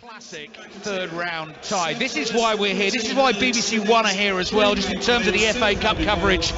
classic third round tie. This is why we're here. This is why BBC One are here as well, just in terms of the FA Cup coverage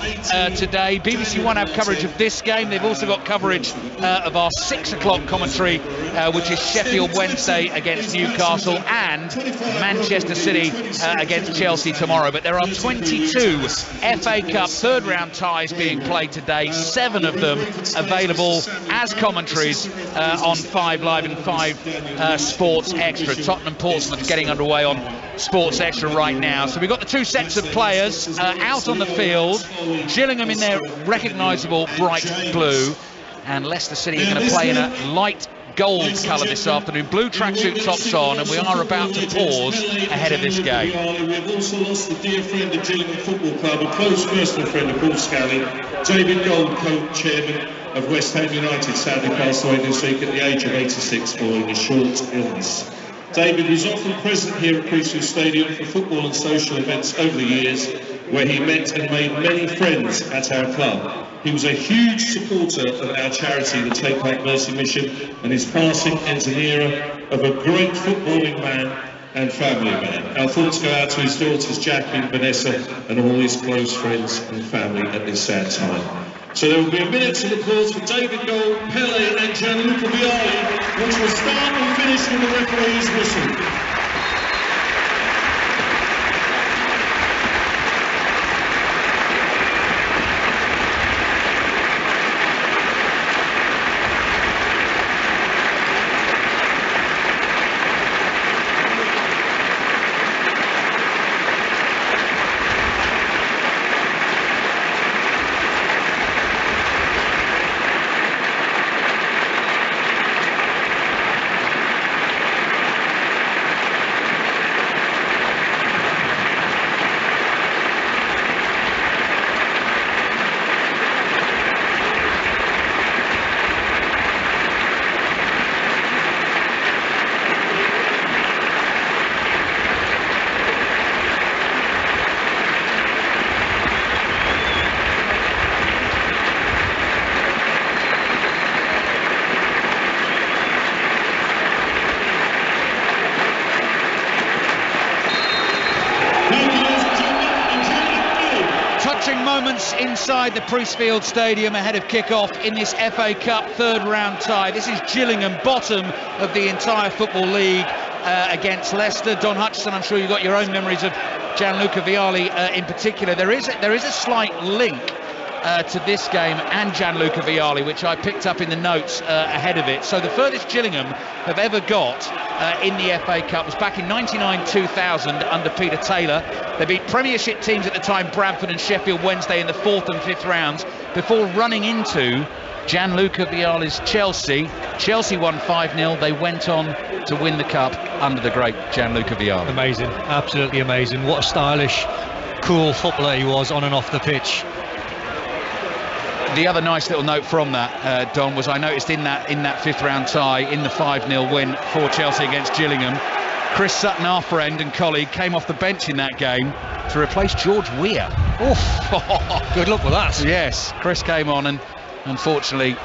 today. BBC One have coverage of this game. They've also got coverage of our 6 o'clock commentary, which is Sheffield Wednesday against Newcastle and Manchester City against Chelsea tomorrow. But there are 22 FA Cup third round ties being played today, 7 of them available as commentaries on 5 Live and 5 Sports Extra. Tottenham Portsmouth getting underway on Sports Extra right now. So we've got the 2 sets of players out on the field. Gillingham in their recognisable bright blue, and Leicester City are going to play in a light gold colour this afternoon. Blue tracksuit tops on, and we are about to pause ahead of this game. We've also lost the dear friend of Gillingham Football Club, a close personal friend of Paul Scally, David Gold, co-chairman of West Ham United, sadly passed away this week at the age of 86 following a short illness. David was often present here at Crucial Stadium for football and social events over the years, where he met and made many friends at our club. He was a huge supporter of our charity, the Take Back Mercy Mission, and his passing ends an era of a great footballing man and family man. Our thoughts go out to his daughters Jackie and Vanessa and all his close friends and family at this sad time. So there will be a minute of applause for David Gold, Pele and Gianluca Vialli, which will start and finish with the referee's whistle. Moments inside the Priestfield Stadium ahead of kick-off in this FA Cup third round tie. This is Gillingham, bottom of the entire Football League, against Leicester. Don Hutchison, I'm sure you've got your own memories of Gianluca Vialli in particular. There is a slight link to this game and Gianluca Vialli, which I picked up in the notes ahead of it. So the furthest Gillingham have ever got in the FA Cup was back in 99-2000 under Peter Taylor. They beat Premiership teams at the time, Bradford and Sheffield Wednesday, in the 4th and 5th rounds before running into Gianluca Vialli's Chelsea. Chelsea won 5-0. They went on to win the cup under the great Gianluca Vialli. Amazing, absolutely amazing. What a stylish, cool footballer he was on and off the pitch. The other nice little note from that, Don, was I noticed in that 5th round tie, in the 5-0 win for Chelsea against Gillingham, Chris Sutton, our friend and colleague, came off the bench in that game to replace George Weah. Oof. Good luck with that. Yes, Chris came on and unfortunately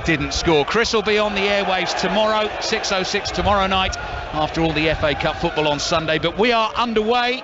didn't score. Chris will be on the airwaves tomorrow, 6:06 tomorrow night, after all the FA Cup football on Sunday. But we are underway.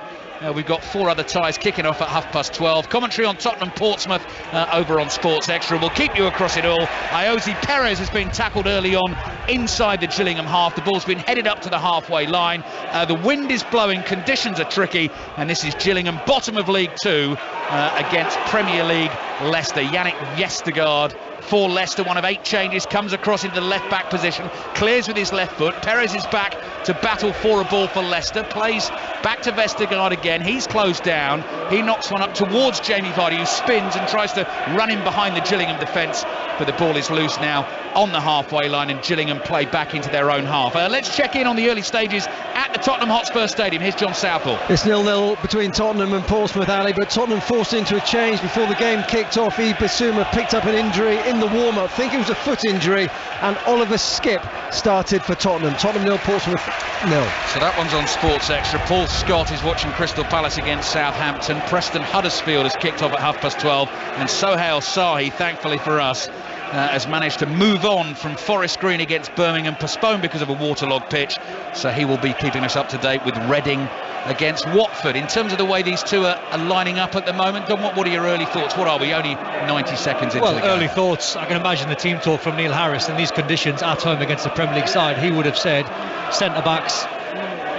We've got 4 other ties kicking off at 12:30. Commentary on Tottenham Portsmouth over on Sports Extra. We'll keep you across it all. Iosi Perez has been tackled early on inside the Gillingham half. The ball's been headed up to the halfway line. The wind is blowing, conditions are tricky, and this is Gillingham, bottom of League 2, against Premier League Leicester. Yannick Vestergaard for Leicester, one of 8 changes, comes across into the left back position, clears with his left foot. Perez is back to battle for a ball for Leicester, plays back to Vestergaard again. He's closed down. He knocks one up towards Jamie Vardy, who spins and tries to run in behind the Gillingham defence, but the ball is loose now on the halfway line, and Gillingham play back into their own half. Let's check in on the early stages at the Tottenham Hotspur Stadium. Here's John Southall. It's 0-0 between Tottenham and Portsmouth, Ali, but Tottenham forced into a change before the game kicked off. Basuma picked up an injury in the warm-up. I think it was a foot injury, and Oliver Skipp started for Tottenham. Tottenham 0, Portsmouth 0. So that one's on Sports Extra. Paul Scott is watching Crystal Palace against Southampton. Preston Huddersfield has kicked off at 12:30, and Sohail Sahi, thankfully for us, has managed to move on from Forest Green against Birmingham, postponed because of a waterlogged pitch, so he will be keeping us up to date with Reading against Watford. In terms of the way these two are lining up at the moment, Don, what are your early thoughts? What are we, only 90 seconds into the game? Well, early thoughts, I can imagine the team talk from Neil Harris in these conditions at home against the Premier League side. He would have said, centre-backs,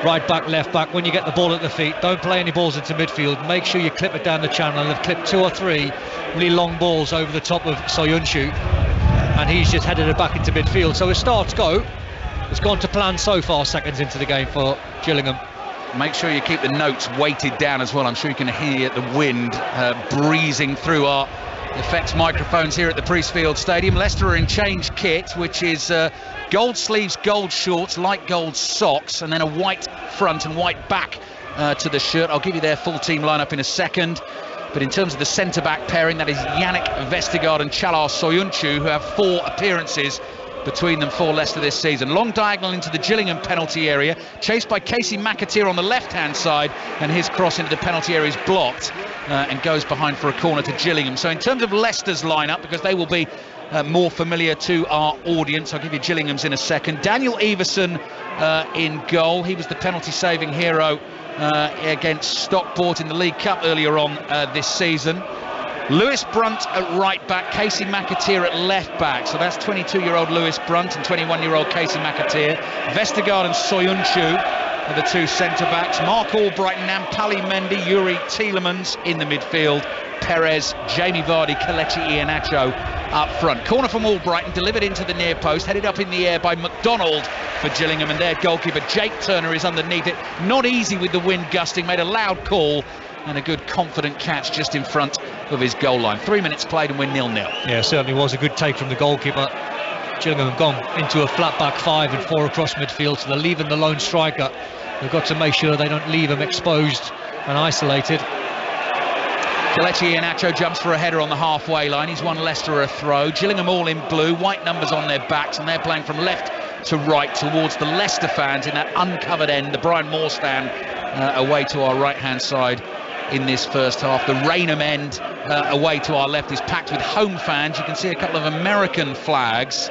right back, left back, when you get the ball at the feet, don't play any balls into midfield, make sure you clip it down the channel. And they've clipped 2 or 3 really long balls over the top of Soyuncu, and he's just headed it back into midfield. So his starts go. It's gone to plan so far, seconds into the game for Gillingham. Make sure you keep the notes weighted down as well. I'm sure you can hear the wind breezing through our effects microphones here at the Priestfield Stadium. Leicester are in change kit, which is gold sleeves, gold shorts, light gold socks, and then a white front and white back to the shirt. I'll give you their full team lineup in a second. But in terms of the centre-back pairing, that is Yannick Vestergaard and Çağlar Soyuncu, who have 4 appearances between them for Leicester this season. Long diagonal into the Gillingham penalty area, chased by Casey McAteer on the left-hand side, and his cross into the penalty area is blocked and goes behind for a corner to Gillingham. So in terms of Leicester's lineup, because they will be more familiar to our audience, I'll give you Gillingham's in a second. Daniel Everson in goal. He was the penalty-saving hero against Stockport in the League Cup earlier on this season. Lewis Brunt at right back, Casey McAteer at left back. So that's 22-year-old Lewis Brunt and 21-year-old Casey McAteer. Vestergaard and Soyuncu are the 2 centre-backs. Mark Albright, Nampali Mendy, Yuri Tielemans in the midfield. Perez, Jamie Vardy, Kelechi Iheanacho up front. Corner from Albrighton, delivered into the near post, headed up in the air by McDonald for Gillingham, and their goalkeeper Jake Turner is underneath it. Not easy with the wind gusting, made a loud call and a good confident catch just in front of his goal line. 3 minutes played and we're 0-0. Yeah, certainly was a good take from the goalkeeper. Gillingham have gone into a flat back 5 and 4 across midfield, so they're leaving the lone striker. They've got to make sure they don't leave him exposed and isolated. Kelechi Iheanacho jumps for a header on the halfway line. He's won Leicester a throw. Gillingham all in blue, white numbers on their backs, and they're playing from left to right towards the Leicester fans in that uncovered end, the Brian Moore stand away to our right-hand side in this first half. The Raynham end away to our left is packed with home fans. You can see a couple of American flags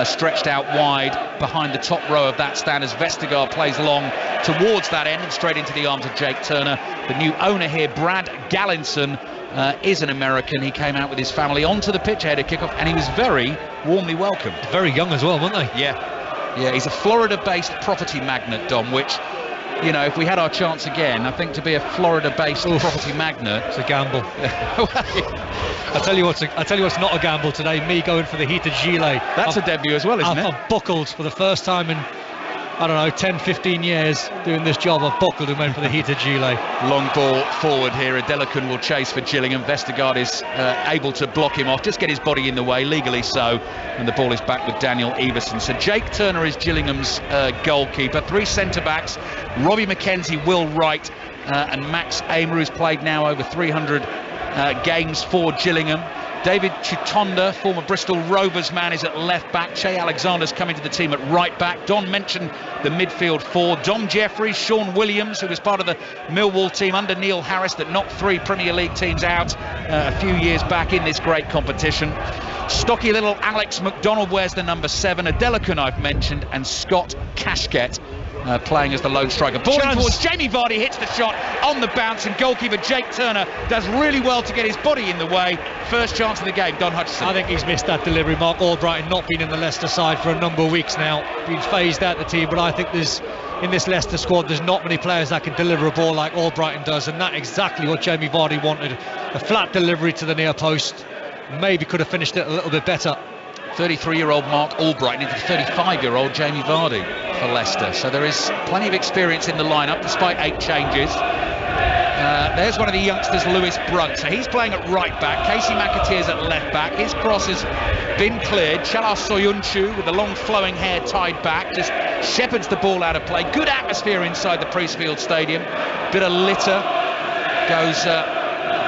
stretched out wide behind the top row of that stand as Vestergaard plays long towards that end and straight into the arms of Jake Turner. The new owner here, Brad Gallinson, is an American. He came out with his family onto the pitch ahead of kickoff, and he was very warmly welcomed. Very young as well, weren't they? Yeah, he's a Florida-based property magnate, Dom, which, you know, if we had our chance again, I think to be a Florida-based property magnate, it's a gamble. I tell you what's not a gamble today. Me going for the heated gilet. That's a debut as well, isn't it? I've buckled for the first time in, I don't know, 10, 15 years doing this job. I've buckled and went for the heated gilet. Long ball forward here. Adelakun will chase for Gillingham. Vestergaard is able to block him off, just get his body in the way, legally so, and the ball is back with Daniel Everson. So Jake Turner is Gillingham's goalkeeper. 3 centre-backs, Robbie McKenzie, Will Wright, and Max Amer, who's played now over 300 games for Gillingham. David Chutonda, former Bristol Rovers man, is at left back. Che Alexander's coming to the team at right back. Don mentioned the midfield 4. Dom Jeffries, Sean Williams, who was part of the Millwall team under Neil Harris that knocked 3 Premier League teams out a few years back in this great competition. Stocky little Alex McDonald wears the number 7. Adelakun I've mentioned, and Scott Kashket playing as the lone striker. Ball in towards Jamie Vardy, hits the shot on the bounce, and goalkeeper Jake Turner does really well to get his body in the way. First chance of the game, Don Hutchison. I think he's missed that delivery. Mark Albright not been in the Leicester side for a number of weeks now, been phased out the team, but I think in this Leicester squad there's not many players that can deliver a ball like Albright does, and that's exactly what Jamie Vardy wanted. A flat delivery to the near post, maybe could have finished it a little bit better. 33-year-old Mark Albright into 35-year-old Jamie Vardy for Leicester. So there is plenty of experience in the lineup despite 8 changes. There's one of the youngsters, Lewis Brunt. So he's playing at right back. Casey McAteer's at left back. His cross has been cleared. Çağlar Soyuncu with the long flowing hair tied back just shepherds the ball out of play. Good atmosphere inside the Priestfield Stadium. Bit of litter goes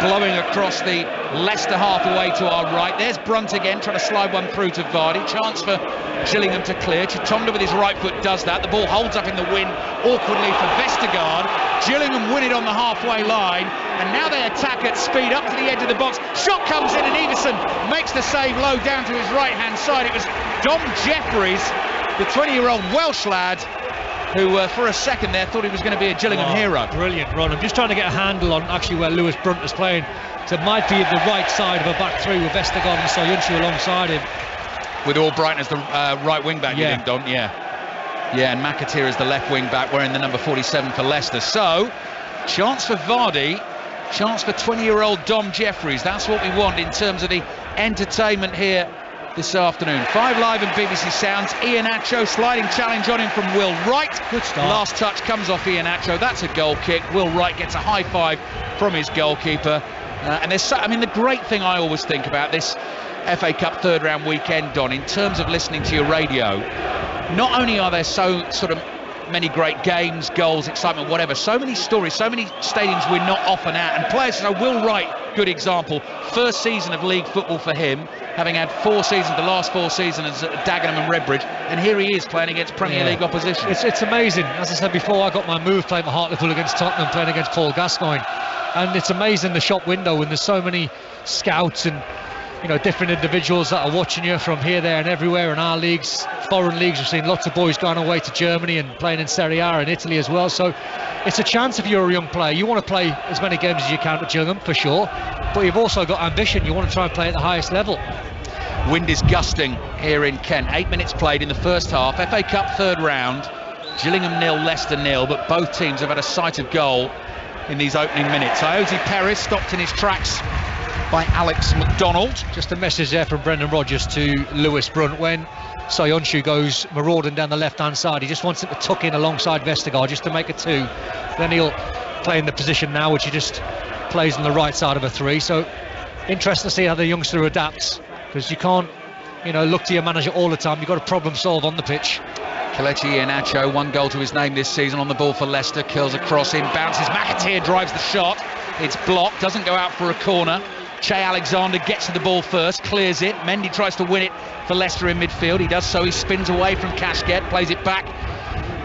blowing across the Leicester half away to our right. There's Brunt again, trying to slide one through to Vardy. Chance for Gillingham to clear. Chitonda with his right foot does that. The ball holds up in the wind awkwardly for Vestergaard. Gillingham win it on the halfway line, and now they attack at speed up to the edge of the box. Shot comes in, and Everson makes the save low down to his right-hand side. It was Dom Jeffries, the 20-year-old Welsh lad, who for a second there thought he was going to be a Gillingham hero. Brilliant run. I'm just trying to get a handle on actually where Lewis Brunt was playing. So it might be the right side of a back three with Vestergaard and Soyuncu alongside him. With Albrighton as the right wing back, you think, Don? Yeah, and McAteer is the left wing back, wearing the number 47 for Leicester. So, chance for Vardy, chance for 20-year-old Dom Jeffries. That's what we want in terms of the entertainment here this afternoon. 5 Live and BBC Sounds. Iheanacho sliding challenge on him from Will Wright. Good start. Last touch comes off Iheanacho. That's a goal kick. Will Wright gets a high five from his goalkeeper. And there's the great thing I always think about this FA Cup third round weekend, Don, in terms of listening to your radio, not only are there so sort of many great games, goals, excitement, whatever, so many stories, so many stadiums we're not often at, and players, so Will Wright, good example, first season of league football for him, having had 4 seasons, the last 4 seasons at Dagenham and Redbridge, and here he is playing against Premier League opposition. It's amazing. As I said before, I got my move playing for Hartlepool against Tottenham, playing against Paul Gascoigne, and it's amazing the shop window when there's so many scouts and different individuals that are watching you from here, there and everywhere in our leagues, foreign leagues. We've seen lots of boys going away to Germany and playing in Serie A and Italy as well, so it's a chance if you're a young player. You want to play as many games as you can at Gillingham for sure, but you've also got ambition. You want to try and play at the highest level. Wind is gusting here in Kent. 8 minutes played in the first half. FA Cup third round, Gillingham 0, Leicester 0, but both teams have had a sight of goal in these opening minutes. Ioti Perez stopped in his tracks by Alex McDonald. Just a message there from Brendan Rodgers to Lewis Brunt. When Soyuncu goes marauding down the left-hand side, he just wants him to tuck in alongside Vestergaard just to make it 2. Then he'll play in the position now, which he just plays on the right side of a 3. So interesting to see how the youngster adapts, because you can't look to your manager all the time. You've got to problem solve on the pitch. Kelechi Iheanacho, 1 goal to his name this season, on the ball for Leicester, curls across in, bounces, McAteer drives the shot, it's blocked, doesn't go out for a corner. Che Alexander gets to the ball first, clears it. Mendy tries to win it for Leicester in midfield. He does so, he spins away from Kasket, plays it back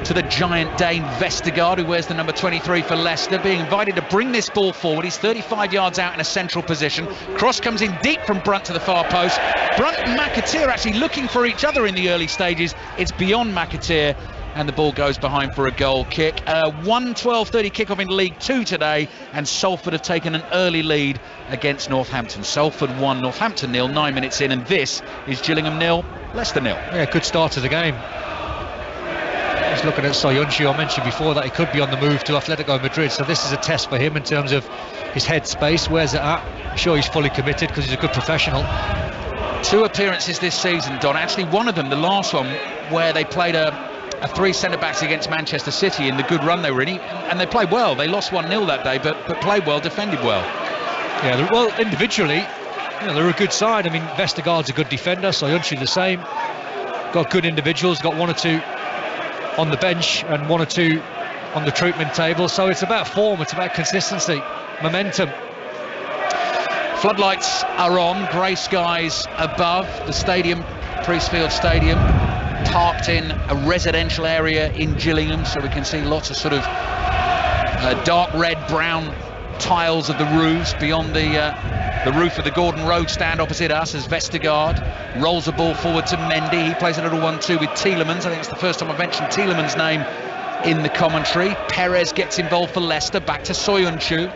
to the giant Dane Vestergaard, who wears the number 23 for Leicester, being invited to bring this ball forward. He's 35 yards out in a central position. Cross comes in deep from Brunt to the far post. Brunt and McAteer actually looking for each other in the early stages. It's beyond McAteer, and the ball goes behind for a goal kick. 1:12:30 kickoff in League 2 today, and Salford have taken an early lead against Northampton. Salford 1, Northampton 0, 9 minutes in, and this is Gillingham 0, Leicester 0. Yeah, good start to the game. Just looking at Soyuncu, I mentioned before that he could be on the move to Atletico Madrid, so this is a test for him in terms of his head space. Where's it at? I'm sure he's fully committed because he's a good professional. 2 appearances this season, Don. Actually, one of them, the last one, where they played a 3 centre-backs against Manchester City in the good run they were in, and they played well. They lost 1-0 that day, but played well, defended well. Yeah, well, individually, they're a good side. I mean, Vestergaard's a good defender, Soyuncu the same. Got good individuals, got 1 or 2 on the bench and 1 or 2 on the treatment table, so it's about form, it's about consistency, momentum. Floodlights are on, grey skies above the stadium, Priestfield Stadium, parked in a residential area in Gillingham, so we can see lots of sort of dark red brown tiles of the roofs beyond the roof of the Gordon Road stand opposite us, as Vestergaard rolls the ball forward to Mendy. He plays a little 1-2 with Tielemans. I think it's the first time I've mentioned Tielemans' name in the commentary. Perez gets involved for Leicester, back to Soyuncu.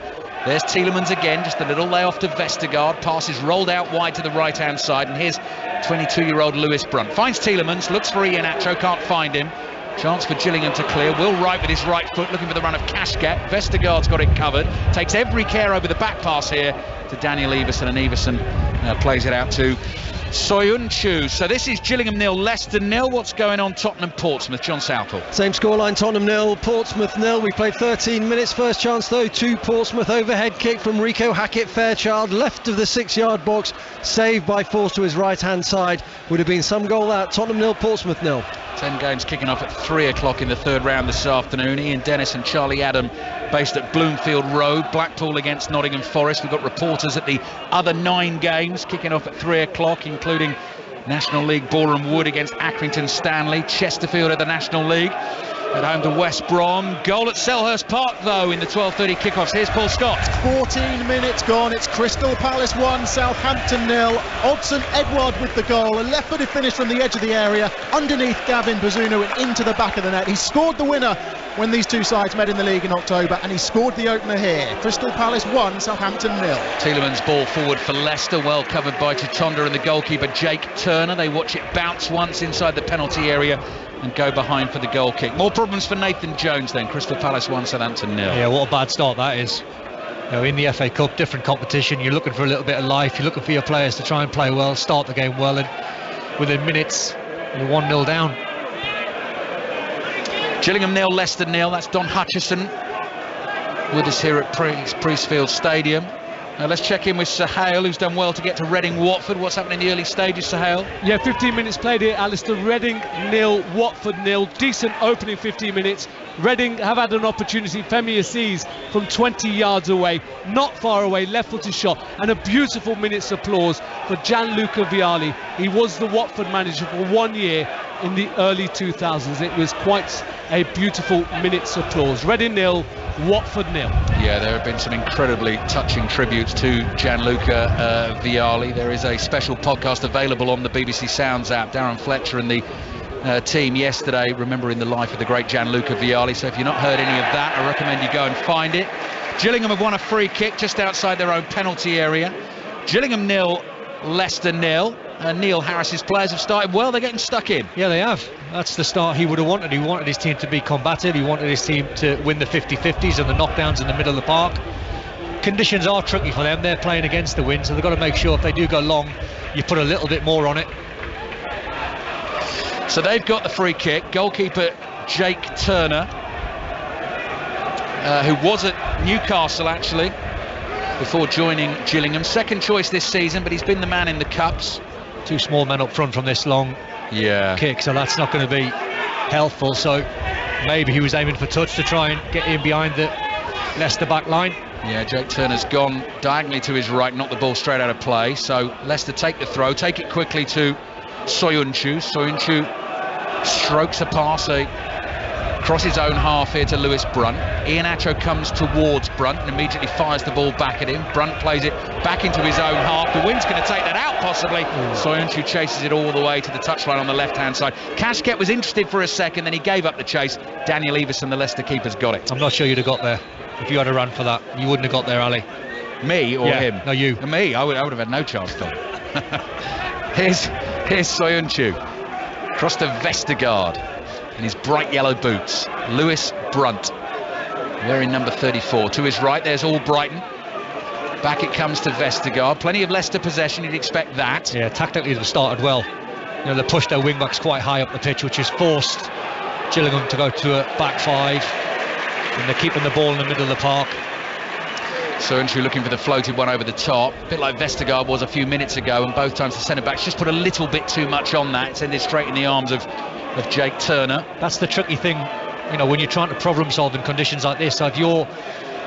There's Tielemans again, just a little layoff to Vestergaard. Passes rolled out wide to the right-hand side, and here's 22-year-old Lewis Brunt. Finds Tielemans, looks for Iheanacho, can't find him. Chance for Gillingham to clear. Will Wright with his right foot, looking for the run of Kasket. Vestergaard's got it covered. Takes every care over the back pass here to Daniel Everson, and Everson plays it out to Soyuncu. So this is Gillingham 0, Leicester 0. What's going on Tottenham Portsmouth? John Southall. Same scoreline, Tottenham 0, Portsmouth 0. We played 13 minutes. First chance though to Portsmouth. Overhead kick from Rico Hackett-Fairchild, left of the 6-yard box, saved by Force to his right hand side. Would have been some goal that. Tottenham 0, Portsmouth 0. 10 games kicking off at 3 o'clock in the third round this afternoon. Ian Dennis and Charlie Adam based at Bloomfield Road. Blackpool against Nottingham Forest. We've got reporters at the other 9 games kicking off at 3 o'clock, including National League Boreham Wood against Accrington Stanley. Chesterfield at the National League at home to West Brom. Goal at Selhurst Park, though, in the 12:30 kickoffs. Here's Paul Scott. 14 minutes gone. It's Crystal Palace 1, Southampton 0. Odson Edward with the goal. A left-footed finish from the edge of the area, underneath Gavin Bazunu and into the back of the net. He scored the winner when these two sides met in the league in October, and he scored the opener here. Crystal Palace 1, Southampton 0. Tielemans' ball forward for Leicester, well covered by Chitonda and the goalkeeper Jake Turner. They watch it bounce once inside the penalty area and go behind for the goal kick. More problems for Nathan Jones then. Crystal Palace 1, Southampton 0. Yeah, what a bad start that is. You know, in the FA Cup, different competition, you're looking for a little bit of life, you're looking for your players to try and play well, start the game well, and within minutes you're 1-0 down. Gillingham 0, Leicester 0. That's Don Hutchison with us here at Priestfield Stadium. Now let's check in with Sahale, who's done well to get to Reading Watford. What's happening in the early stages, Sahale? Yeah, 15 minutes played here, Alistair. Reading 0, Watford 0. Decent opening 15 minutes. Reading have had an opportunity. Femi Assis from 20 yards away, not far away, left-footed shot, and a beautiful minute's applause for Gianluca Vialli. He was the Watford manager for 1 year in the early 2000s. It was quite a beautiful minute's applause. Reading 0, Watford 0. Yeah, there have been some incredibly touching tributes to Gianluca Vialli. There is a special podcast available on the BBC Sounds app. Darren Fletcher and the team yesterday remembering the life of the great Gianluca Vialli. So if you've not heard any of that, I recommend you go and find it. Gillingham have won a free kick just outside their own penalty area. Gillingham 0, Leicester 0. Neil Harris's players have started well. They're getting stuck in. Yeah, they have. That's the start he would have wanted. He wanted his team to be combative. He wanted his team to win the 50-50s and the knockdowns in the middle of the park. Conditions are tricky for them. They're playing against the wind, so they've got to make sure if they do go long, you put a little bit more on it. So they've got the free kick. Goalkeeper Jake Turner, who was at Newcastle actually before joining Gillingham. Second choice this season, but he's been the man in the cups. 2 small men up front from this long kick, so that's not going to be helpful. So maybe he was aiming for touch to try and get in behind the Leicester back line. Yeah, Jake Turner's gone diagonally to his right, knocked the ball straight out of play. So Leicester take the throw, take it quickly to Soyuncu. Soyuncu strokes a pass across his own half here to Lewis Brunt. Iheanacho comes towards Brunt and immediately fires the ball back at him. Brunt plays it back into his own half. The wind's going to take that out possibly. Soyuncu chases it all the way to the touchline on the left-hand side. Kashket was interested for a second, then he gave up the chase. Daniel Everson, the Leicester keeper's got it. I'm not sure you'd have got there if you had a run for that. You wouldn't have got there, Ali. Me or him? No, you. Me? I would have had no chance, Tom. Here's Soyuncu. Across to Vestergaard in his bright yellow boots. Lewis Brunt wearing number 34. To his right, there's Albrighton. Back it comes to Vestergaard. Plenty of Leicester possession, you'd expect that. Yeah, tactically they've started well. You know, they pushed their wing-backs quite high up the pitch, which has forced Gillingham to go to a back 5. And they're keeping the ball in the middle of the park. Soyuncu looking for the floated one over the top, a bit like Vestergaard was a few minutes ago, and both times the centre-backs just put a little bit too much on that. It's ended straight in the arms of Jake Turner. That's the tricky thing, you know, when you're trying to problem solve in conditions like this. So if you're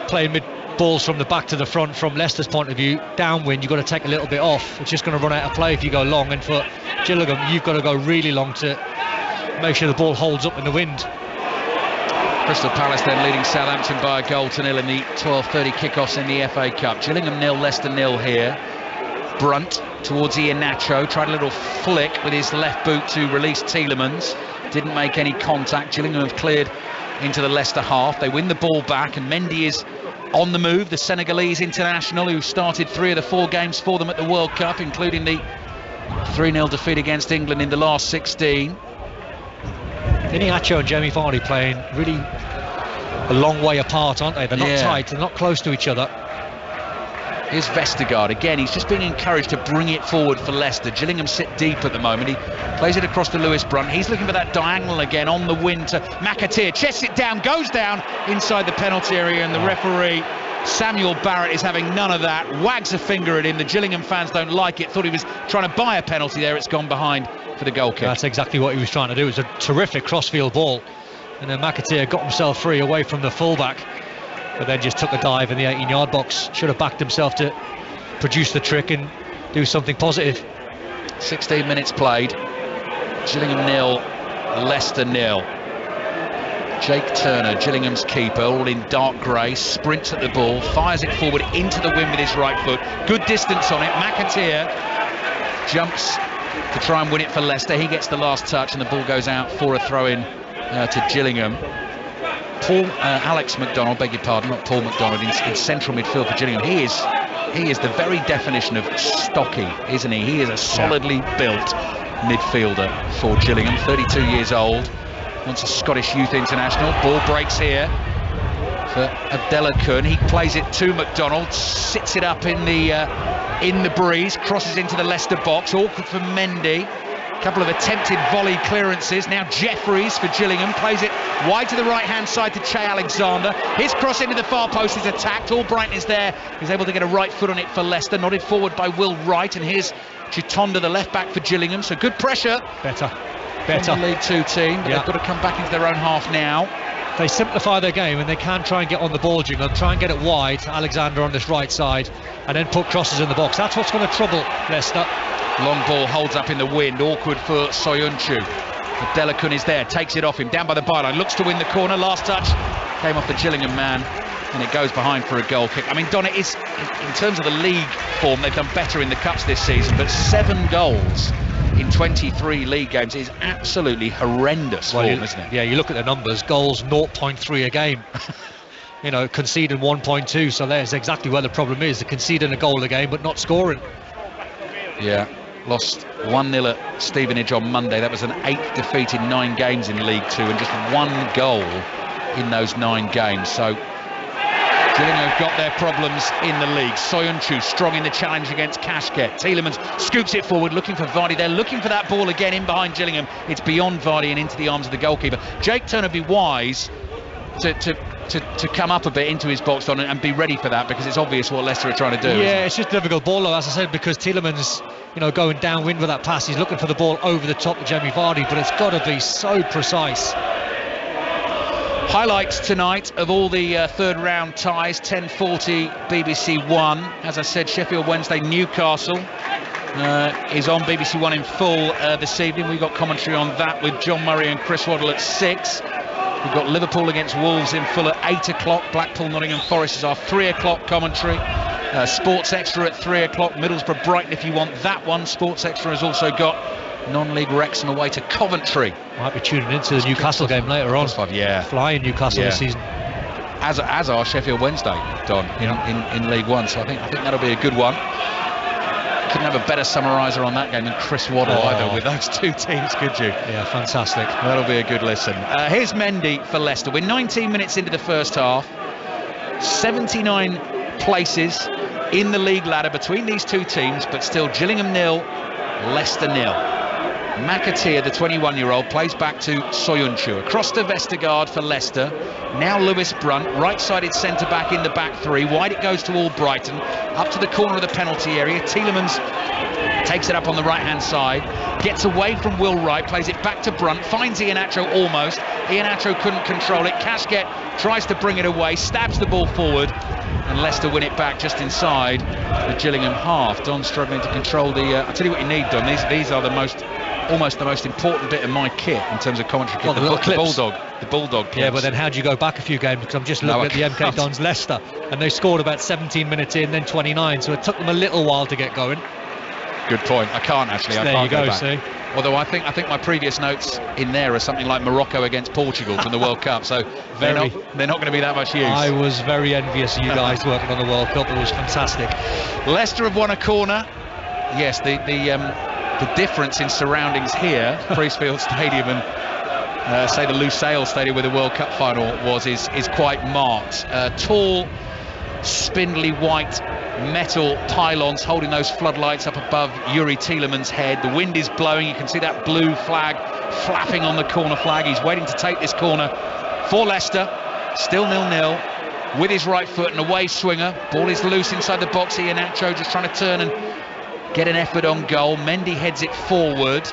playing mid balls from the back to the front, from Leicester's point of view, downwind, you've got to take a little bit off. It's just going to run out of play if you go long, and for Gillingham, you've got to go really long to make sure the ball holds up in the wind. Crystal Palace then leading Southampton by a goal to 0 in the 12:30 kickoffs in the FA Cup. Gillingham 0, Leicester 0 here. Brunt towards Iheanacho, tried a little flick with his left boot to release Tielemans. Didn't make any contact. Gillingham have cleared into the Leicester half. They win the ball back, and Mendy is on the move, the Senegalese international who started 3 of the 4 games for them at the World Cup, including the 3-0 defeat against England in the last 16. Iheanacho and Jamie Vardy playing really a long way apart, aren't they? They're not tight, they're not close to each other. Here's Vestergaard again. He's just being encouraged to bring it forward for Leicester. Gillingham sit deep at the moment. He plays it across to Lewis Brunt. He's looking for that diagonal again on the wing to McAteer. Chests it down, goes down inside the penalty area, and the referee Samuel Barrett is having none of that. Wags a finger at him. The Gillingham fans don't like it. Thought he was trying to buy a penalty there. It's gone behind for for the goal kick. That's exactly what he was trying to do. It was a terrific crossfield ball, and then McAteer got himself free away from the fullback, but then just took a dive in the 18-yard box. Should have backed himself to produce the trick and do something positive. 16 minutes played. Gillingham 0, Leicester 0. Jake Turner, Gillingham's keeper, all in dark grey, sprints at the ball, fires it forward into the wind with his right foot. Good distance on it. McAteer jumps to try and win it for Leicester. He gets the last touch and the ball goes out for a throw-in to Gillingham. Alex McDonald, beg your pardon, not Paul McDonald, in central midfield for Gillingham. He is the very definition of stocky, isn't he? He is a solidly built midfielder for Gillingham, 32 years old. Once a Scottish youth international. Ball breaks here for Abdelakun. He plays it to McDonald, sits it up in the breeze, crosses into the Leicester box. Awkward for Mendy. Couple of attempted volley clearances. Now Jeffries for Gillingham plays it wide to the right hand side to Che Alexander. His cross into the far post is attacked. Albrighton is there. He's able to get a right foot on it for Leicester. Nodded forward by Will Wright, and here's Chitonda, the left back for Gillingham. So good pressure. Better. From the League 2 team, but they've got to come back into their own half now. They simplify their game and they can try and get on the ball, Gillingham, try and get it wide to Alexander on this right side, and then put crosses in the box. That's what's going to trouble Leicester. Long ball holds up in the wind, awkward for Soyuncu. Abdelakun is there, takes it off him, down by the byline, looks to win the corner. Last touch came off the Gillingham man, and it goes behind for a goal kick. I mean, Don, it is, in terms of the league form, they've done better in the cups this season, but 7 goals in 23 league games is absolutely horrendous form, isn't it? Yeah, you look at the numbers, goals 0.3 a game. You know, conceding 1.2, so there's exactly where the problem is. They're conceding a goal a game but not scoring. Yeah, lost 1-0 at Stevenage on Monday. That was an 8th defeat in 9 games in League 2 and just 1 goal in those 9 games. So Gillingham have got their problems in the league. Soyuncu strong in the challenge against Kashket. Tielemans scoops it forward, looking for Vardy. They're looking for that ball again in behind Gillingham. It's beyond Vardy and into the arms of the goalkeeper. Jake Turner be wise to come up a bit into his box on and be ready for that, because it's obvious what Leicester are trying to do. Yeah, it's just a difficult ball, though, as I said, because Tielemans, you know, going downwind with that pass, he's looking for the ball over the top of Jamie Vardy, but it's got to be so precise. Highlights tonight of all the third round ties. 10:40 BBC One. As I said, Sheffield Wednesday, Newcastle is on BBC One in full this evening. We've got commentary on that with John Murray and Chris Waddle at 6. We've got Liverpool against Wolves in full at 8 o'clock. Blackpool, Nottingham Forest is our 3 o'clock commentary. Sports Extra at 3 o'clock. Middlesbrough, Brighton if you want that one. Sports Extra has also got non-league Wrexham away to Coventry. Might be tuning into the Newcastle game later on. Flying Newcastle this season. As are Sheffield Wednesday, Don, in League One. So I think that'll be a good one. Couldn't have a better summariser on that game than Chris Waddle either with those 2 teams, could you? Yeah, fantastic. That'll be a good listen. Here's Mendy for Leicester. We're 19 minutes into the first half. 79 places in the league ladder between these 2 teams, but still Gillingham 0, Leicester 0. McAteer, the 21-year-old, plays back to Soyuncu. Across to Vestergaard for Leicester. Now Lewis Brunt, right-sided centre-back in the back 3. Wide it goes to Albrighton. Up to the corner of the penalty area. Tielemans takes it up on the right-hand side. Gets away from Will Wright. Plays it back to Brunt. Finds Iheanacho almost. Iheanacho couldn't control it. Kashket tries to bring it away. Stabs the ball forward. And Leicester win it back just inside the Gillingham half. Don struggling to control the... I'll tell you what you need, Don. These are almost the most important bit of my kit in terms of commentary kit. Well, the Bulldog clips. Yeah, but then how do you go back a few games? Because I'm just looking at the MK Dons Leicester, and they scored about 17 minutes in, then 29, so it took them a little while to get going. Good point. I can't actually. I can't go back. See? Although I think my previous notes in there are something like Morocco against Portugal from the World Cup, so they're not going to be that much use. I was very envious of you guys working on the World Cup. It was fantastic. Leicester have won a corner. Yes, the difference in surroundings here, Priestfield Stadium and say the Lusail Stadium where the World Cup final was, is quite marked. Tall, spindly white metal pylons holding those floodlights up above Yuri Tielemans' head. The wind is blowing. You can see that blue flag flapping on the corner flag. He's waiting to take this corner for Leicester. Still 0-0 with his right foot, and away swinger. Ball is loose inside the box. Iheanacho just trying to turn and get an effort on goal. Mendy heads it forward.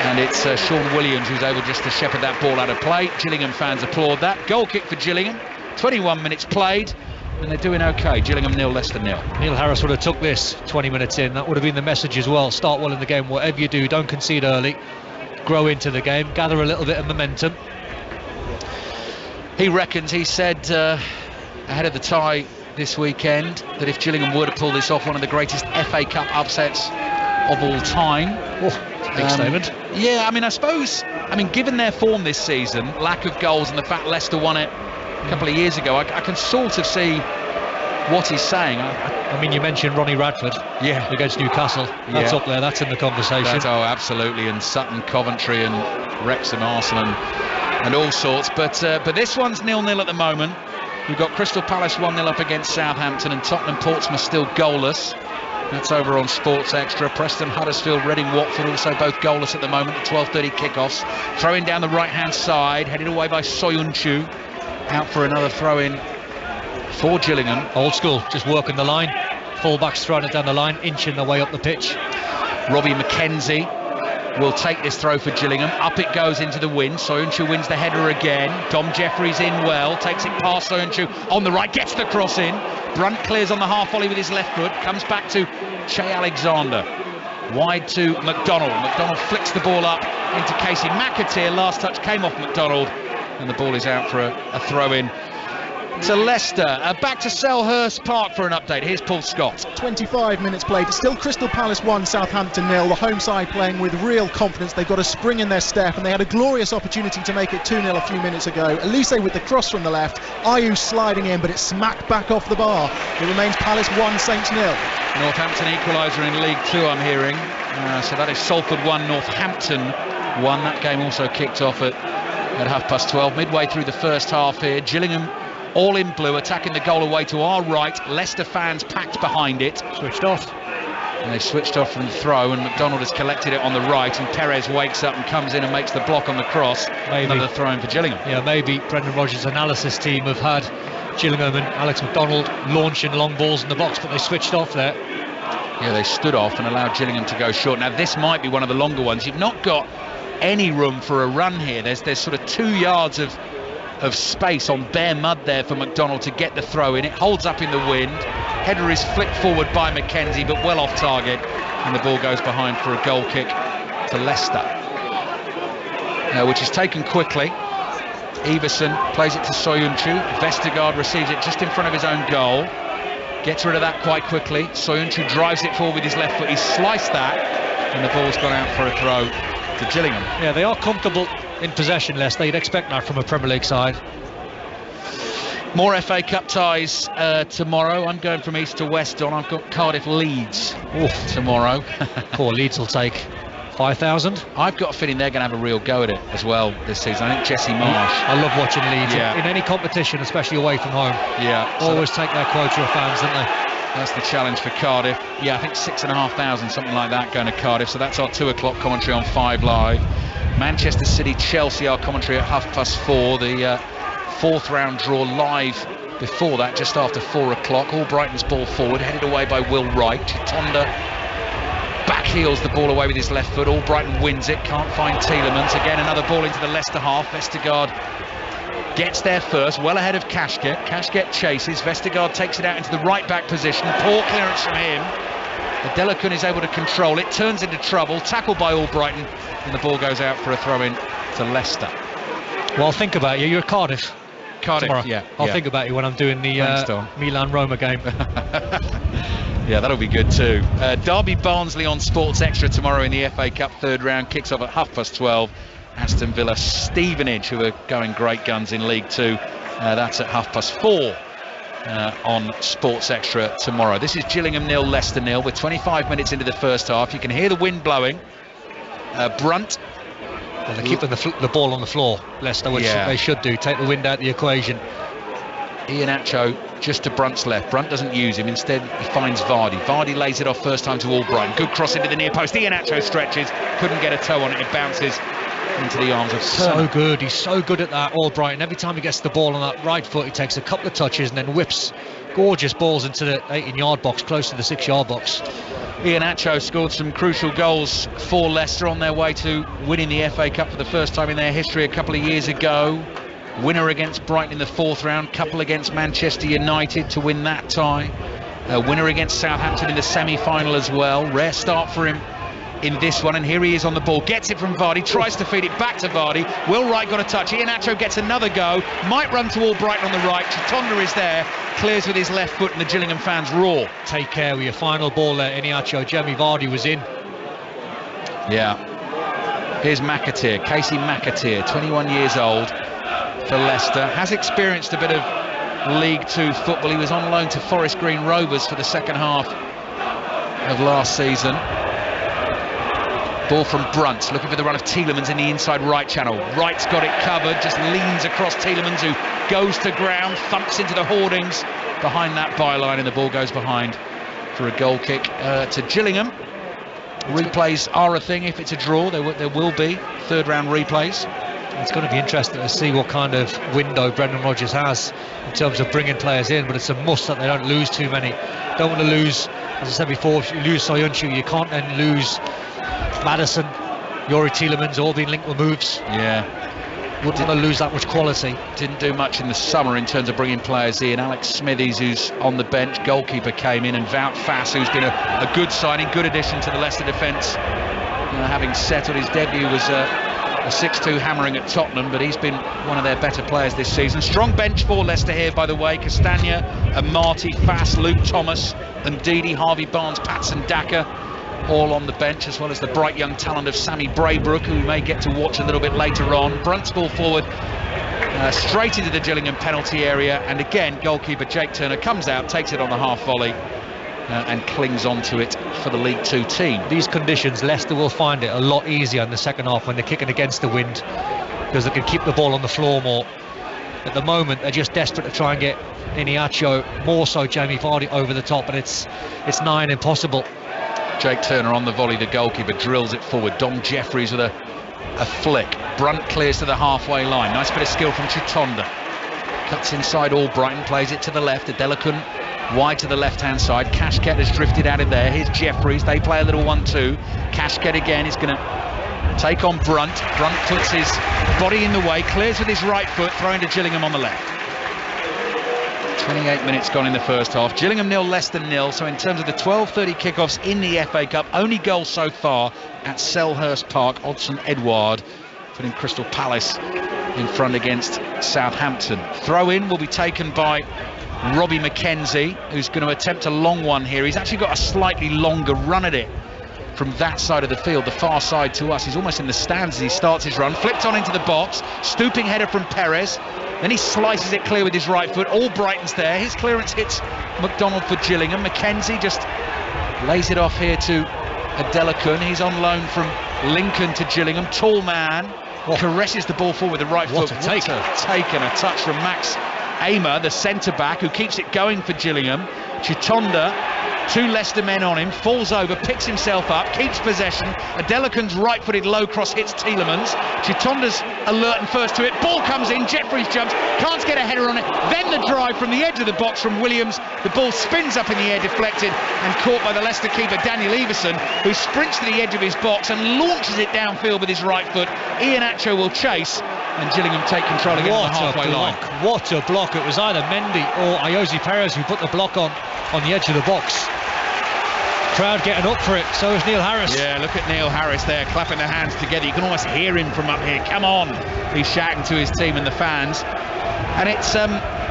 And it's Sean Williams who's able just to shepherd that ball out of play. Gillingham fans applaud that. Goal kick for Gillingham. 21 minutes played, and they're doing okay. Gillingham 0, Leicester 0. Neil Harris would have took this 20 minutes in. That would have been the message as well. Start well in the game. Whatever you do, don't concede early. Grow into the game. Gather a little bit of momentum. He reckons, he said ahead of the tie this weekend, that if Gillingham were to pull this off, one of the greatest FA Cup upsets of all time. Big statement. Yeah, I mean, I suppose, given their form this season, lack of goals, and the fact Leicester won it a couple of years ago, I can sort of see what he's saying. I mean, you mentioned Ronnie Radford against Newcastle. That's up there, that's in the conversation. Absolutely, and Sutton, Coventry and Wrexham, Arsenal and all sorts. But this one's 0-0 at the moment. We've got Crystal Palace 1-0 up against Southampton, and Tottenham Portsmouth still goalless. That's over on Sports Extra. Preston, Huddersfield, Reading, Watford also both goalless at the moment. 12:30 kickoffs. Throw-in down the right-hand side, headed away by Soyuncu. Out for another throw-in for Gillingham. Old school, just working the line. Full-backs throwing it down the line, inching their way up the pitch. Robbie McKenzie will take this throw for Gillingham. Up it goes into the wind. Soyuncu wins the header again. Dom Jeffries in well, takes it past Soyuncu on the right, gets the cross in. Brunt clears on the half volley with his left foot, comes back to Che Alexander. Wide to McDonald. McDonald flicks the ball up into Casey McAteer. Last touch came off McDonald, and the ball is out for a throw-in to Leicester. Back to Selhurst Park for an update. Here's Paul Scott. 25 minutes played. It's still Crystal Palace 1, Southampton 0. The home side playing with real confidence. They've got a spring in their step, and they had a glorious opportunity to make it 2-0 a few minutes ago. Elise with the cross from the left. Ayew sliding in, but it smacked back off the bar. It remains Palace 1, Saints 0. Northampton equaliser in League 2, I'm hearing. So that is Salford 1, Northampton 1. That game also kicked off at 12:30. Midway through the first half here. Gillingham all in blue, attacking the goal away to our right. Leicester fans packed behind it. Switched off. And they've switched off from the throw, and McDonald has collected it on the right, and Perez wakes up and comes in and makes the block on the cross. Maybe. Another throw in for Gillingham. Yeah, maybe Brendan Rodgers' analysis team have had Gillingham and Alex McDonald launching long balls in the box, but they switched off there. Yeah, they stood off and allowed Gillingham to go short. Now, this might be one of the longer ones. You've not got any room for a run here. There's sort of 2 yards of space on bare mud there for McDonald to get the throw in. It holds up in the wind. Header is flicked forward by McKenzie, but well off target, and the ball goes behind for a goal kick to Leicester, which is taken quickly. Everson plays it to Soyuncu. Vestergaard receives it just in front of his own goal, gets rid of that quite quickly. Soyuncu drives it forward with his left foot. He's sliced that, and the ball's gone out for a throw to Gillingham. Yeah, they are comfortable in possession, Leicester. You'd expect that from a Premier League side. More FA Cup ties tomorrow. I'm going from east to west on. I've got Cardiff Leeds tomorrow. Poor Leeds will take 5,000. I've got a feeling they're going to have a real go at it as well this season. I think Jesse Marsh. I love watching Leeds in any competition, especially away from home. Yeah, always take their quota of fans, don't they? That's the challenge for Cardiff. Yeah, I think 6,500, something like that, going to Cardiff. So that's our 2 o'clock commentary on 5 Live. Manchester City, Chelsea, our commentary at 4:30. The 4th round draw live before that, just after 4 o'clock. All Brighton's ball forward, headed away by Will Wright. Chitonda back heels the ball away with his left foot. All Brighton wins it, can't find Tielemans. Again, another ball into the Leicester half. Vestergaard gets there first, well ahead of Kashket. Kashket chases. Vestergaard takes it out into the right back position. Poor clearance from him. Adelakun is able to control it, turns into trouble, tackled by Albrighton, and the ball goes out for a throw-in to Leicester. Well, I'll think about you. You're at Cardiff tomorrow. Yeah. I'll think about you when I'm doing the Milan-Roma game. Yeah, that'll be good too. Derby Barnsley on Sports Extra tomorrow in the FA Cup 3rd round. Kicks off at 12:30. Aston Villa Stevenage, who are going great guns in League 2. That's at 4:30. On Sports Extra tomorrow. This is Gillingham 0, Leicester 0. We're 25 minutes into the first half. You can hear the wind blowing. Brunt. Well, they're keeping the ball on the floor, Leicester, which they should do. Take the wind out of the equation. Iheanacho just to Brunt's left. Brunt doesn't use him. Instead, he finds Vardy. Vardy lays it off first time to Albrighton. Good cross into the near post. Iheanacho stretches. Couldn't get a toe on it. It bounces into the arms of So good, he's so good at that, Albrighton. Every time he gets the ball on that right foot, he takes a couple of touches and then whips gorgeous balls into the 18-yard box, close to the 6-yard box. Iheanacho scored some crucial goals for Leicester on their way to winning the FA Cup for the first time in their history a couple of years ago. Winner against Brighton in the 4th round, couple against Manchester United to win that tie. Winner against Southampton in the semi-final as well. Rare start for him in this one, and here he is on the ball, gets it from Vardy, tries to feed it back to Vardy. Will Wright got a touch, Iheanacho gets another go, might run to Albrighton on the right, Chitonda is there, clears with his left foot, and the Gillingham fans roar. Take care with your final ball there, Iheanacho. Jamie Vardy was in. Yeah. Here's McAteer, Casey McAteer, 21 years old for Leicester, has experienced a bit of League Two football. He was on loan to Forest Green Rovers for the second half of last season. Ball from Brunt, looking for the run of Tielemans in the inside right channel. Wright's got it covered, just leans across Tielemans, who goes to ground, thumps into the hoardings behind that byline, and the ball goes behind for a goal kick to Gillingham. Replays are a thing if it's a draw. There will be 3rd round replays. It's going to be interesting to see what kind of window Brendan Rodgers has in terms of bringing players in, but it's a must that they don't lose too many. Don't want to lose, as I said before, if you lose Soyuncu, you can't then lose Maddison, Youri Tielemans, all being linked with moves. Yeah. Wouldn't want to lose that much quality. Didn't do much in the summer in terms of bringing players in. Alex Smithies, who's on the bench, goalkeeper, came in, and Wout Faes, who's been a good signing, good addition to the Leicester defence. Having settled, his debut was a 6-2 hammering at Tottenham, but he's been one of their better players this season. Strong bench for Leicester here, by the way. Castagna, Amati, Faes, Luke Thomas, and Ndidi, Harvey Barnes, Patson Daka, all on the bench, as well as the bright young talent of Sammy Braybrook, who we may get to watch a little bit later on. Brunt's ball forward, straight into the Gillingham penalty area, and again, goalkeeper Jake Turner comes out, takes it on the half volley, and clings onto it for the League Two team. These conditions, Leicester will find it a lot easier in the second half when they're kicking against the wind, because they can keep the ball on the floor more. At the moment, they're just desperate to try and get Iheanacho, more so Jamie Vardy, over the top, and it's nigh and impossible. Jake Turner on the volley, the goalkeeper drills it forward. Dom Jeffries with a flick. Brunt clears to the halfway line. Nice bit of skill from Chitonda. Cuts inside Albrighton, plays it to the left. Adelakun wide to the left-hand side. Kashket has drifted out of there. Here's Jeffries. They play a little 1-2. Kashket again is going to take on Brunt. Brunt puts his body in the way, clears with his right foot, throwing to Gillingham on the left. 28 minutes gone in the first half. Gillingham 0, Leicester 0. So in terms of the 12:30 kickoffs in the FA Cup, only goal so far at Selhurst Park. Odsonne Edouard putting Crystal Palace in front against Southampton. Throw in will be taken by Robbie McKenzie, who's going to attempt a long one here. He's actually got a slightly longer run at it from that side of the field, the far side to us. He's almost in the stands as he starts his run. Flipped on into the box, stooping header from Perez. Then he slices it clear with his right foot. Albrighton's there. His clearance hits McDonald for Gillingham. McKenzie just lays it off here to Adelakun. He's on loan from Lincoln to Gillingham. Tall man. Caresses the ball forward with the right foot. Take and a touch from Max Amer, the centre-back, who keeps it going for Gillingham. Chitonda, 2 Leicester men on him, falls over, picks himself up, keeps possession. Adelakun's right-footed low cross hits Tielemans. Chitonda's alert and first to it. Ball comes in, Jeffries jumps, can't get a header on it. Then the drive from the edge of the box from Williams. The ball spins up in the air, deflected, and caught by the Leicester keeper Daniel Everson, who sprints to the edge of his box and launches it downfield with his right foot. Iheanacho will chase, and Gillingham take control again on the halfway line. What a block. It was either Mendy or Ayoze Perez who put the block on the edge of the box. Crowd getting up for it, so is Neil Harris. Yeah, look at Neil Harris there, clapping their hands together. You can almost hear him from up here. Come on! He's shouting to his team and the fans. And it's,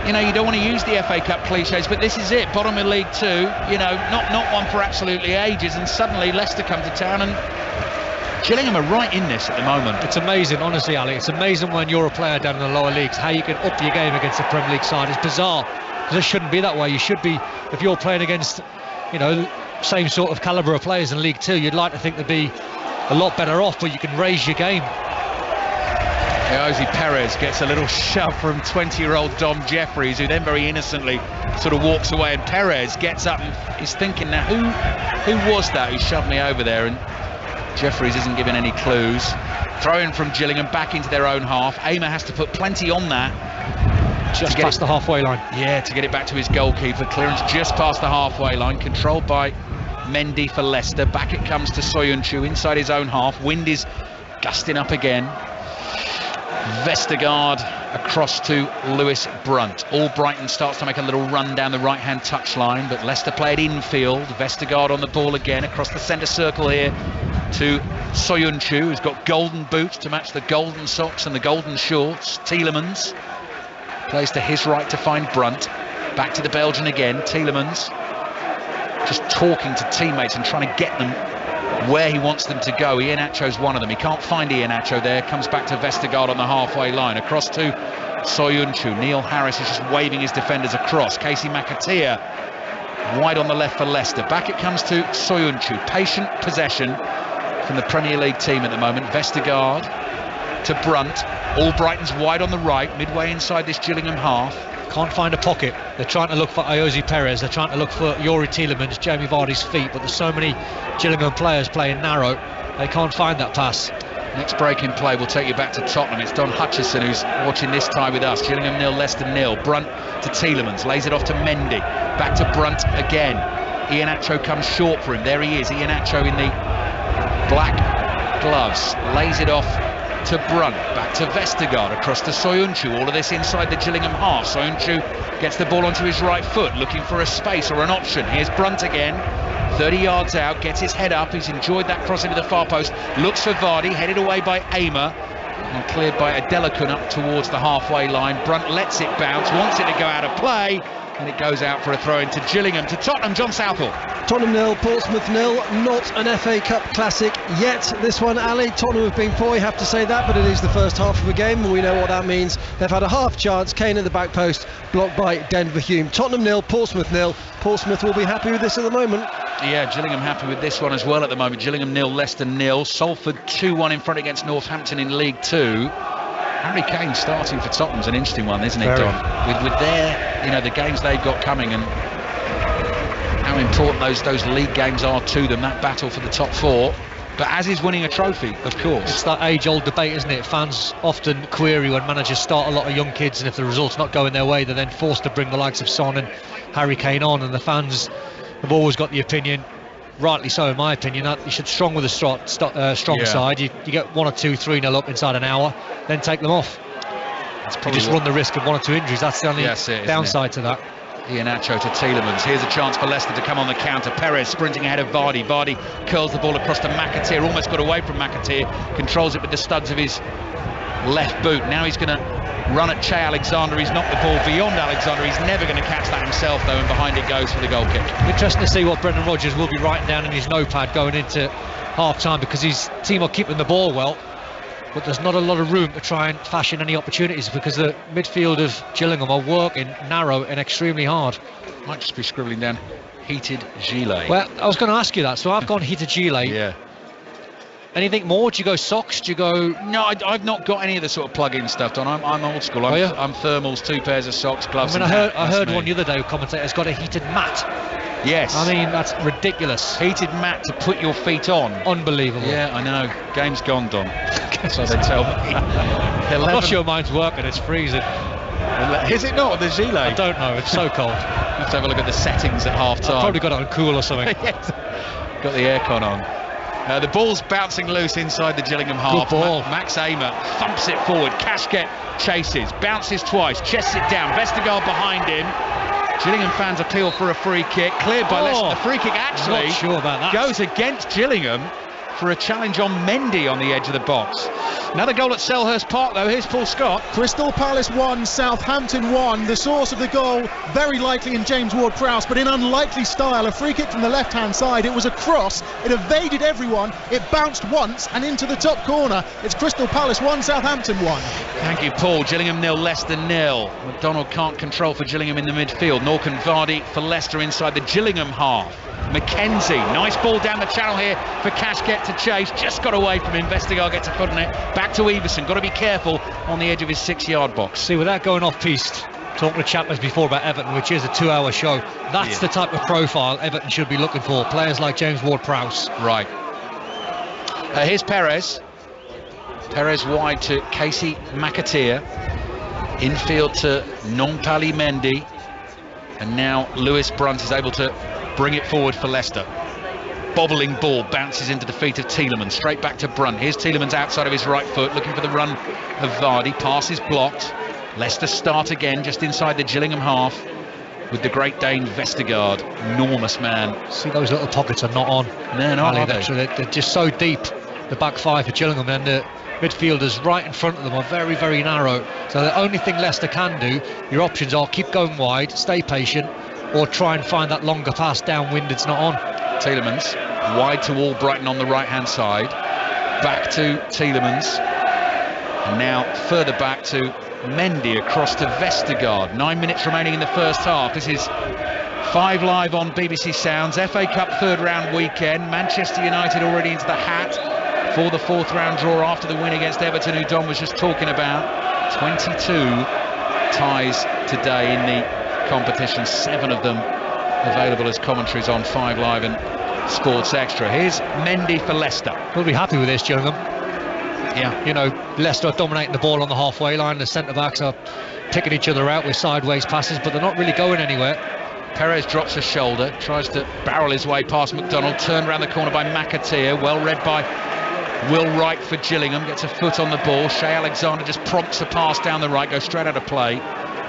you know, you don't want to use the FA Cup cliches, but this is it. Bottom of League Two, you know, not one for absolutely ages, and suddenly Leicester come to town, and Gillingham are right in this at the moment. It's amazing, honestly, Ali. It's amazing when you're a player down in the lower leagues, how you can up your game against the Premier League side. It's bizarre, because it shouldn't be that way. You should be, if you're playing against, you know, same sort of calibre of players in League Two, you'd like to think they'd be a lot better off, but you can raise your game. Ayoze Perez gets a little shove from 20-year-old Dom Jeffries, who then very innocently sort of walks away, and Perez gets up and is thinking, now who was that who shoved me over there? And Jeffries isn't giving any clues. Throw in from Gillingham back into their own half. Aymer has to put plenty on that. Just past the halfway line. Yeah, to get it back to his goalkeeper. Clearance just past the halfway line, controlled by Mendy for Leicester. Back it comes to Soyuncu inside his own half. Wind is gusting up again. Vestergaard across to Lewis Brunt. Albrighton starts to make a little run down the right hand touchline, but Leicester play it infield. Vestergaard on the ball again across the centre circle here to Soyuncu, who's got golden boots to match the golden socks and the golden shorts. Tielemans plays to his right to find Brunt. Back to the Belgian again. Tielemans just talking to teammates and trying to get them where he wants them to go. Iheanacho's one of them. He can't find Iheanacho there. Comes back to Vestergaard on the halfway line. Across to Soyuncu. Neil Harris is just waving his defenders across. Casey McAteer wide on the left for Leicester. Back it comes to Soyuncu. Patient possession from the Premier League team at the moment. Vestergaard to Brunt. Albrighton's wide on the right, midway inside this Gillingham half. Can't find a pocket. They're trying to look for Ayoze Perez. They're trying to look for Youri Tielemans, Jamie Vardy's feet, but there's so many Gillingham players playing narrow, they can't find that pass. Next break in play will take you back to Tottenham. It's Don Hutchison who's watching this tie with us. Gillingham 0, Leicester 0. Brunt to Tielemans, lays it off to Mendy. Back to Brunt again. Iheanacho comes short for him. There he is, Iheanacho in the black gloves. Lays it off to Brunt, back to Vestergaard, across to Soyuncu. All of this inside the Gillingham half. Soyuncu gets the ball onto his right foot, looking for a space or an option. Here's Brunt again, 30 yards out, gets his head up. He's enjoyed that cross into the far post. Looks for Vardy, headed away by Aymer, and cleared by Adelakun up towards the halfway line. Brunt lets it bounce, wants it to go out of play, and it goes out for a throw into Gillingham. To Tottenham, John Southall. Tottenham 0, Portsmouth 0. Not an FA Cup classic yet. This one, Ali. Tottenham have been poor, you have to say that, but it is the first half of a game, and we know what that means. They've had a half chance. Kane at the back post, blocked by Denver Hume. Tottenham 0, Portsmouth 0. Portsmouth will be happy with this at the moment. Yeah, Gillingham happy with this one as well at the moment. Gillingham 0, Leicester 0. Salford 2-1 in front against Northampton in League 2. Harry Kane starting for Tottenham's an interesting one, isn't it, Don? With their, you know, the games they've got coming and how important those league games are to them, that battle for the top four. But as is winning a trophy, of course. It's that age-old debate, isn't it? Fans often query when managers start a lot of young kids, and if the result's not going their way, they're then forced to bring the likes of Son and Harry Kane on, and the fans have always got the opinion, rightly so in my opinion, that you should strong with a strong side. You get 1 or 2, 3-0 up inside an hour, then take them off. You just run the risk of 1 or 2 injuries. That's the only downside to that. Iheanacho to Tielemans. Here's a chance for Leicester to come on the counter. Perez sprinting ahead of Vardy. Vardy curls the ball across to McAteer. Almost got away from McAteer. Controls it with the studs of his left boot. Now he's going to run at Che Alexander. He's knocked the ball beyond Alexander. He's never going to catch that himself, though, and behind it goes for the goal kick. Interesting to see what Brendan Rodgers will be writing down in his notepad going into half-time, because his team are keeping the ball well, but there's not a lot of room to try and fashion any opportunities because the midfield of Gillingham are working narrow and extremely hard. Might just be scribbling down heated gilet. Well, I was going to ask you that, so I've gone heated gilet. Yeah. Anything more? Do you go socks? Do you go... No, I've not got any of the sort of plug-in stuff, Don. I'm old school. I'm thermals, 2 pairs of socks, gloves. I heard one the other day, a commentator's got a heated mat. Yes. I mean, that's ridiculous. Heated mat to put your feet on. Unbelievable. Yeah, I know. Game's gone, Don. So they tell me. I'm not sure mine's working, it's freezing. Is it not, the gilet? I don't know, it's so cold. You have to have a look at the settings at half-time. I've probably got it on cool or something. Yes. Got the aircon on. The ball's bouncing loose inside the Gillingham half. Good ball. Max Aymer thumps it forward. Kashket chases, bounces twice, chests it down. Vestergaard behind him. Gillingham fans appeal for a free kick. Cleared by Leicester. The free kick actually not sure about that. Goes against Gillingham for a challenge on Mendy on the edge of the box. Another goal at Selhurst Park, though. Here's Paul Scott. Crystal Palace 1, Southampton 1. The source of the goal, very likely in James Ward-Prowse, but in unlikely style. A free kick from the left-hand side. It was a cross. It evaded everyone. It bounced once and into the top corner. It's Crystal Palace 1, Southampton 1. Thank you, Paul. Gillingham 0, Leicester 0. McDonald can't control for Gillingham in the midfield. Norcan Vardy for Leicester inside the Gillingham half. McKenzie, nice ball down the channel here for Kashket to chase, just got away from him. Vestergaard gets a foot on it, back to Everson, got to be careful on the edge of his 6-yard box. See, without going off piste, talking to Chapman's before about Everton, which is a 2-hour show, that's the type of profile Everton should be looking for, players like James Ward-Prowse. Right. Here's Perez. Perez wide to Casey McAteer. Infield to Nompali Mendy. And now Lewis Brunt is able to bring it forward for Leicester. Bobbling ball bounces into the feet of Tielemans. Straight back to Brunt. Here's Tielemans outside of his right foot, looking for the run of Vardy. Pass is blocked. Leicester start again just inside the Gillingham half with the Great Dane Vestergaard. Enormous man. See, those little pockets are not on. No, not Ali, are they? They're just so deep, the back five for Gillingham, and the midfielders right in front of them are very, very narrow. So the only thing Leicester can do, your options are keep going wide, stay patient, or try and find that longer pass downwind. It's not on. Tielemans wide to Albrighton on the right hand side. Back to Tielemans. And now further back to Mendy across to Vestergaard. 9 minutes remaining in the first half. This is 5 Live on BBC Sounds. FA Cup third round weekend. Manchester United already into the hat for the fourth round draw after the win against Everton, who Don was just talking about. 22 ties today in the competition, 7 of them available as commentaries on 5 Live and Sports Extra. Here's Mendy for Leicester. We'll be happy with this, Gillingham. Yeah. You know, Leicester are dominating the ball on the halfway line. The centre-backs are picking each other out with sideways passes, but they're not really going anywhere. Perez drops a shoulder, tries to barrel his way past McDonald, turned around the corner by McAteer, well read by Will Wright for Gillingham, gets a foot on the ball. Shea Alexander just prompts a pass down the right, goes straight out of play,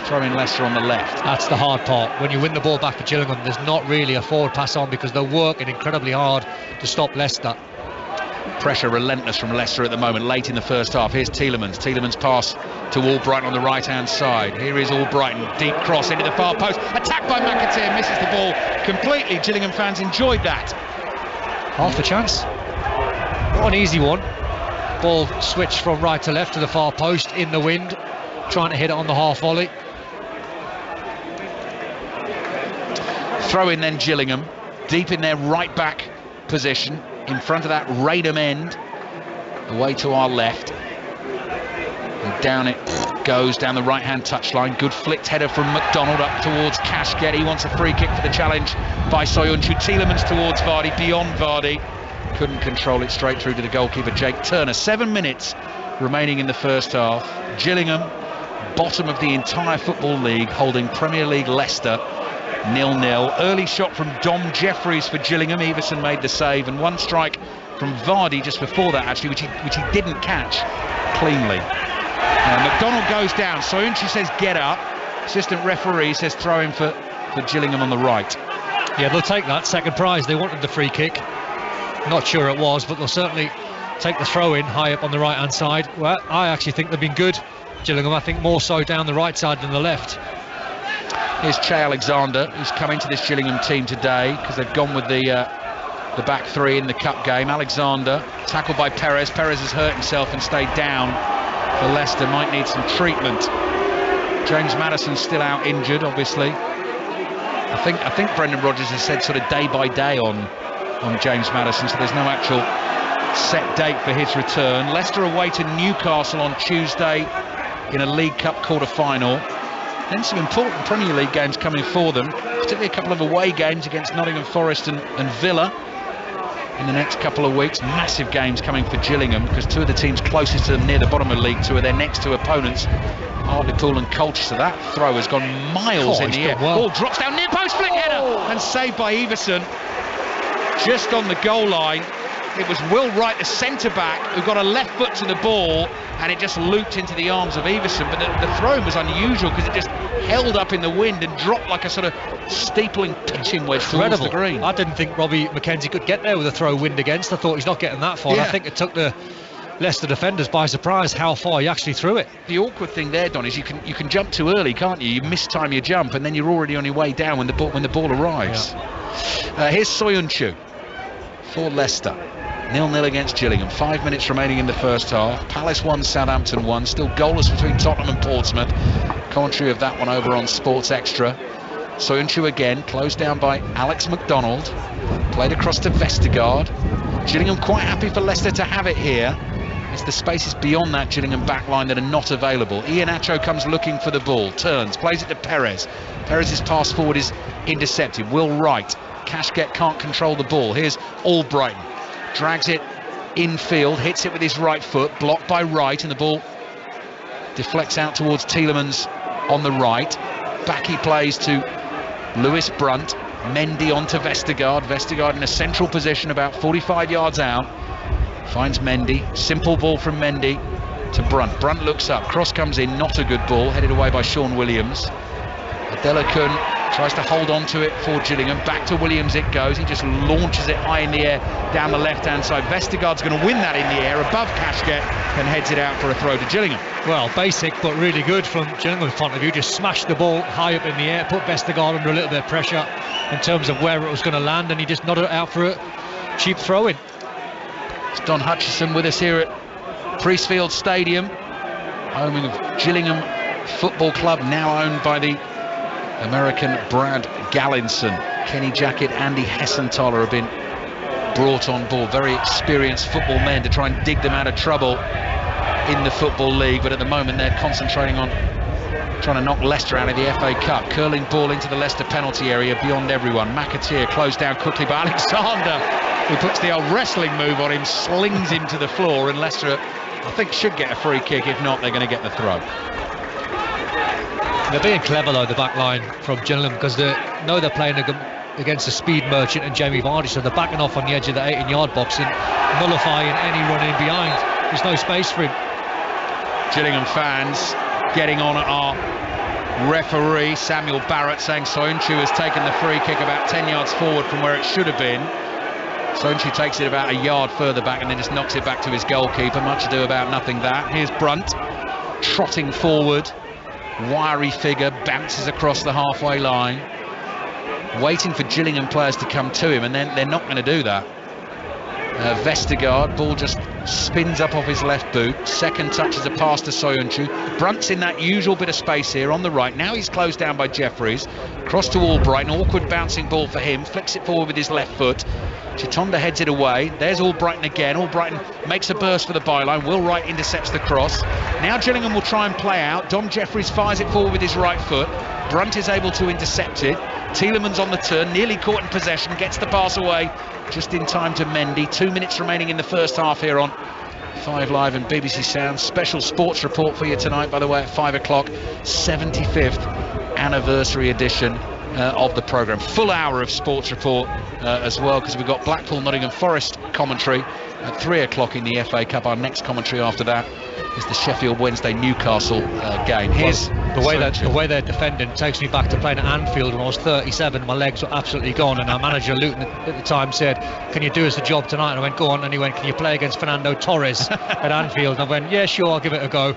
throwing Leicester on the left. That's the hard part. When you win the ball back at Gillingham, there's not really a forward pass on because they're working incredibly hard to stop Leicester. Pressure relentless from Leicester at the moment, late in the first half. Here's Tielemans. Tielemans pass to Albrighton on the right-hand side. Here is Albrighton, deep cross into the far post. Attacked by McAteer, misses the ball completely. Gillingham fans enjoyed that. Half a chance. Not an easy one. Ball switched from right to left to the far post in the wind, trying to hit it on the half volley. Throw in then Gillingham, deep in their right back position, in front of that Raynham end, away to our left. And down it goes, down the right-hand touchline. Good flicked header from McDonald up towards Kashket. He wants a free kick for the challenge by Soyuncu. Tielemans towards Vardy, beyond Vardy. Couldn't control it, straight through to the goalkeeper, Jake Turner. 7 minutes remaining in the first half. Gillingham, bottom of the entire Football League, holding Premier League Leicester 0-0. Early shot from Dom Jeffries for Gillingham. Everson made the save, and one strike from Vardy just before that, actually, which he didn't catch cleanly. McDonald goes down. Soyuncu says get up. Assistant referee says throw in for Gillingham on the right. Yeah, they'll take that second prize. They wanted the free kick. Not sure it was, but they'll certainly take the throw in high up on the right hand side. Well, I actually think they've been good, Gillingham. I think more so down the right side than the left. Here's Shea Alexander, who's come into this Gillingham team today because they've gone with the back three in the cup game. Alexander tackled by Perez. Perez has hurt himself and stayed down for Leicester. Might need some treatment. James Maddison's still out injured, obviously. I think Brendan Rodgers has said sort of day by day on James Maddison, so there's no actual set date for his return. Leicester away to Newcastle on Tuesday in a League Cup quarter-final. Then some important Premier League games coming for them, particularly a couple of away games against Nottingham Forest and Villa in the next couple of weeks. Massive games coming for Gillingham because two of the teams closest to them near the bottom of League Two are their next two opponents, Hartlepool and Colchester. That throw has gone miles in the air. Ball drops down, near post, flick header, and saved by Everson just on the goal line. It was Will Wright, the centre-back, who got a left foot to the ball, and it just looped into the arms of Everson. But the throw was unusual because it just held up in the wind and dropped like a sort of steepling pitching wedge towards the green. I didn't think Robbie McKenzie could get there with a throw wind against. I thought he's not getting that far. Yeah. I think it took the Leicester defenders by surprise how far he actually threw it. The awkward thing there, Don, is you can jump too early, can't you? You mistime your jump, and then you're already on your way down when the ball arrives. Yeah. Here's Soyuncu for Leicester. 0-0 against Gillingham. 5 minutes remaining in the first half. Palace 1, Southampton 1. Still goalless between Tottenham and Portsmouth. Commentary of that one over on Sports Extra. Soyuncu again, closed down by Alex McDonald. Played across to Vestergaard. Gillingham quite happy for Leicester to have it here. It's the spaces beyond that Gillingham backline that are not available. Iheanacho comes looking for the ball. Turns, plays it to Perez. Perez's pass forward is intercepted. Will Wright. Kashket can't control the ball. Here's Albrighton. Drags it infield, hits it with his right foot, blocked by Wright, and the ball deflects out towards Tielemans on the right. Back he plays to Lewis Brunt. Mendy onto Vestergaard. Vestergaard in a central position about 45 yards out. Finds Mendy. Simple ball from Mendy to Brunt. Brunt looks up. Cross comes in. Not a good ball. Headed away by Sean Williams. Adelakun tries to hold on to it for Gillingham. Back to Williams it goes. He just launches it high in the air down the left-hand side. Vestergaard's going to win that in the air above Kashket and heads it out for a throw to Gillingham. Well, basic but really good from Gillingham's point of view. Just smashed the ball high up in the air, put Vestergaard under a little bit of pressure in terms of where it was going to land, and he just nodded it out for a cheap throw-in. It's Don Hutchison with us here at Priestfield Stadium, home of Gillingham Football Club, now owned by the American Brad Gallinson. Kenny Jackett, Andy Hessenthaler have been brought on board, very experienced football men to try and dig them out of trouble in the Football League, but at the moment they're concentrating on trying to knock Leicester out of the FA Cup. Curling ball into the Leicester penalty area beyond everyone. McAteer closed down quickly by Alexander, who puts the old wrestling move on him, slings him to the floor, and Leicester, I think, should get a free kick. If not, they're going to get the throw. They're being clever though, the back line from Gillingham, because they know they're playing against a speed merchant and Jamie Vardy, so they're backing off on the edge of the 18-yard box and nullifying any run in behind. There's no space for him. Gillingham fans getting on at our referee Samuel Barrett, saying Soyuncu has taken the free kick about 10 yards forward from where it should have been. Soyuncu takes it about a yard further back and then just knocks it back to his goalkeeper. Much ado about nothing that. Here's Brunt trotting forward, wiry figure, bounces across the halfway line, waiting for Gillingham players to come to him, and then they're not going to do that. Vestergaard, ball just spins up off his left boot. Second touch is a pass to Soyuncu. Brunt's in that usual bit of space here on the right. Now he's closed down by Jeffries. Cross to Albright, an awkward bouncing ball for him. Flicks it forward with his left foot. Chitonda heads it away. There's Albrighton again. Albrighton makes a burst for the byline. Will Wright intercepts the cross. Now Gillingham will try and play out. Dom Jeffries fires it forward with his right foot. Brunt is able to intercept it. Tielemans on the turn, nearly caught in possession, gets the pass away just in time to Mendy. 2 minutes remaining in the first half here on 5 Live and BBC Sound. Special sports report for you tonight, by the way, at 5 o'clock. 75th anniversary edition of the programme. Full hour of sports report as well, because we've got Blackpool Nottingham Forest commentary at 3 o'clock in the FA Cup. Our next commentary after that is the Sheffield Wednesday Newcastle game. Here's the way they're defending takes me back to playing at Anfield when I was 37. My legs were absolutely gone, and our manager Luton at the time said, "Can you do us a job tonight?" And I went, "Go on." And he went, "Can you play against Fernando Torres at Anfield?" And I went, "Yeah, sure, I'll give it a go."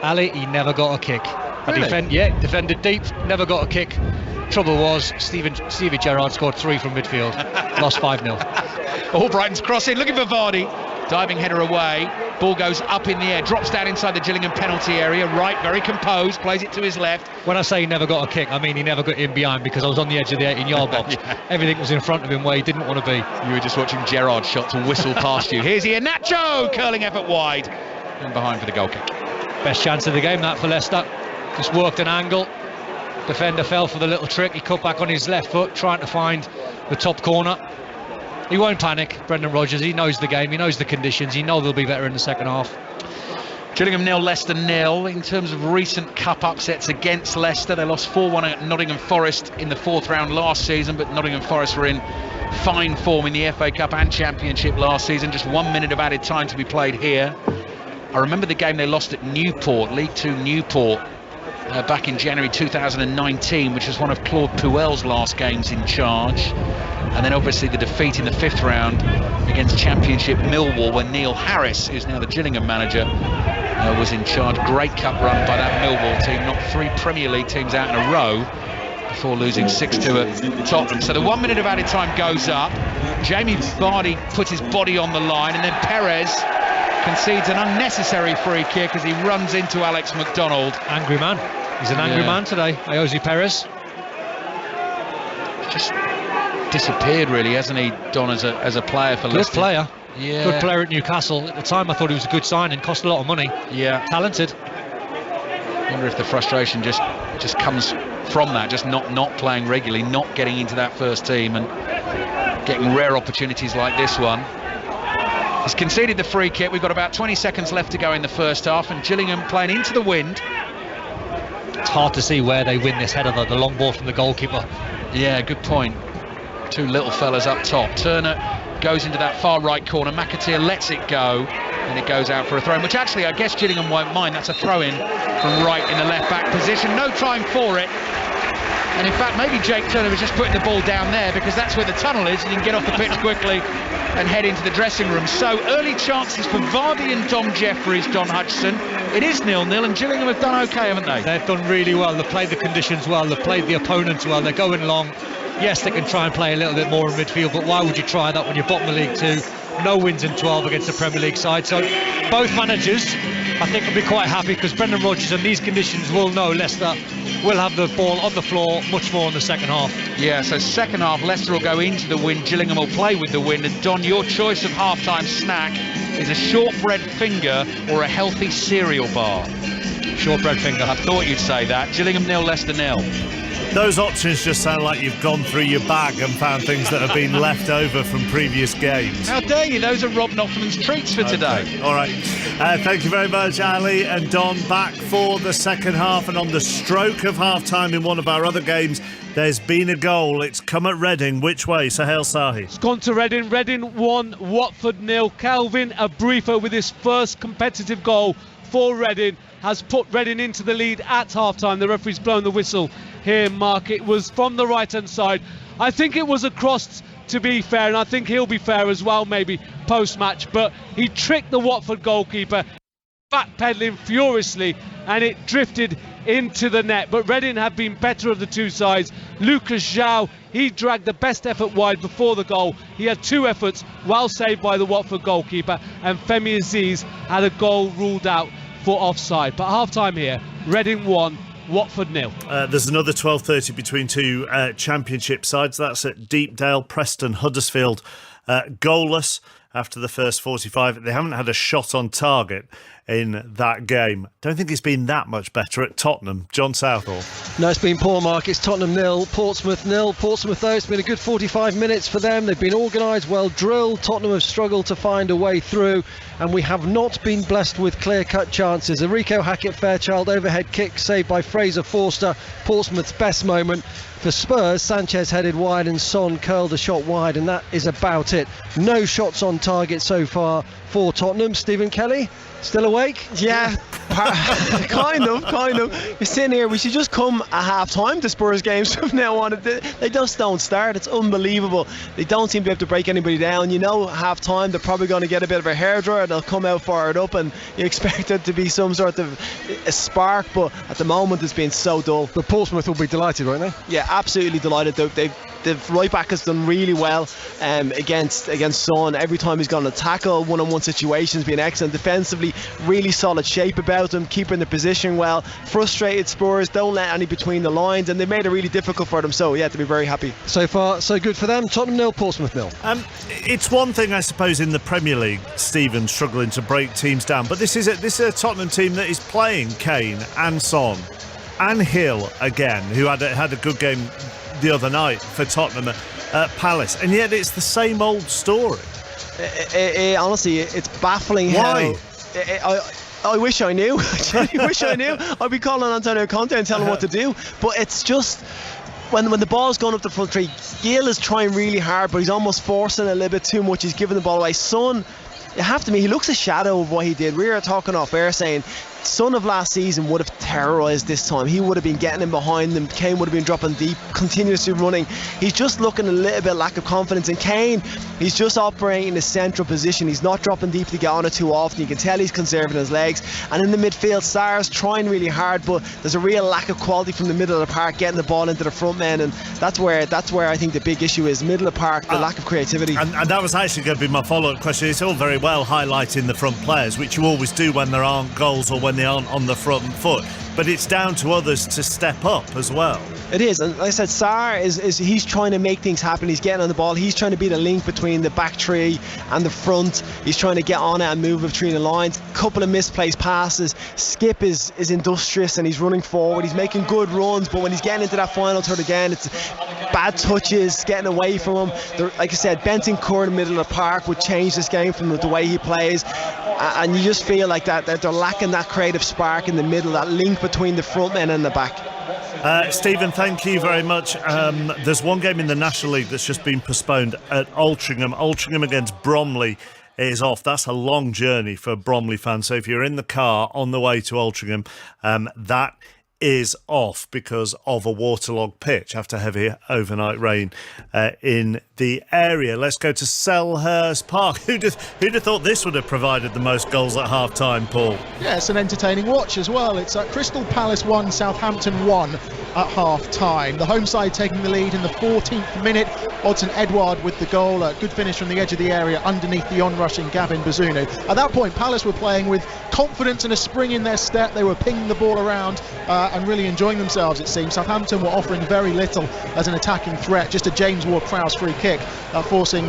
Ali, he never got a kick. Really? Defended deep, never got a kick. Trouble was, Stevie Gerrard scored 3 from midfield. Lost 5-0. Albrighton's crossing, looking for Vardy. Diving header away. Ball goes up in the air, drops down inside the Gillingham penalty area. Wright, very composed, plays it to his left. When I say he never got a kick, I mean he never got in behind, because I was on the edge of the 18-yard box. Yeah. Everything was in front of him where he didn't want to be. You were just watching Gerrard's shot to whistle past you. Here's Iheanacho, curling effort wide and behind for the goal kick. Best chance of the game, that, for Leicester. Just worked an angle. Defender fell for the little trick. He cut back on his left foot, trying to find the top corner. He won't panic, Brendan Rodgers. He knows the game, he knows the conditions, he knows they'll be better in the second half. Gillingham 0, Leicester 0. In terms of recent cup upsets against Leicester, they lost 4-1 at Nottingham Forest in the 4th round last season, but Nottingham Forest were in fine form in the FA Cup and Championship last season. Just 1 minute of added time to be played here. I remember the game they lost at Newport, League 2 Newport, back in January 2019, which was one of Claude Puel's last games in charge. And then obviously the defeat in the 5th round against Championship Millwall, when Neil Harris, who's now the Gillingham manager, was in charge. Great cup run by that Millwall team, knocked 3 Premier League teams out in a row before losing 6-2 at Tottenham. So the 1 minute of added time goes up. Jamie Vardy puts his body on the line, and then Perez concedes an unnecessary free kick as he runs into Alex McDonald. Angry man. He's an angry man today, Ayoze Perez. Just disappeared really, hasn't he, Don, as a player for Leicester? Good player. Yeah. Good player at Newcastle. At the time I thought he was a good signing, cost a lot of money. Yeah. Talented. I wonder if the frustration just comes from that, just not playing regularly, not getting into that first team and getting rare opportunities like this one. He's conceded the free kick. We've got about 20 seconds left to go in the first half, and Gillingham playing into the wind. It's hard to see where they win this header, though. The long ball from the goalkeeper. Yeah, good point. Two little fellas up top. Turner goes into that far right corner. McAteer lets it go, and it goes out for a throw-in, which actually I guess Gillingham won't mind. That's a throw-in from right in the left-back position. No time for it. And in fact, maybe Jake Turner was just putting the ball down there because that's where the tunnel is, and you can get off the pitch quickly and head into the dressing room. So early chances for Vardy and Dom Jeffries, Don Hutchison. It is 0-0, and Gillingham have done okay, haven't they? They've done really well. They've played the conditions well. They've played the opponents well. They're going long. Yes, they can try and play a little bit more in midfield, but why would you try that when you're bottom of League 2? No wins in 12 against the Premier League side. So both managers, I think, will be quite happy because Brendan Rodgers in these conditions will know Leicester will have the ball on the floor much more in the second half. Yeah, so second half, Leicester will go into the wind, Gillingham will play with the wind, and Don, your choice of half-time snack is a shortbread finger or a healthy cereal bar. Shortbread finger. I thought you'd say that. Gillingham 0, Leicester 0. Those options just sound like you've gone through your bag and found things that have been left over from previous games. How dare you? Those are Rob Knopfman's treats for today. All right. Thank you very much, Ali and Don. Back for the second half, and on the stroke of half-time in one of our other games, there's been a goal. It's come at Reading. Which way, Sahel Sahi? It's gone to Reading. Reading 1, Watford 0. Calvin Abrifa with his first competitive goal for Reading has put Reading into the lead at half-time. The referee's blown the whistle here, Mark. It was from the right-hand side. I think it was a cross, to be fair, and I think he'll be fair as well, maybe post-match, but he tricked the Watford goalkeeper, backpedaling furiously, and it drifted into the net. But Reading have been better of the two sides. Lucas João, he dragged the best effort wide before the goal. He had 2 efforts, well saved by the Watford goalkeeper, and Femi Aziz had a goal ruled out for offside. But half-time here, Reading 1, Watford 0. There's another 12:30 between two championship sides. That's at Deepdale. Preston Huddersfield goalless after the first 45. They haven't had a shot on target in that game. Don't think it's been that much better at Tottenham. John Southall. No, it's been poor, Mark. It's Tottenham 0, Portsmouth 0. Portsmouth, though, it's been a good 45 minutes for them. They've been organised, well drilled. Tottenham have struggled to find a way through, and we have not been blessed with clear-cut chances. A Rico Hackett-Fairchild overhead kick saved by Fraser Forster, Portsmouth's best moment. For Spurs, Sanchez headed wide and Son curled a shot wide, and that is about it. No shots on target so far for Tottenham. Stephen Kelly, still awake? Yeah, kind of. You're sitting here, we should just come at half-time to Spurs games from now on. They just don't start. It's unbelievable. They don't seem to be able to break anybody down. You know, half-time, they're probably going to get a bit of a hairdryer. They'll come out fired up, and you expect it to be some sort of a spark, but at the moment it's been so dull. But Portsmouth will be delighted, won't they? Yeah, absolutely delighted. The right back has done really well against Son. Every time he's gone to tackle, one-on-one situations, been excellent. Defensively, really solid shape about him, keeping the position well. Frustrated Spurs, don't let any between the lines, and they made it really difficult for them. So yeah, to be very happy. So far, so good for them. Tottenham 0, Portsmouth 0. It's one thing, I suppose, in the Premier League, Stephen, struggling to break teams down, but this is a Tottenham team that is playing Kane and Son and Hill again, who had a good game the other night for Tottenham at Palace, and yet it's the same old story. Honestly, it's baffling. Why? I wish I knew. I wish I knew. I'd be calling Antonio Conte and telling him what to do. But it's just when the ball's going up the front three, Gil is trying really hard, but he's almost forcing a little bit too much. He's giving the ball away. Son, you have to admit, he looks a shadow of what he did. We were talking off air saying Son of last season would have terrorised this time. He would have been getting in behind them. Kane would have been dropping deep, continuously running. He's just looking a little bit lack of confidence. And Kane, he's just operating in a central position. He's not dropping deep to get on it too often. You can tell he's conserving his legs. And in the midfield, Sarr's trying really hard, but there's a real lack of quality from the middle of the park, getting the ball into the front men. And that's where I think the big issue is. Middle of the park, the lack of creativity. And that was actually going to be my follow-up question. It's all very well highlighting the front players, which you always do when there aren't goals or when they aren't on the front foot, but it's down to others to step up as well. It is, and like I said, Sarr is he's trying to make things happen. He's getting on the ball. He's trying to be the link between the back three and the front. He's trying to get on it and move between the lines. Couple of misplaced passes. Skip is industrious and he's running forward. He's making good runs, but when he's getting into that final third again, it's bad touches, getting away from him. Like I said, Bentancur in the middle of the park would change this game from the way he plays, and you just feel like that they're lacking that creative spark in the middle, that link between the front men and the back. Stephen, thank you very much. There's one game in the National League that's just been postponed at Altrincham. Altrincham against Bromley is off. That's a long journey for Bromley fans. So if you're in the car on the way to Altrincham, that is off because of a waterlogged pitch after heavy overnight rain in the area. Let's go to Selhurst Park. Who'd have thought this would have provided the most goals at half-time, Paul? Yeah, it's an entertaining watch as well. It's Crystal Palace 1, Southampton 1 at half-time. The home side taking the lead in the 14th minute. Odsonne Edouard with the goal. A good finish from the edge of the area underneath the on-rushing Gavin Bazunu. At that point, Palace were playing with confidence and a spring in their step. They were pinging the ball around and really enjoying themselves, it seems. Southampton were offering very little as an attacking threat. Just a James Ward-Prowse free kick forcing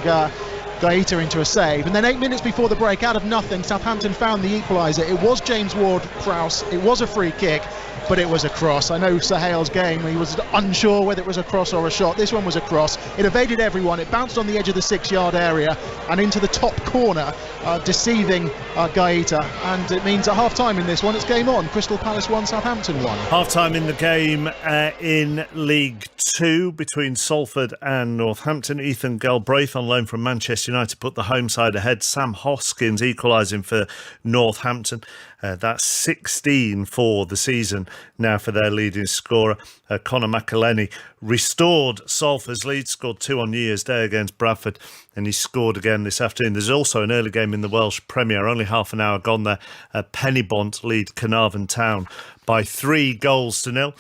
Gaeta into a save. And then 8 minutes before the break, out of nothing, Southampton found the equaliser. It was James Ward-Prowse. It was a free kick, but it was a cross. I know Sir Hale's game, he was unsure whether it was a cross or a shot. This one was a cross. It evaded everyone. It bounced on the edge of the 6-yard area and into the top corner, deceiving Gaeta. And it means at half-time in this one, it's game on. Crystal Palace 1, Southampton 1. Half-time in the game in League 2 between Salford and Northampton. Ethan Galbraith on loan from Manchester United put the home side ahead. Sam Hoskins equalising for Northampton. That's 16 for the season now for their leading scorer. Conor McElhenney restored Salford's lead, scored 2 on New Year's Day against Bradford, and he scored again this afternoon. There's also an early game in the Welsh Premier, only half an hour gone there. Pennybont lead Carnarvon Town by 3-0.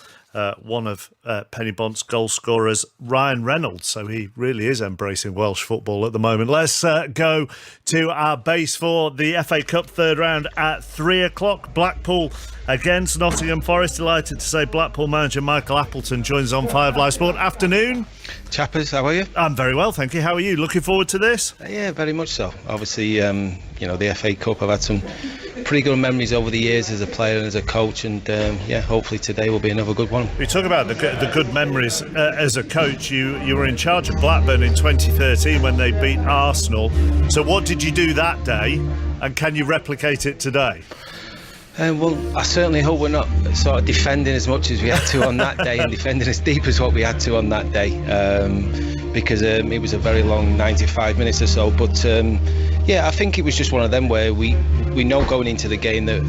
One of Pennybont's goal scorers, Ryan Reynolds, so he really is embracing Welsh football at the moment. Let's go to our base for the FA Cup third round at 3 o'clock. Blackpool against Nottingham Forest. Delighted to say Blackpool manager Michael Appleton joins on 5 Live Sport. Afternoon. Chappers, how are you? I'm very well, thank you. How are you? Looking forward to this? Yeah, very much so. Obviously, the FA Cup, I've had some pretty good memories over the years as a player and as a coach, and hopefully today will be another good one. We talk about the good memories as a coach. You were in charge of Blackburn in 2013 when they beat Arsenal. So what did you do that day, and can you replicate it today? Well, I certainly hope we're not sort of defending as much as we had to on that day and defending as deep as what we had to on that day, because it was a very long 95 minutes or so. But I think it was just one of them where we know going into the game that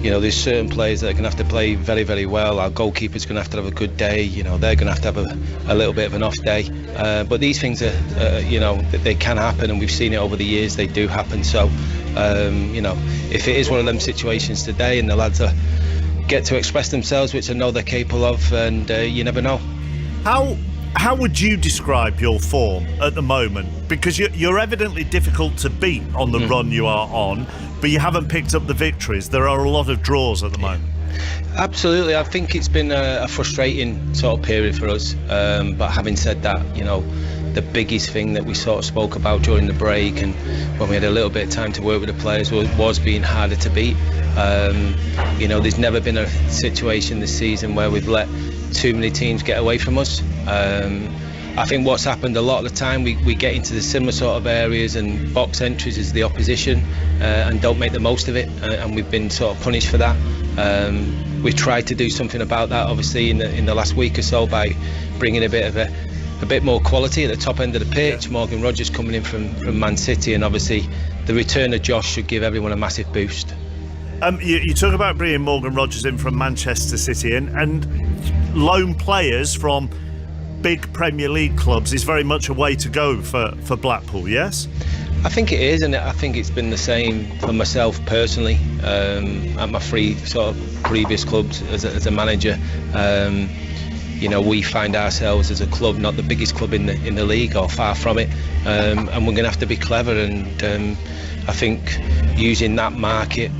there's certain players that are going to have to play very, very well. Our goalkeeper's going to have a good day. They're going to have a little bit of an off day. But these things are, they can happen, and we've seen it over the years. They do happen. So, if it is one of them situations today, and the lads get to express themselves, which I know they're capable of, and you never know. How would you describe your form at the moment? Because you're evidently difficult to beat on the run you are on, but you haven't picked up the victories. There are a lot of draws at the moment. Absolutely. I think it's been a frustrating sort of period for us. But having said that, the biggest thing that we sort of spoke about during the break and when we had a little bit of time to work with the players was being harder to beat. There's never been a situation this season where we've let too many teams get away from us. I think what's happened a lot of the time, we get into the similar sort of areas and box entries as the opposition and don't make the most of it, and we've been sort of punished for that. We've tried to do something about that obviously in the last week or so by bringing a bit more quality at the top end of the pitch. Morgan Rogers coming in from Man City, and obviously the return of Josh should give everyone a massive boost. You talk about bringing Morgan Rogers in from Manchester City and loan players from big Premier League clubs is very much a way to go for Blackpool, yes? I think it is, and I think it's been the same for myself personally at my 3 sort of previous clubs as a manager. We find ourselves as a club not the biggest club in the league, or far from it, and we're going to have to be clever, and I think using that market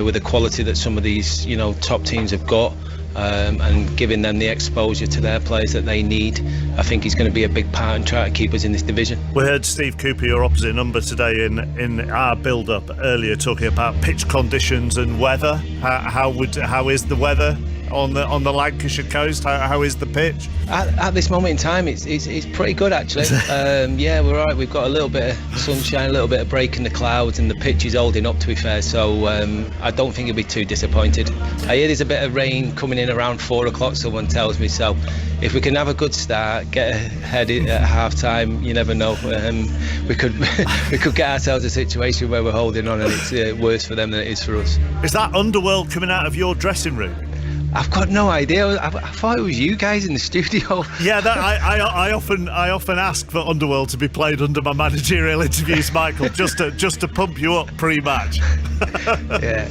with the quality that some of these top teams have got, and giving them the exposure to their players that they need, I think is going to be a big part in trying to keep us in this division. We heard Steve Cooper, your opposite number today in our build-up earlier, talking about pitch conditions and weather. How is the weather on the Lancashire coast? How is the pitch? At this moment in time, it's pretty good actually. Yeah, we're all right. We've got a little bit of sunshine, a little bit of break in the clouds, and the pitch is holding up, to be fair. So I don't think you'll be too disappointed. I hear there's a bit of rain coming in around 4 o'clock, someone tells me. So if we can have a good start, get ahead at half time, you never know. We could get ourselves a situation where we're holding on and it's worse for them than it is for us. Is that Underworld coming out of your dressing room? I've got no idea. I thought it was you guys in the studio. Yeah, I often ask for Underworld to be played under my managerial interviews, Michael, just to pump you up pre-match. Yeah.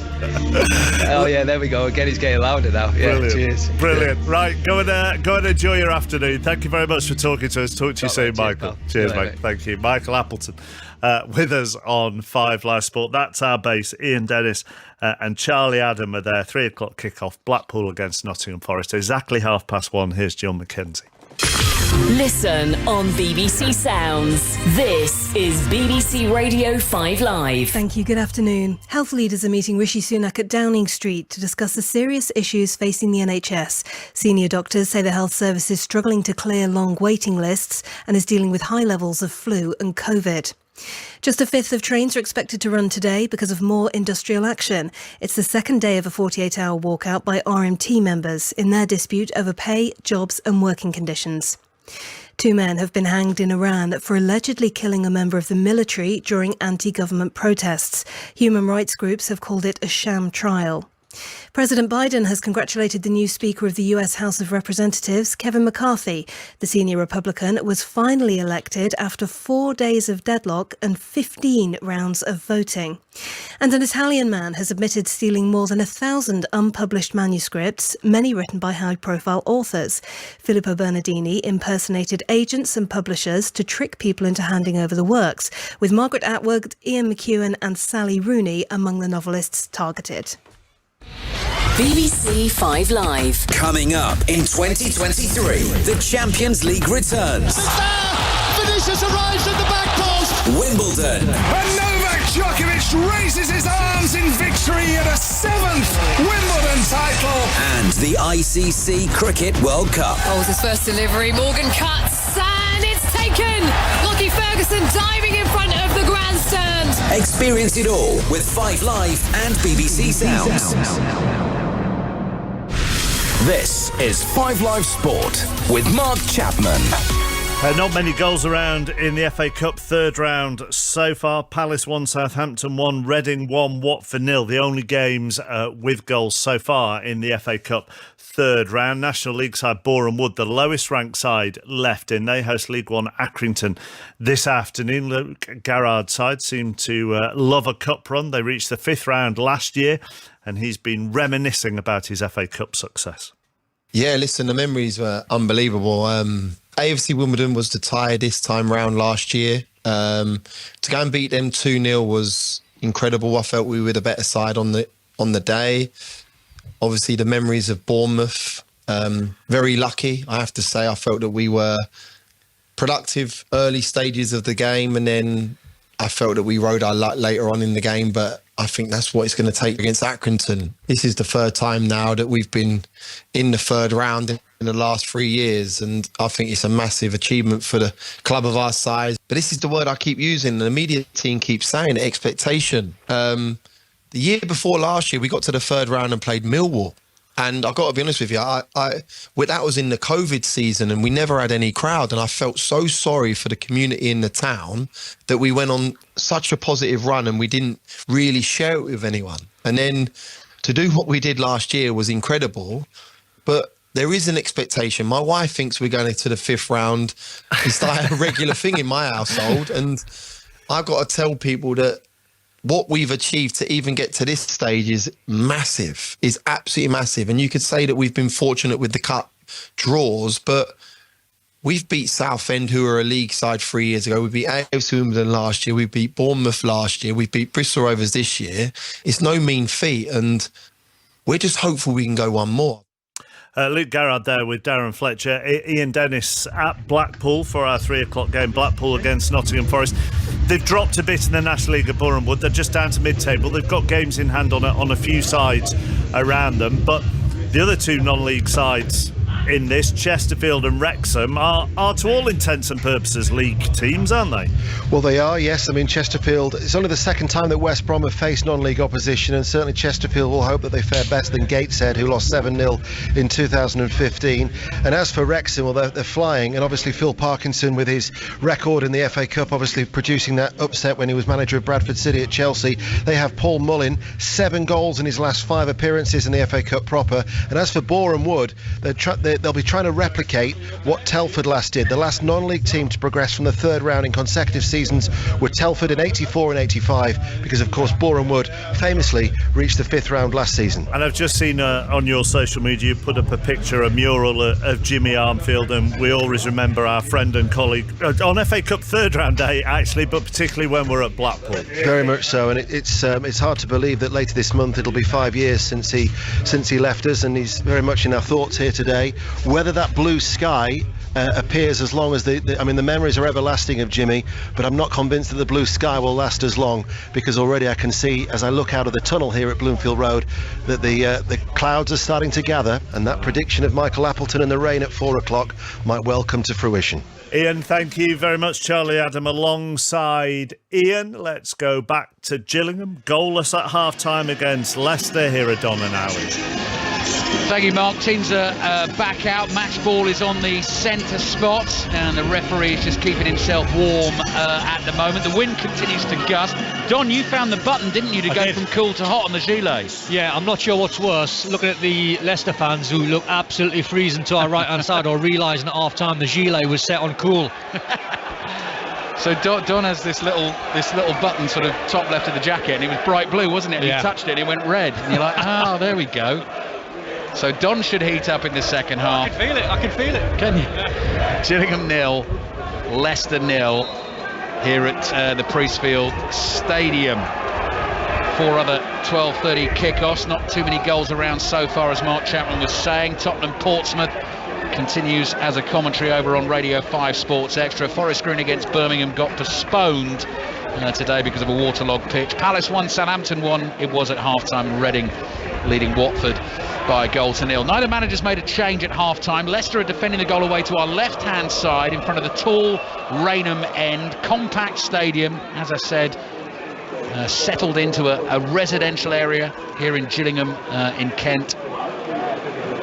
Oh yeah, there we go. Again, it's getting louder now. Yeah, brilliant. Cheers. Brilliant. Right, go and enjoy your afternoon. Thank you very much for talking to us. Talk to you soon, Michael. Cheers, mate. Thank you, Michael Appleton. With us on 5 Live Sport. That's our base. Ian Dennis and Charlie Adam are there. 3 o'clock kickoff. Blackpool against Nottingham Forest. Exactly 1:30. Here's John McKenzie. Listen on BBC Sounds. This is BBC Radio 5 Live. Thank you. Good afternoon. Health leaders are meeting Rishi Sunak at Downing Street to discuss the serious issues facing the NHS. Senior doctors say the health service is struggling to clear long waiting lists and is dealing with high levels of flu and COVID. Just a fifth of trains are expected to run today because of more industrial action. It's the second day of a 48-hour walkout by RMT members in their dispute over pay, jobs and working conditions. 2 men have been hanged in Iran for allegedly killing a member of the military during anti-government protests. Human rights groups have called it a sham trial. President Biden has congratulated the new Speaker of the US House of Representatives, Kevin McCarthy. The senior Republican was finally elected after 4 days of deadlock and 15 rounds of voting. And an Italian man has admitted stealing more than 1,000 unpublished manuscripts, many written by high-profile authors. Filippo Bernardini impersonated agents and publishers to trick people into handing over the works, with Margaret Atwood, Ian McEwan and Sally Rooney among the novelists targeted. BBC 5 Live. Coming up in 2023, the Champions League returns. Vinicius arrives at the back post. Wimbledon. And Novak Djokovic raises his arms in victory at a 7th Wimbledon title. And the ICC Cricket World Cup. Oh, his first delivery. Morgan cuts and it's taken. Lockie Ferguson diving in front of the grandstand. Experience it all with 5 Live and BBC Sounds. This is 5 Live Sport with Mark Chapman. Not many goals around in the FA Cup third round so far. Palace 1, Southampton 1, Reading 1, Watford 0. The only games with goals so far in the FA Cup third round. National League side Boreham Wood, the lowest ranked side left in. They host League One Accrington this afternoon. Luke Garrard's side seem to love a cup run. They reached the 5th round last year and he's been reminiscing about his FA Cup success. Yeah, listen, the memories were unbelievable. AFC Wimbledon was the tie this time round last year. To go and beat them 2-0 was incredible. I felt we were the better side on the day. Obviously, the memories of Bournemouth, very lucky, I have to say. I felt that we were productive early stages of the game, and then I felt that we rode our luck later on in the game, but I think that's what it's going to take against Accrington. This is the 3rd time now that we've been in the 3rd round in the last 3 years, and I think it's a massive achievement for the club of our size. But this is the word I keep using, the media team keeps saying, expectation. The year before last year, we got to the 3rd round and played Millwall. And I've got to be honest with you, that was in the COVID season and we never had any crowd. And I felt so sorry for the community in the town that we went on such a positive run and we didn't really share it with anyone. And then to do what we did last year was incredible. But there is an expectation. My wife thinks we're going to the 5th round. It's like a regular thing in my household. And I've got to tell people that what we've achieved to even get to this stage is massive, is absolutely massive. And you could say that we've been fortunate with the cup draws, but we've beat Southend, who are a league side 3 years ago. We beat AFC Wimbledon last year. We beat Bournemouth last year. We beat Bristol Rovers this year. It's no mean feat, and we're just hopeful we can go one more. Luke Garrard there with Darren Fletcher. Ian Dennis at Blackpool for our 3 o'clock game. Blackpool against Nottingham Forest. They've dropped a bit in the National League at Boreham Wood. They're just down to mid-table. They've got games in hand on a few sides around them. But The other two non-league sides in this, Chesterfield and Wrexham, are to all intents and purposes league teams, aren't they? Well, they are, yes. I mean, Chesterfield, it's only the second time that West Brom have faced non-league opposition, and certainly Chesterfield will hope that they fare better than Gateshead, who lost 7-0 in 2015. And as for Wrexham, well, they're flying, and obviously Phil Parkinson, with his record in the FA Cup, obviously producing that upset when he was manager of Bradford City at Chelsea. They have Paul Mullin, 7 goals in his last 5 appearances in the FA Cup proper. And as for Boreham Wood, they'll be trying to replicate what Telford last did. The last non-league team to progress from the 3rd round in consecutive seasons were Telford in 84 and 85, because of course Boreham Wood famously reached the 5th round last season. And I've just seen on your social media you put up a picture, a mural of Jimmy Armfield, and we always remember our friend and colleague on FA Cup 3rd round day actually, but particularly when we're at Blackpool. Very much so, and it's hard to believe that later this month it'll be 5 years since he left us, and he's very much in our thoughts here today. Whether that blue sky appears as long as the memories are everlasting of Jimmy, but I'm not convinced that the blue sky will last as long, because already I can see, as I look out of the tunnel here at Bloomfield Road, that the clouds are starting to gather, and that prediction of Michael Appleton and the rain at 4 o'clock might well come to fruition. Ian, thank you very much. Charlie Adam alongside Ian. Let's go back to Gillingham. Goalless at half-time against Leicester. Here are Don and Ali. Thank you, Mark. Teams are back out. Match ball is on the centre spot, and the referee is just keeping himself warm at the moment. The wind continues to gust. Don, you found the button, didn't you, to go from cool to hot on the gilets? Yeah, I'm not sure what's worse, looking at the Leicester fans who look absolutely freezing to our right-hand side, or realising at half-time the gilet was set on cool. So Don has this little button sort of top left of the jacket, and it was bright blue, wasn't it? And yeah. He touched it and it went red, and you're like, there we go. So Don should heat up in the second half. I can feel it. Can you? Gillingham 0, Leicester 0 here at the Priestfield Stadium. 4 other 12:30 kickoffs. Not too many goals around so far, as Mark Chapman was saying. Tottenham-Portsmouth continues as a commentary over on Radio 5 Sports Extra. Forest Green against Birmingham got postponed today because of a waterlogged pitch. Palace 1, Southampton 1. It was at half-time. Reading leading Watford by 1-0. Neither managers made a change at half-time. Leicester are defending the goal away to our left-hand side in front of the tall Rainham end. Compact stadium, as I said, settled into a residential area here in Gillingham in Kent.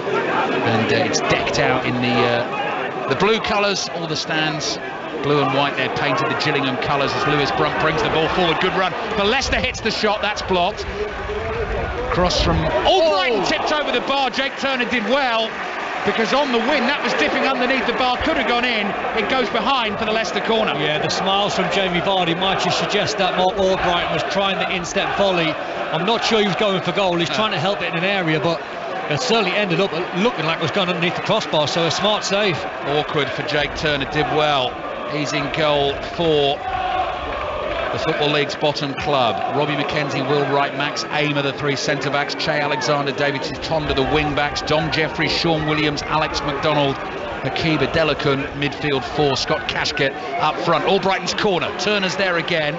And it's decked out in the blue colours, all the stands. Blue and white, they're painted the Gillingham colours as Lewis Brunt brings the ball forward. Good run. But Leicester hits the shot, that's blocked. Cross from Albrighton, tipped over the bar. Jake Turner did well, because on the wing that was dipping underneath the bar, could have gone in. It goes behind for the Leicester corner. Yeah, the smiles from Jamie Vardy might just suggest that Mark Albrighton was trying the instep volley. I'm not sure he was going for goal. He's trying to help it in an area, but it certainly ended up looking like it was going underneath the crossbar, so a smart save. Awkward for Jake Turner, did well. He's in goal for the Football League's bottom club. Robbie McKenzie, Will Wright, Max Amer, the 3 centre-backs. Che Alexander, David Chitonda, the wing-backs. Dom Jeffries, Sean Williams, Alex McDonald, Akiba Delacun, midfield 4. Scott Cashket up front. Albrighton's corner. Turner's there again.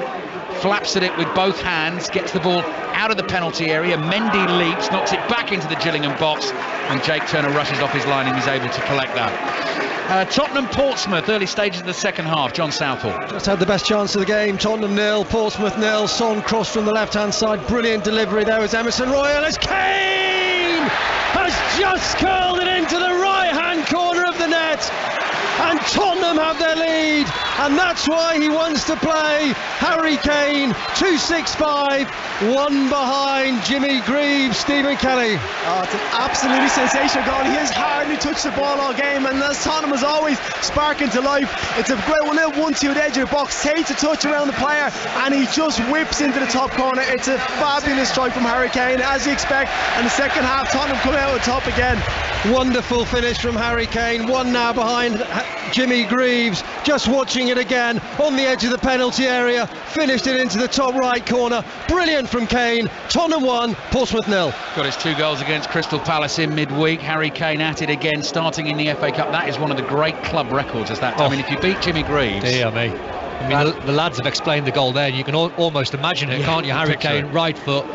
Flaps at it with both hands. Gets the ball out of the penalty area. Mendy leaps, knocks it back into the Gillingham box. And Jake Turner rushes off his line and he's able to collect that. Tottenham-Portsmouth, early stages of the second half. John Southall. Just had the best chance of the game. Tottenham 0, Portsmouth 0. Son cross from the left-hand side. Brilliant delivery there was Emerson Royal as Kane has just curled it into the right-hand corner of the net. And Tottenham have their lead, and that's why he wants to play Harry Kane. 2-6-5, 1 behind Jimmy Greaves. Stephen Kelly. Oh, it's an absolutely sensational goal. He has hardly touched the ball all game, and as Tottenham is always sparking to life, it's a great little 1-2 at the edge of the box, takes a touch around the player, and he just whips into the top corner. It's a fabulous strike from Harry Kane, as you expect, and the second half Tottenham come out on top again. Wonderful finish from Harry Kane. 1 now behind Jimmy Greaves, just watching it again on the edge of the penalty area, finished it into the top right corner. Brilliant from Kane. Tottenham 1, Portsmouth 0. Got his 2 goals against Crystal Palace in midweek. Harry Kane at it again, starting in the FA Cup. That is one of the great club records, is that? I mean, if you beat Jimmy Greaves. Dear me. I mean, the lads have explained the goal there. You can almost imagine it, can't you? Harry Kane, right foot,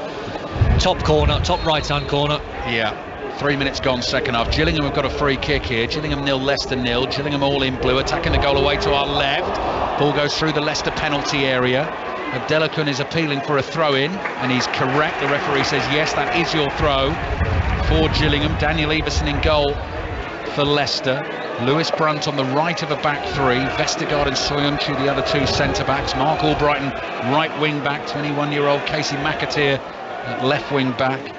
top corner, top right-hand corner. Yeah. 3 minutes gone, second half. Gillingham have got a free kick here. Gillingham 0, Leicester 0. Gillingham all in blue, attacking the goal away to our left. Ball goes through the Leicester penalty area. Adelakun is appealing for a throw-in, and he's correct. The referee says, yes, that is your throw for Gillingham. Daniel Everson in goal for Leicester. Lewis Brunt on the right of a back three. Vestergaard and Soyuncu, the other two centre-backs. Mark Albrighton, right wing-back. 21-year-old Casey McAteer at left wing-back.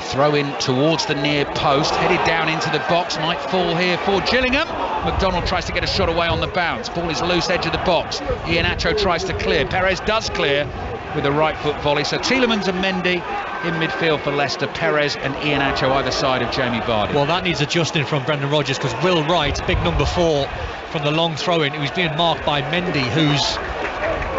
Throw in towards the near post, headed down into the box, might fall here for Gillingham. McDonald tries to get a shot away on the bounce. Ball is loose, edge of the box. Iheanacho tries to clear. Perez does clear with a right foot volley. So Tielemans and Mendy in midfield for Leicester. Perez and Iheanacho either side of Jamie Vardy. Well, that needs adjusting from Brendan Rodgers, because Will Wright, big number 4 from the long throw in, who's being marked by Mendy, who's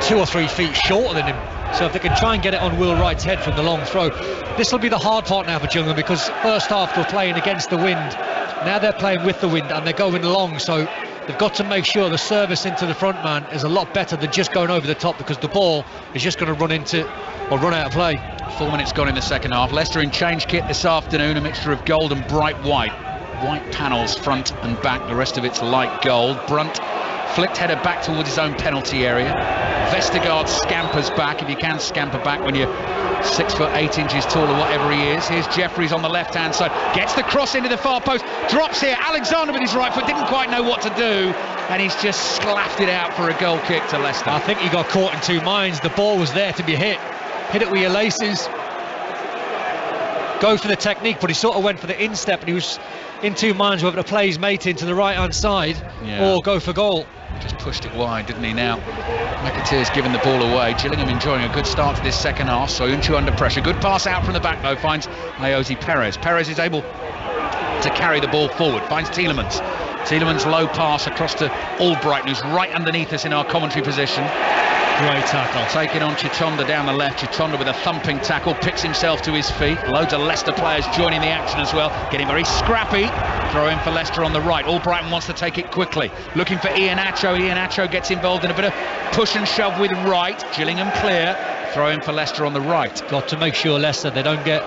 2 or 3 feet shorter than him. So if they can try and get it on Will Wright's head from the long throw, this will be the hard part now for Gillingham, because first half they're playing against the wind. Now they're playing with the wind and they're going long, so they've got to make sure the service into the front man is a lot better than just going over the top, because the ball is just going to run into or run out of play. 4 minutes gone in the second half. Leicester in change kit this afternoon, a mixture of gold and bright white. White panels front and back, the rest of it's light gold. Brunt flicked header back towards his own penalty area. Vestergaard scampers back, if you can scamper back when you're 6 foot 8 inches tall or whatever he is. Here's Jeffries on the left hand side, gets the cross into the far post, drops here. Alexander with his right foot didn't quite know what to do, and he's just slapped it out for a goal kick to Leicester. I think he got caught in two minds. The ball was there to be hit it with your laces, go for the technique, but he sort of went for the instep, and he was in two minds whether to play his mate into the right hand side or go for goal. Just pushed it wide, didn't he? Now McAteer's given the ball away. Gillingham enjoying a good start to this second half. Soyuncu under pressure, good pass out from the back though, finds Ayoze Perez. Perez is able to carry the ball forward, finds Tielemans. Tielemans low pass across to Albrighton, who's right underneath us in our commentary position. Great tackle. Taking on Chitonda down the left. Chitonda with a thumping tackle, picks himself to his feet. Loads of Leicester players joining the action as well, getting very scrappy. Throw in for Leicester on the right. Albrighton wants to take it quickly, looking for Iheanacho. Iheanacho gets involved in a bit of push and shove with Wright. Gillingham clear. Throw in for Leicester on the right. Got to make sure Leicester, they don't get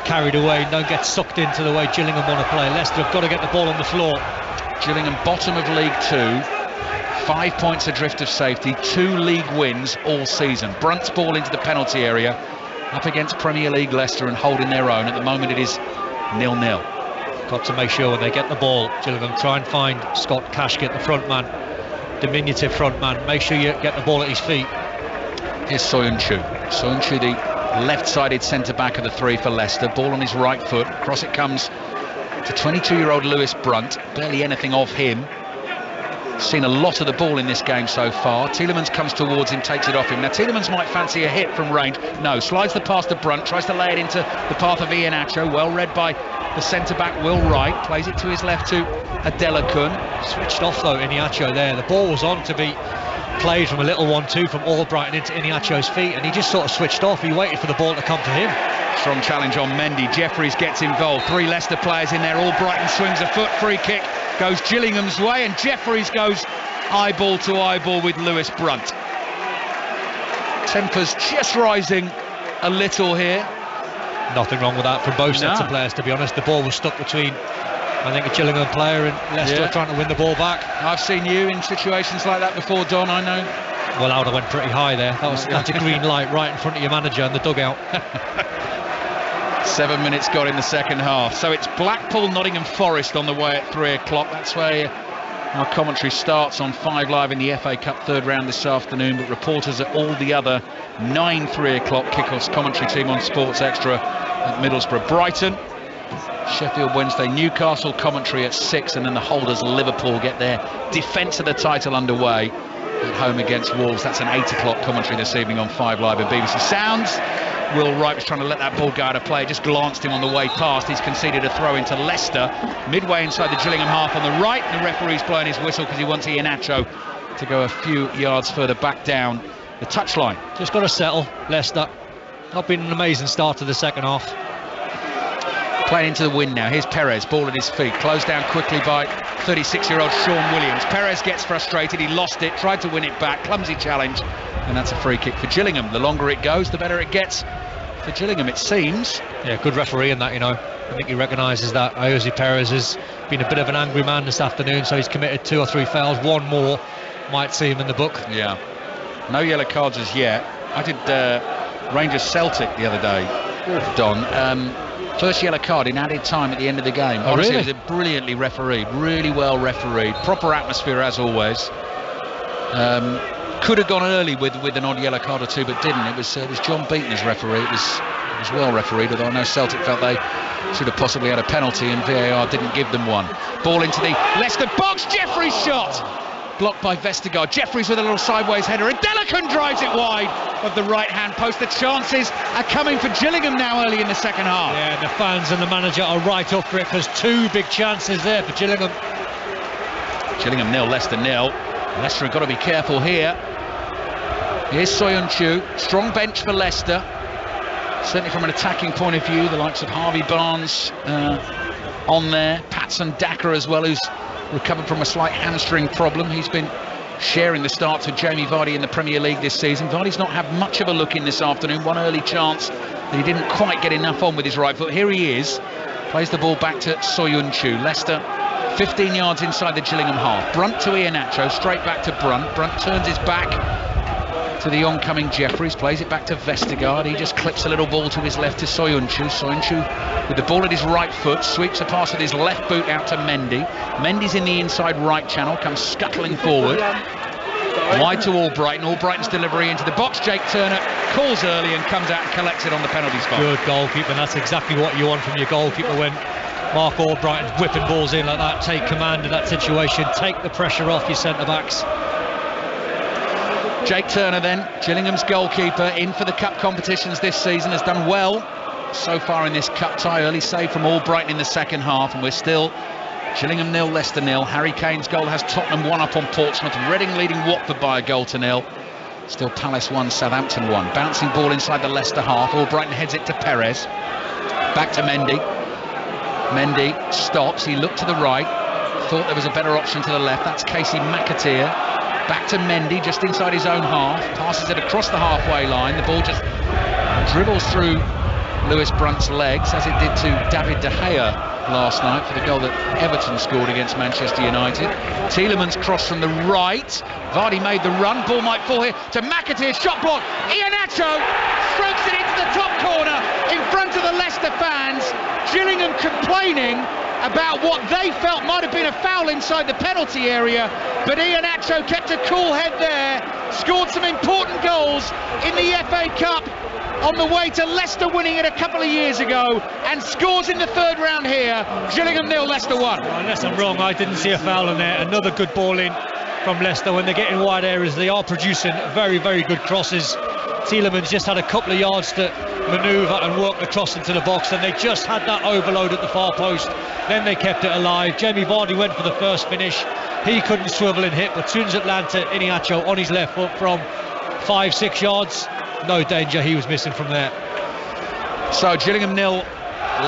carried away, don't get sucked into the way Gillingham want to play. Leicester have got to get the ball on the floor. Gillingham bottom of League 2. 5 points adrift of safety, 2 league wins all season. Brunt's ball into the penalty area, up against Premier League Leicester and holding their own. At the moment it is 0-0. Got to make sure when they get the ball, Gillingham try and find Scott Cashkett, the front man, diminutive front man. Make sure you get the ball at his feet. Here's Soyuncu. Soyuncu, the left-sided centre-back of the 3 for Leicester. Ball on his right foot. Across it comes to 22-year-old Lewis Brunt. Barely anything of him. Seen a lot of the ball in this game so far. Tielemans comes towards him, takes it off him. Now Tielemans might fancy a hit from range. No, slides the pass to Brunt, tries to lay it into the path of Iheanacho. Well read by the centre-back Will Wright. Plays it to his left to Adelakun. Switched off though, Iheanacho there. The ball was on to be played from a little 1-2 from Albrighton into Iheanacho's feet, and he just sort of switched off. He waited for the ball to come to him. Strong challenge on Mendy. Jeffries gets involved. 3 Leicester players in there. Albrighton swings a foot. Free kick goes Gillingham's way, and Jeffries goes eyeball to eyeball with Lewis Brunt. Tempers just rising a little here. Nothing wrong with that from both sets of players, to be honest. The ball was stuck between, I think, a Gillingham player and Leicester trying to win the ball back. I've seen you in situations like that before, Don, I know. Well, I would have went pretty high there. That's a green light right in front of your manager in the dugout. 7 minutes gone in the second half. So it's Blackpool, Nottingham Forest on the way at 3 o'clock. That's where our commentary starts on 5 Live in the FA Cup third round this afternoon. But reporters at all the other 9 3 o'clock kickoffs. Commentary team on Sports Extra at Middlesbrough. Brighton, Sheffield Wednesday, Newcastle commentary at 6, and then the holders Liverpool get their defence of the title underway at home against Wolves. That's an 8 o'clock commentary this evening on 5 Live at BBC Sounds. Will Wright was trying to let that ball go out of play, just glanced him on the way past. He's conceded a throw into Leicester, midway inside the Gillingham half on the right. The referee's blowing his whistle because he wants Iheanacho to go a few yards further back down the touchline. Just got to settle, Leicester. Not been an amazing start to the second half. Playing into the wind now. Here's Perez, ball at his feet, closed down quickly by 36-year-old Sean Williams. Perez gets frustrated, he lost it, tried to win it back, clumsy challenge, and that's a free kick for Gillingham. The longer it goes, the better it gets for Gillingham, it seems. Yeah, good referee in that, you know. I think he recognises that Jose Perez has been a bit of an angry man this afternoon, so he's committed 2 or 3 fouls. One more might see him in the book. Yeah. No yellow cards as yet. I did Rangers Celtic the other day, Don. First yellow card in added time at the end of the game. Oh, Honestly, really? It was brilliantly refereed, really well refereed. Proper atmosphere as always. Could have gone early with an odd yellow card or two, but didn't. It was John Beaton as referee. It was well refereed, although I know Celtic felt they should have possibly had a penalty and VAR didn't give them one. Ball into the Leicester box. Jeffries shot. Blocked by Vestergaard. Jeffries with a little sideways header, and Delican drives it wide of the right-hand post. The chances are coming for Gillingham now early in the second half. Yeah, the fans and the manager are right up for it. There's 2 big chances there for Gillingham. Gillingham 0, Leicester 0. Leicester have got to be careful here. Here's Soyuncu. Strong bench for Leicester. Certainly from an attacking point of view, the likes of Harvey Barnes on there. Patson Daka as well, who's recovered from a slight hamstring problem. He's been sharing the start with Jamie Vardy in the Premier League this season. Vardy's not had much of a look in this afternoon. One early chance that he didn't quite get enough on with his right foot. Here he is. Plays the ball back to Soyuncu. Leicester 15 yards inside the Gillingham half. Brunt to Iheanacho, straight back to Brunt. Brunt turns his back to the oncoming Jeffries, plays it back to Vestergaard. He just clips a little ball to his left to Soyuncu. Soyuncu with the ball at his right foot, sweeps a pass with his left boot out to Mendy. Mendy's in the inside right channel, comes scuttling forward. Wide to Albrighton. Albrighton's delivery into the box. Jake Turner calls early and comes out and collects it on the penalty spot. Good goalkeeper. That's exactly what you want from your goalkeeper when Mark Albrighton's whipping balls in like that. Take command of that situation. Take the pressure off your centre-backs. Jake Turner then, Gillingham's goalkeeper, in for the cup competitions this season, has done well so far in this cup tie. Early save from Albrighton in the second half, and we're still Gillingham 0, Leicester 0. Harry Kane's goal has Tottenham 1 up on Portsmouth. Reading leading Watford by a goal to 0. Still Palace 1, Southampton 1. Bouncing ball inside the Leicester half. Albrighton heads it to Perez. Back to Mendy. Mendy stops. He looked to the right. Thought there was a better option to the left. That's Casey McAteer. Back to Mendy, just inside his own half. Passes it across the halfway line. The ball just dribbles through Lewis Brunt's legs, as it did to David De Gea last night for the goal that Everton scored against Manchester United. Tielemans crossed from the right. Vardy made the run. Ball might fall here to McAteer. Shot block. Iheanacho strokes it into the top corner in front of the Leicester fans. Gillingham complaining about what they felt might have been a foul inside the penalty area, but Iheanacho kept a cool head there, scored some important goals in the FA Cup on the way to Leicester winning it a couple of years ago, and scores in the third round here. Gillingham 0, Leicester 1. Unless I'm wrong, I didn't see a foul in there. Another good ball in from Leicester. When they get in wide areas, they are producing very, very good crosses. Tielemans just had a couple of yards to manoeuvre and work the cross into the box, and they just had that overload at the far post. Then they kept it alive. Jamie Vardy went for the first finish. He couldn't swivel and hit, but as soon as it landed to Iheanacho on his left foot from 5-6 yards, no danger. He was missing from there. So Gillingham 0,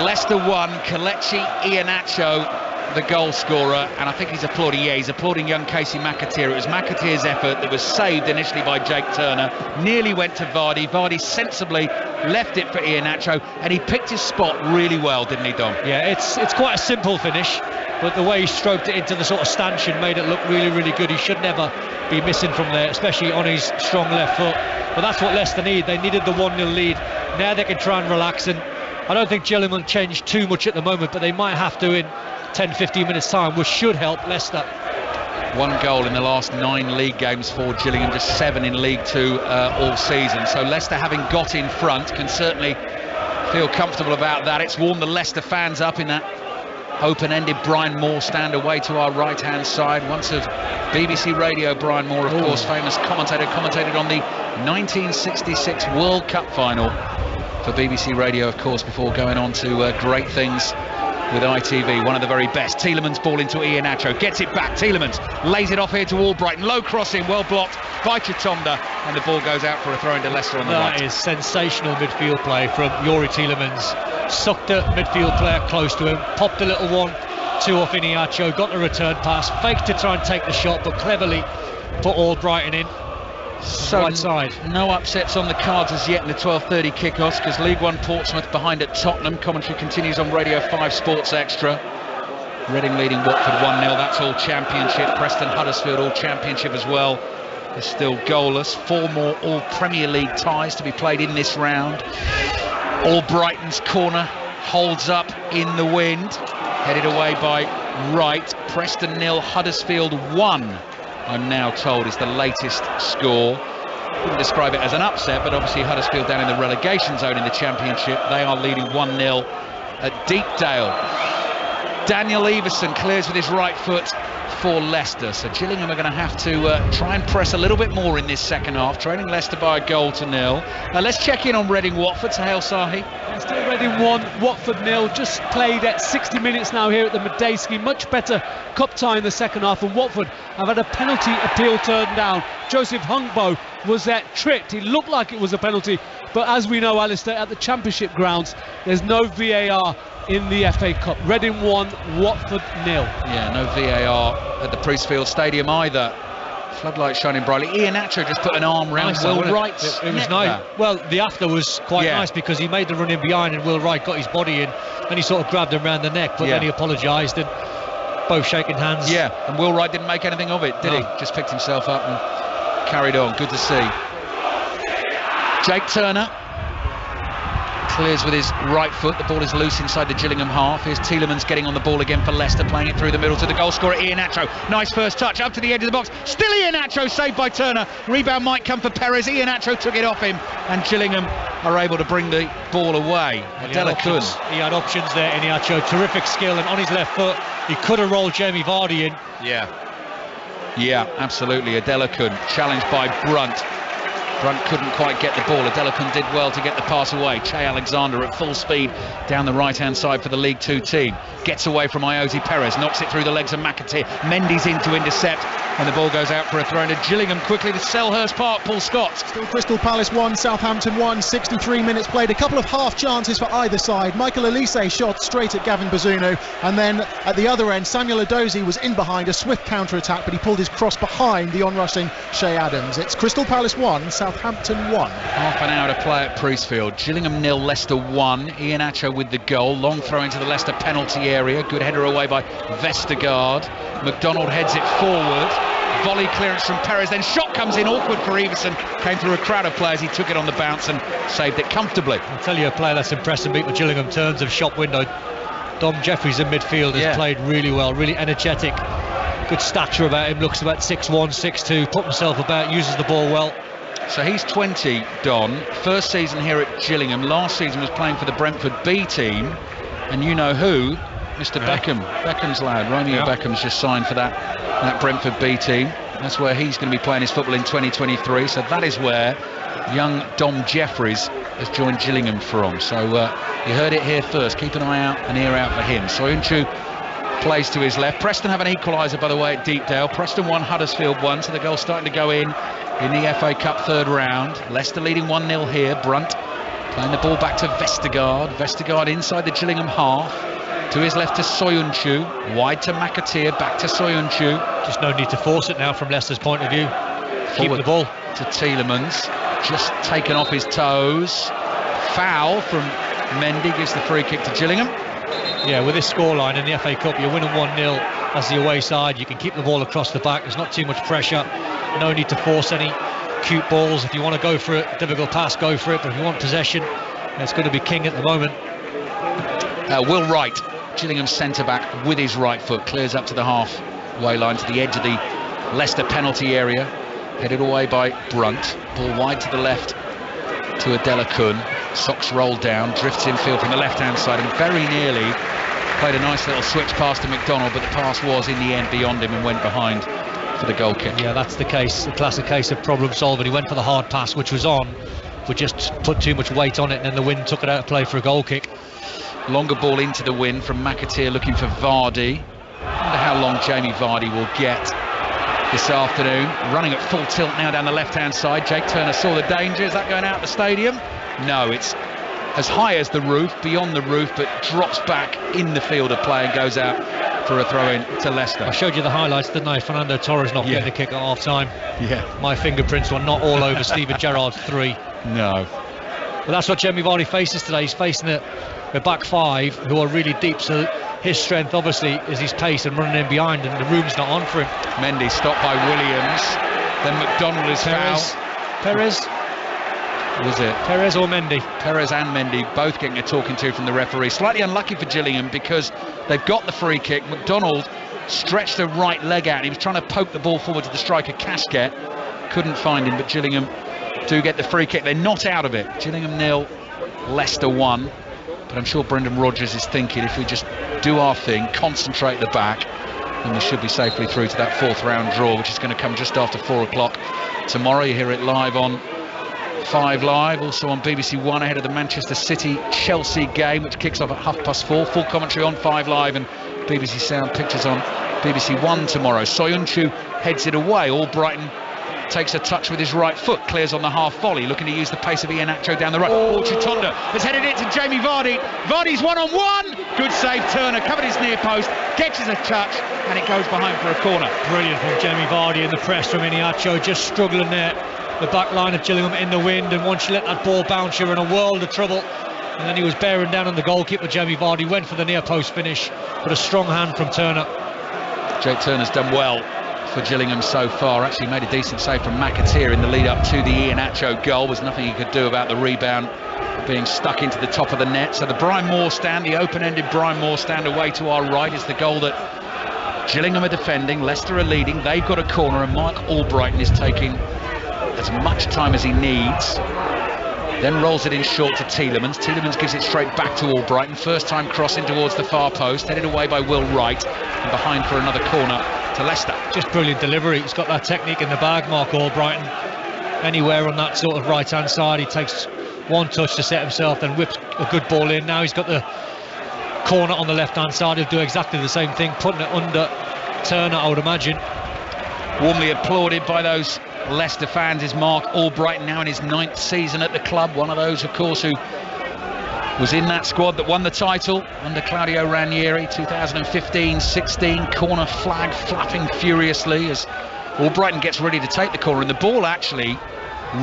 Leicester 1. Kelechi Iheanacho the goal scorer, and I think he's applauding young Casey McAteer. It was McAteer's effort that was saved initially by Jake Turner, nearly went to Vardy. Vardy sensibly left it for Iheanacho, and he picked his spot really well, didn't he, Dom? Yeah, it's quite a simple finish, but the way he stroked it into the sort of stanchion made it look really, really good. He should never be missing from there, especially on his strong left foot. But that's what Leicester need. They needed the 1-0 lead. Now they can try and relax, and I don't think Gillingham will change too much at the moment, but they might have to in 10-15 minutes time, which should help Leicester. 1 goal in the last 9 league games for Gillingham, just 7 in League 2 all season. So Leicester, having got in front, can certainly feel comfortable about that. It's warmed the Leicester fans up in that open-ended Brian Moore stand away to our right-hand side. Once of BBC Radio Brian Moore, of course, famous commentator, commentated on the 1966 World Cup final for BBC Radio, of course, before going on to great things with ITV, one of the very best. Tielemans ball into Iheanacho, gets it back. Tielemans lays it off here to Albrighton. Low crossing, well blocked by Chitomda, and the ball goes out for a throw into Leicester on the right. That is sensational midfield play from Yuri Tielemans. Sucked a midfield player close to him, popped a little 1-2 off Iheanacho, got the return pass, faked to try and take the shot, but cleverly put Albrighton in. So right side. No upsets on the cards as yet in the 12:30 kickoffs, because League One Portsmouth behind at Tottenham. Commentary continues on Radio 5 Sports Extra. Reading leading Watford 1-0. That's all Championship. Preston Huddersfield all Championship as well. They're still goalless. 4 more all Premier League ties to be played in this round. Albrighton's corner holds up in the wind. Headed away by Wright. Preston 0, Huddersfield 1. I'm now told is the latest score. Wouldn't describe it as an upset, but obviously Huddersfield down in the relegation zone in the Championship. They are leading 1-0 at Deepdale. Daniel Everson clears with his right foot for Leicester. So Gillingham are going to have to try and press a little bit more in this second half, trailing Leicester by 1-0. Now let's check in on Reading Watford. Sahel Sahi. Still Reading 1, Watford 0. Just played at 60 minutes now here at the Medeski. Much better cup tie in the second half, and Watford have had a penalty appeal turned down. Joseph Hungbo was tricked. It looked like it was a penalty, but as we know, Alistair, at the Championship grounds, there's no VAR in the FA Cup. Reading 1, Watford 0. Yeah, no VAR at the Priestfield Stadium either. Floodlights shining brightly. Iheanacho just put an arm round Will Wright's It was neck nice. there. Well, the after was quite nice because he made the run in behind and Will Wright got his body in and he sort of grabbed him round the neck, but then he apologised and both shaking hands. Yeah, and Will Wright didn't make anything of it, did he? Just picked himself up and carried on. Good to see. Jake Turner clears with his right foot. The ball is loose inside the Gillingham half. Here's Tielemans getting on the ball again for Leicester, playing it through the middle to the goal scorer Iheanacho. Nice first touch up to the edge of the box. Still Iheanacho, saved by Turner. Rebound might come for Perez. Iheanacho took it off him, and Gillingham are able to bring the ball away. Adela Kun. He had options there, Iheanacho. Terrific skill, and on his left foot, he could have rolled Jamie Vardy in. Yeah, absolutely. Adela Kun challenged by Brunt. Brunt couldn't quite get the ball. Adelakun did well to get the pass away. Che Alexander at full speed down the right-hand side for the League Two team. Gets away from Iosi Perez, knocks it through the legs of McAteer. Mendy's in to intercept, and the ball goes out for a throw into Gillingham quickly to Selhurst Park. Paul Scott. Still Crystal Palace 1, Southampton 1, 63 minutes played. A couple of half chances for either side. Michael Elise shot straight at Gavin Bazunu, and then at the other end, Samuel Edozie was in behind, a swift counter-attack, but he pulled his cross behind the on-rushing Shea Adams. It's Crystal Palace 1, Southampton 1. Half an hour to play at Priestfield. Gillingham 0, Leicester 1. Iheanacho with the goal. Long throw into the Leicester penalty area. Good header away by Vestergaard. McDonald heads it forward. Volley clearance from Perez. Then shot comes in. Awkward for Everson. Came through a crowd of players. He took it on the bounce and saved it comfortably. I'll tell you a player that's impressed me with Gillingham turns of shop window. Dom Jeffries in midfield has played really well. Really energetic. Good stature about him. Looks about 6'1", 6'2". Put himself about. Uses the ball well. So he's 20, Don. First season here at Gillingham. Last season was playing for the Brentford B team. And you know who? Mr. Beckham. Beckham's lad. Romeo Beckham's just signed for that Brentford B team. That's where he's going to be playing his football in 2023. So that is where young Dom Jeffries has joined Gillingham from. So you heard it here first. Keep an eye out, an ear out for him. Soyuncu plays to his left. Preston have an equaliser, by the way, at Deepdale. Preston 1, Huddersfield 1. So the goal's starting to go in the FA Cup third round. Leicester leading 1-0 here. Brunt playing the ball back to Vestergaard. Vestergaard inside the Gillingham half. To his left to Soyuncu. Wide to McAteer. Back to Soyuncu. Just no need to force it now from Leicester's point of view. Keep the ball. To Tielemans. Just taken off his toes. Foul from Mendy. Gives the free kick to Gillingham. Yeah, with this scoreline in the FA Cup, you're winning 1-0 as the away side. You can keep the ball across the back. There's not too much pressure. No need to force any cute balls. If you want to go for it, difficult pass, go for it. But if you want possession, it's going to be king at the moment. Will Wright, Gillingham centre-back, with his right foot, clears up to the halfway line to the edge of the Leicester penalty area. Headed away by Brunt. Ball wide to the left to Adelakun. Socks rolled down, drifts infield from the left-hand side and very nearly played a nice little switch pass to McDonald, but the pass was in the end beyond him and went behind for the goal kick. Yeah, that's the case, the classic case of problem solving. He went for the hard pass, which was on, but just put too much weight on it, and then the wind took it out of play for a goal kick. Longer ball into the wind from McAteer looking for Vardy. I wonder how long Jamie Vardy will get this afternoon. Running at full tilt now down the left-hand side. Jake Turner saw the danger. Is that going out the stadium? No, it's as high as the roof, beyond the roof, but drops back in the field of play and goes out for a throw-in to Leicester. I showed you the highlights, didn't I? Fernando Torres not getting the kick at half-time. Yeah. My fingerprints were not all over Steven Gerrard's 3. No. But that's what Jamie Vardy faces today. He's facing a back 5 who are really deep, so his strength obviously is his pace and running in behind, and the room's not on for him. Mendy stopped by Williams, then McDonald is fouled. Perez? Was it? Perez or Mendy? Perez and Mendy both getting a talking to from the referee. Slightly unlucky for Gillingham because they've got the free kick. McDonald stretched the right leg out. He was trying to poke the ball forward to the striker Casquet. Couldn't find him, but Gillingham do get the free kick. They're not out of it. Gillingham 0, Leicester 1. But I'm sure Brendan Rodgers is thinking, if we just do our thing, concentrate at the back, then we should be safely through to that 4th round draw, which is going to come just after 4 o'clock tomorrow. You hear it live on 5 Live, also on BBC One ahead of the Manchester City-Chelsea game, which kicks off at 4:30. Full commentary on 5 Live and BBC Sound Pictures on BBC One tomorrow. Soyuncu heads it away. Albrighton takes a touch with his right foot, clears on the half volley, looking to use the pace of Iheanacho down the right. Chitonda has headed it to Jamie Vardy. Vardy's 1-on-1. Good save. Turner covered his near post, catches a touch, and it goes behind for a corner. Brilliant from Jamie Vardy in the press from Iheanacho, just struggling there. The back line of Gillingham in the wind, and once you let that ball bounce, you're in a world of trouble. And then he was bearing down on the goalkeeper. Jamie Vardy went for the near post finish, but a strong hand from Turner. Jake Turner's done well for Gillingham so far. Actually made a decent save from McAteer in the lead up to the Iheanacho goal. There's nothing he could do about the rebound being stuck into the top of the net. So the Brian Moore stand, the open-ended Brian Moore stand away to our right, is the goal that Gillingham are defending. Leicester are leading. They've got a corner, and Mark Albrighton is taking as much time as he needs. Then rolls it in short to Tielemans. Tielemans gives it straight back to Albrighton. First time crossing towards the far post, headed away by Will Wright, and behind for another corner to Leicester. Just brilliant delivery. He's got that technique in the bag, Mark Albrighton. Anywhere on that sort of right hand side, he takes one touch to set himself, then whips a good ball in. Now he's got the corner on the left hand side. He'll do exactly the same thing, putting it under Turner, I would imagine. Warmly applauded by those Leicester fans is Mark Albrighton, now in his 9th season at the club. One of those, of course, who was in that squad that won the title under Claudio Ranieri, 2015-16. Corner flag flapping furiously as Albrighton gets ready to take the corner, and the ball actually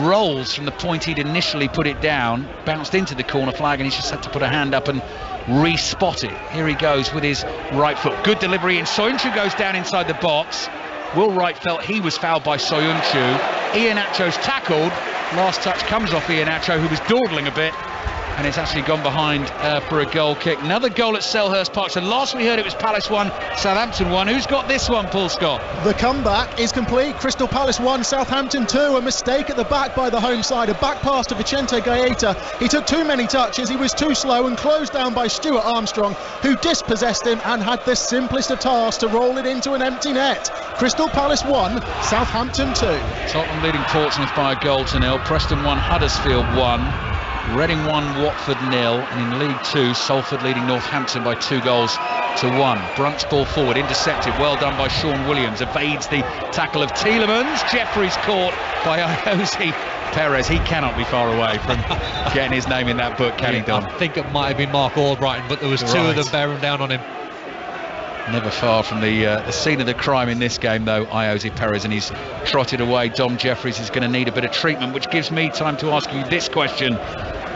rolls from the point he'd initially put it down, bounced into the corner flag, and he's just had to put a hand up and re-spot it. Here he goes with his right foot. Good delivery, and Soyuncu goes down inside the box. Will Wright felt he was fouled by Soyuncu. Iheanacho's tackled. Last touch comes off Iheanacho, who was dawdling a bit, and it's actually gone behind for a goal kick. Another goal at Selhurst Park. So last we heard it was Palace 1, Southampton 1. Who's got this one, Paul Scott? The comeback is complete. Crystal Palace 1, Southampton 2. A mistake at the back by the home side. A back pass to Vicente Gaeta. He took too many touches. He was too slow and closed down by Stuart Armstrong, who dispossessed him and had the simplest of tasks to roll it into an empty net. Crystal Palace 1, Southampton 2. Tottenham leading Portsmouth by 1-0. Preston 1, Huddersfield 1. Reading 1, Watford 0, and in League 2, Salford leading Northampton by 2-1. Brunt's ball forward, intercepted, well done by Sean Williams, evades the tackle of Tielemans. Jeffries caught by Jose Perez. He cannot be far away from getting his name in that book, can he, Don? I think it might have been Mark Albrighton, but there was two of them bearing down on him. Never far from the scene of the crime in this game, though, Jose Perez, and he's trotted away. Dom Jeffries is going to need a bit of treatment, which gives me time to ask you this question,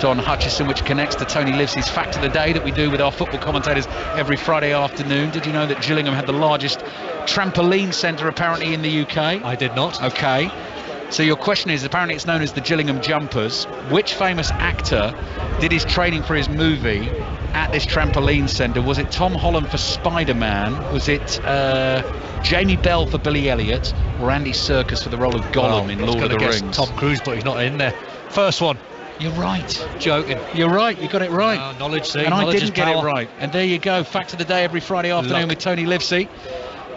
Don Hutchison, which connects to Tony Livesey's Fact of the Day that we do with our football commentators every Friday afternoon. Did you know that Gillingham had the largest trampoline centre apparently in the UK? I did not. Okay. So your question is, apparently it's known as the Gillingham Jumpers. Which famous actor did his training for his movie at this trampoline centre? Was it Tom Holland for Spider-Man? Was it Jamie Bell for Billy Elliot? Or Andy Serkis for the role of Gollum in Lord of the Rings? Tom Cruise, but he's not in there. First one. You're right. Joking. You're right. You got it right. Knowledge, see. And knowledge I didn't get power. it right. And there you go. Fact of the Day every Friday afternoon with Tony Livesey.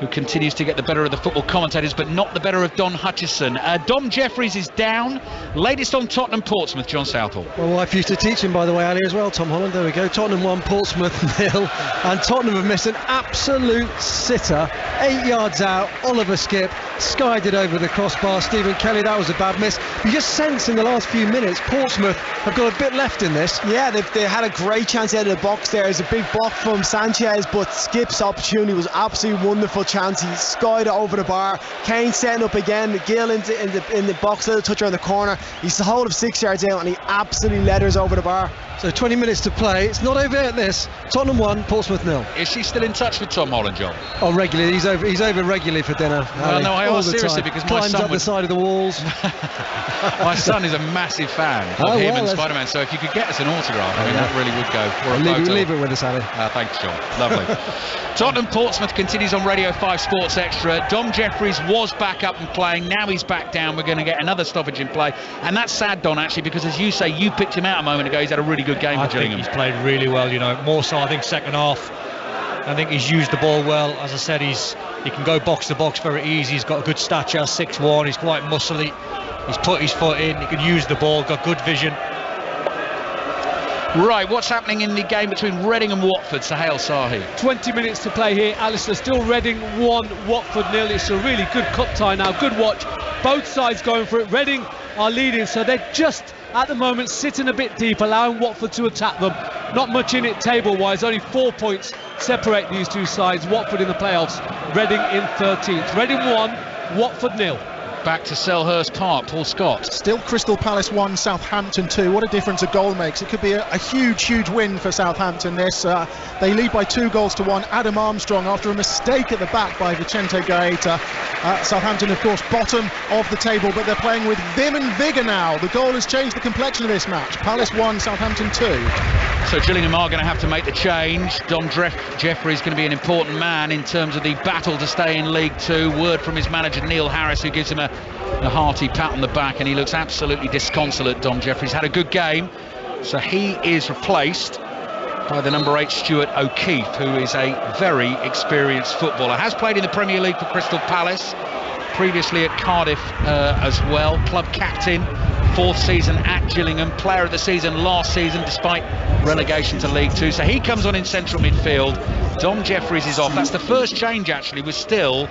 who continues to get the better of the football commentators, but not the better of Don Hutchison. Dom Jeffries is down. Latest on Tottenham Portsmouth, John Southall. My wife used to teach him, by the way, Ali, as well. Tom Holland, there we go. Tottenham 1, Portsmouth 0. And Tottenham have missed an absolute sitter. 8 yards out, Oliver Skipp skied it over the crossbar. Stephen Kelly, that was a bad miss. You just sense in the last few minutes Portsmouth have got a bit left in this. Yeah, they had a great chance out of the box there. There's a big block from Sanchez, but Skipp's opportunity was absolutely wonderful chance. He skied it over the bar. Kane setting up again. Gill in the box, little touch around the corner. He's the whole of 6 yards out, and he absolutely letters over the bar. So 20 minutes to play. It's not over yet, this. Tottenham 1, Portsmouth 0. Is she still in touch with Tom Holland, John? Oh, regularly. He's over regularly for dinner. Well, no, I asked seriously because my climbs son up the side of the walls. My son is a massive fan of him and Spider-Man, so if you could get us an autograph, I mean, that really would go. Or a photo. Leave it with us, Ali. Thanks, John. Lovely. Tottenham Portsmouth continues on Radio 5 Sports Extra. Dom Jeffries was back up and playing. Now he's back down. We're going to get another stoppage in play. And that's sad, Don, actually, because as you say, you picked him out a moment ago. He's had a really good game for Gillingham. He's played really well, more so I think second half. I think he's used the ball well. As I said, he can go box to box very easy. He's got a good stature, 6'1", he's quite muscly. He's put his foot in, he can use the ball, got good vision. Right, what's happening in the game between Reading and Watford, Sahel Sahi? 20 minutes to play here, Alistair. Still Reading 1, Watford 0. It's a really good cup tie now, good watch. Both sides going for it. Reading are leading, so they're just at the moment sitting a bit deep, allowing Watford to attack them. Not much in it table-wise, only 4 points separate these two sides. Watford in the playoffs, Reading in 13th. Reading 1, Watford 0. Back to Selhurst Park, Paul Scott. Still Crystal Palace 1, Southampton 2. What a difference a goal makes. It could be a huge win for Southampton this. They lead by 2 goals to 1. Adam Armstrong after a mistake at the back by Vicente Gaeta. Southampton, of course, bottom of the table, but they're playing with vim and vigour now. The goal has changed the complexion of this match. Palace 1, Southampton 2. So Gillingham are going to have to make the change. Dom Jeffries is going to be an important man in terms of the battle to stay in League 2. Word from his manager Neil Harris, who gives him a hearty pat on the back, and he looks absolutely disconsolate. Dom Jeffries had a good game, so he is replaced by the number 8 Stuart O'Keefe, who is a very experienced footballer. Has played in the Premier League for Crystal Palace, previously at Cardiff as well. Club captain, 4th season at Gillingham, player of the season last season despite relegation to League 2. So he comes on in central midfield. Dom Jeffries is off. That's the first change, actually, with still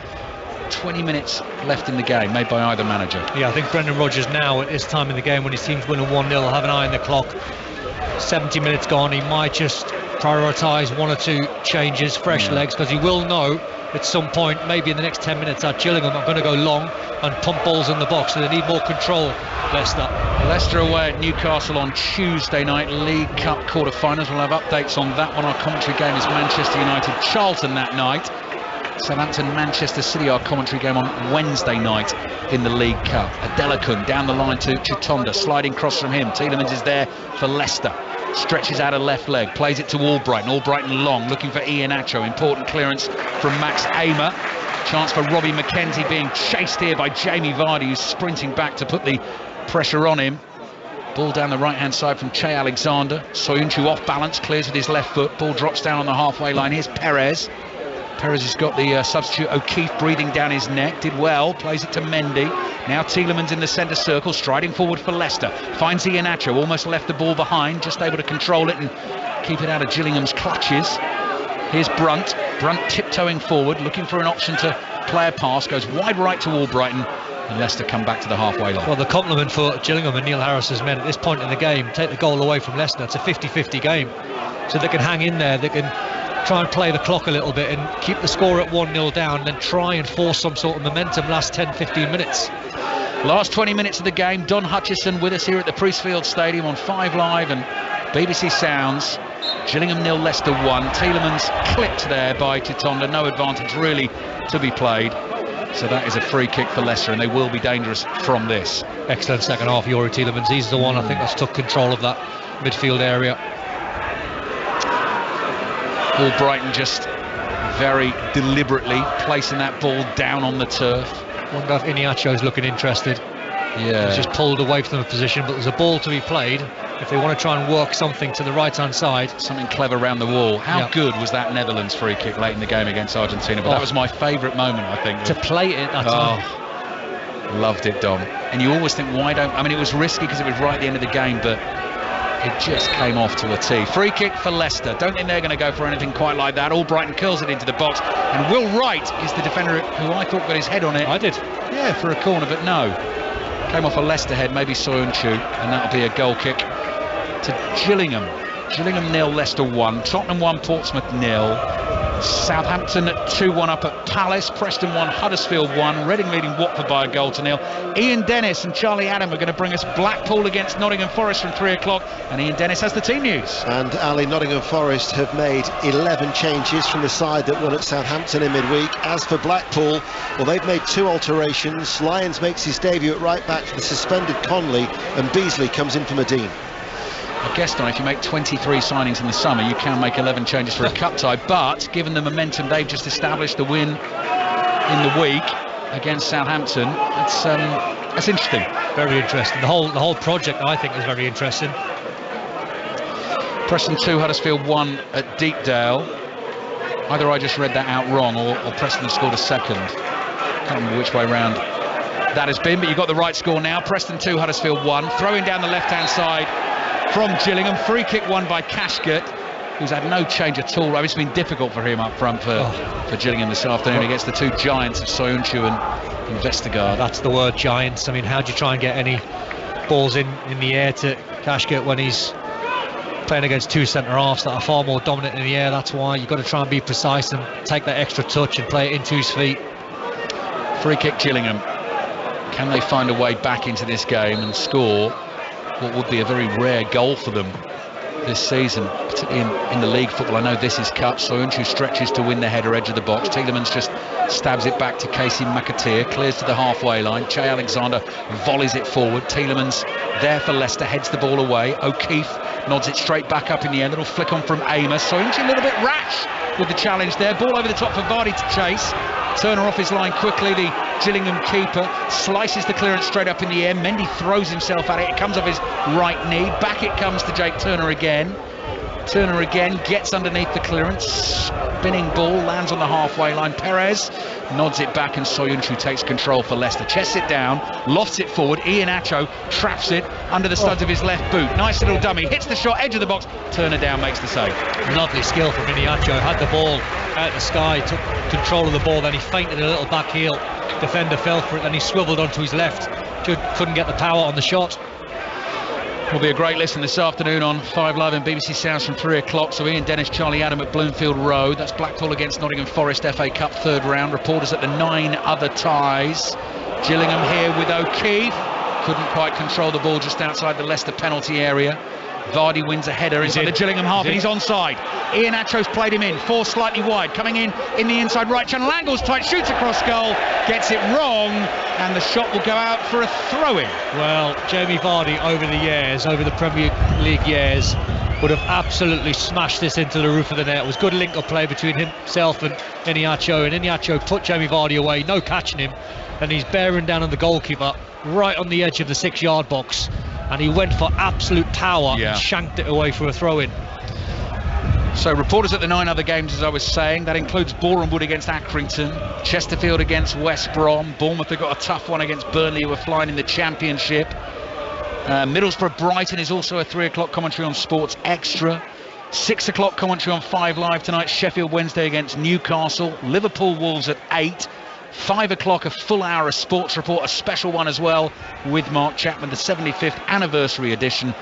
20 minutes left in the game, made by either manager. Yeah, I think Brendan Rodgers now at this time in the game when his team's winning 1-0 will have an eye on the clock. 70 minutes gone, he might just prioritise 1 or 2 changes, fresh legs, because he will know at some point, maybe in the next 10 minutes at Gillingham, are going to go long and pump balls in the box, so they need more control. Leicester away at Newcastle on Tuesday night, League Cup quarter-finals. We'll have updates on that one. Our commentary game is Manchester United-Charlton that night. Southampton-Manchester City, our commentary game on Wednesday night in the League Cup. Adelakun down the line to Chitonda, sliding cross from him. Tielemans is there for Leicester. Stretches out a left leg, plays it to Albrighton. Albrighton long, looking for Iheanacho. Important clearance from Max Amer. Chance for Robbie McKenzie, being chased here by Jamie Vardy, who's sprinting back to put the pressure on him. Ball down the right-hand side from Che Alexander. Soyuncu off balance, clears with his left foot. Ball drops down on the halfway line. Here's Perez. Perez has got the substitute O'Keefe breathing down his neck. Did well, plays it to Mendy. Now Tielemans in the centre circle, striding forward for Leicester. Finds Iheanacho, almost left the ball behind, just able to control it and keep it out of Gillingham's clutches. Here's Brunt. Brunt tiptoeing forward, looking for an option to play a pass. Goes wide right to Albrighton, and Leicester come back to the halfway line. Well, the compliment for Gillingham and Neil Harris's men at this point in the game, take the goal away from Leicester. It's a 50-50 game, so they can hang in there. They can try and play the clock a little bit and keep the score at 1-0 down, and then try and force some sort of momentum last 10-15 minutes. Last 20 minutes of the game. Don Hutchison with us here at the Priestfield Stadium on 5 Live and BBC Sounds. Gillingham 0, Leicester 1. Tielemans clipped there by Chitonda. No advantage really to be played. So that is a free kick for Leicester, and they will be dangerous from this. Excellent second half, Youri Tielemans. He's the one I think that's took control of that midfield area. Albrighton just very deliberately placing that ball down on the turf. Wonder if Iheanacho's looking interested. Yeah. He's just pulled away from the position, but there's a ball to be played. if they want to try and work something to the right-hand side. Something clever around the wall. How good was that Netherlands free kick late in the game against Argentina? But that was my favourite moment, I think. To plate it that time. Loved it, Dom. And you always think, why don't... I mean, it was risky because it was right at the end of the game, but it just came off to a tee. Free kick for Leicester. Don't think they're going to go for anything quite like that. Albrighton curls it into the box. And Will Wright is the defender who I thought got his head on it. I did. Yeah, for a corner, but no. Came off a Leicester head, maybe Soyuncu, and that'll be a goal kick to Gillingham. Gillingham 0, Leicester 1. Tottenham 1, Portsmouth 0. Southampton at 2-1 up at Palace. Preston 1, Huddersfield 1. Reading leading Watford by a goal to 0. Ian Dennis and Charlie Adam are going to bring us Blackpool against Nottingham Forest from 3 o'clock. And Ian Dennis has the team news. And Ali, Nottingham Forest have made 11 changes from the side that won at Southampton in midweek. As for Blackpool, well, they've made 2 alterations. Lyons makes his debut at right back for the suspended Conley, and Beasley comes in for Medine. I guess, Don, if you make 23 signings in the summer, you can make 11 changes for a cup tie. But given the momentum they've just established, the win in the week against Southampton, that's interesting. Very interesting. The whole project, I think, is very interesting. Preston 2, Huddersfield 1 at Deepdale. Either I just read that out wrong, or Preston have scored a second. Can't remember which way round that has been, but you've got the right score now. Preston 2, Huddersfield 1. Throwing down the left-hand side from Gillingham. Free kick won by Kashket, who's had no change at all. It's been difficult for him up front for Gillingham this afternoon against the 2 giants of Soyuncu and Vestergaard. That's the word, giants. I mean, how do you try and get any balls in the air to Kashket when he's playing against 2 centre-halves that are far more dominant in the air? That's why you've got to try and be precise and take that extra touch and play it into his feet. Free kick Gillingham. Can they find a way back into this game and score what would be a very rare goal for them this season, particularly in the league football? I know this is cup. Soyuncu stretches to win the header edge of the box. Tielemans just stabs it back to Casey McAteer, clears to the halfway line. Che Alexander volleys it forward. Tielemans there for Leicester, heads the ball away. O'Keefe nods it straight back up in the air. Little flick on from Amos. Soyuncu a little bit rash with the challenge there. Ball over the top for Vardy to chase. Turner off his line quickly. The Gillingham keeper slices the clearance straight up in the air. Mendy throws himself at it. It comes off his right knee. Back it comes to Jake Turner again. Turner again gets underneath the clearance. Spinning ball lands on the halfway line. Perez nods it back, and Soyuncu takes control for Leicester. Chests it down, lofts it forward. Iheanacho traps it under the studs of his left boot. Nice little dummy. Hits the shot, edge of the box. Turner down, makes the save. Lovely skill from Iheanacho. Had the ball out the sky, took control of the ball, then he feinted a little back heel. Defender fell for it, then he swiveled onto his left. Couldn't get the power on the shot. Will be a great listen this afternoon on 5 Live and BBC Sounds from 3 o'clock. So Ian Dennis, Charlie Adam at Bloomfield Road. That's Blackpool against Nottingham Forest, FA Cup 3rd round. Reporters at the 9 other ties. Gillingham here with O'Keefe. Couldn't quite control the ball just outside the Leicester penalty area. Vardy wins a header inside the Gillingham half, and he's onside. Iheanacho's played him in, 4 slightly wide, coming in the inside right channel, angles tight, shoots across goal, gets it wrong, and the shot will go out for a throw-in. Well, Jamie Vardy over the Premier League years would have absolutely smashed this into the roof of the net. It was good link-up play between himself and Iheanacho, and Iheanacho put Jamie Vardy away, no catching him, and he's bearing down on the goalkeeper right on the edge of the 6-yard box. And he went for absolute power and shanked it away for a throw-in. So reporters at the 9 other games, as I was saying, that includes Boreham Wood against Accrington, Chesterfield against West Brom, Bournemouth have got a tough one against Burnley, who are flying in the Championship. Middlesbrough Brighton is also a 3 o'clock commentary on Sports Extra. 6 o'clock commentary on 5 Live tonight, Sheffield Wednesday against Newcastle, Liverpool Wolves at 8. 5 o'clock, a full hour of Sports Report, a special one as well with Mark Chapman, the 75th anniversary edition.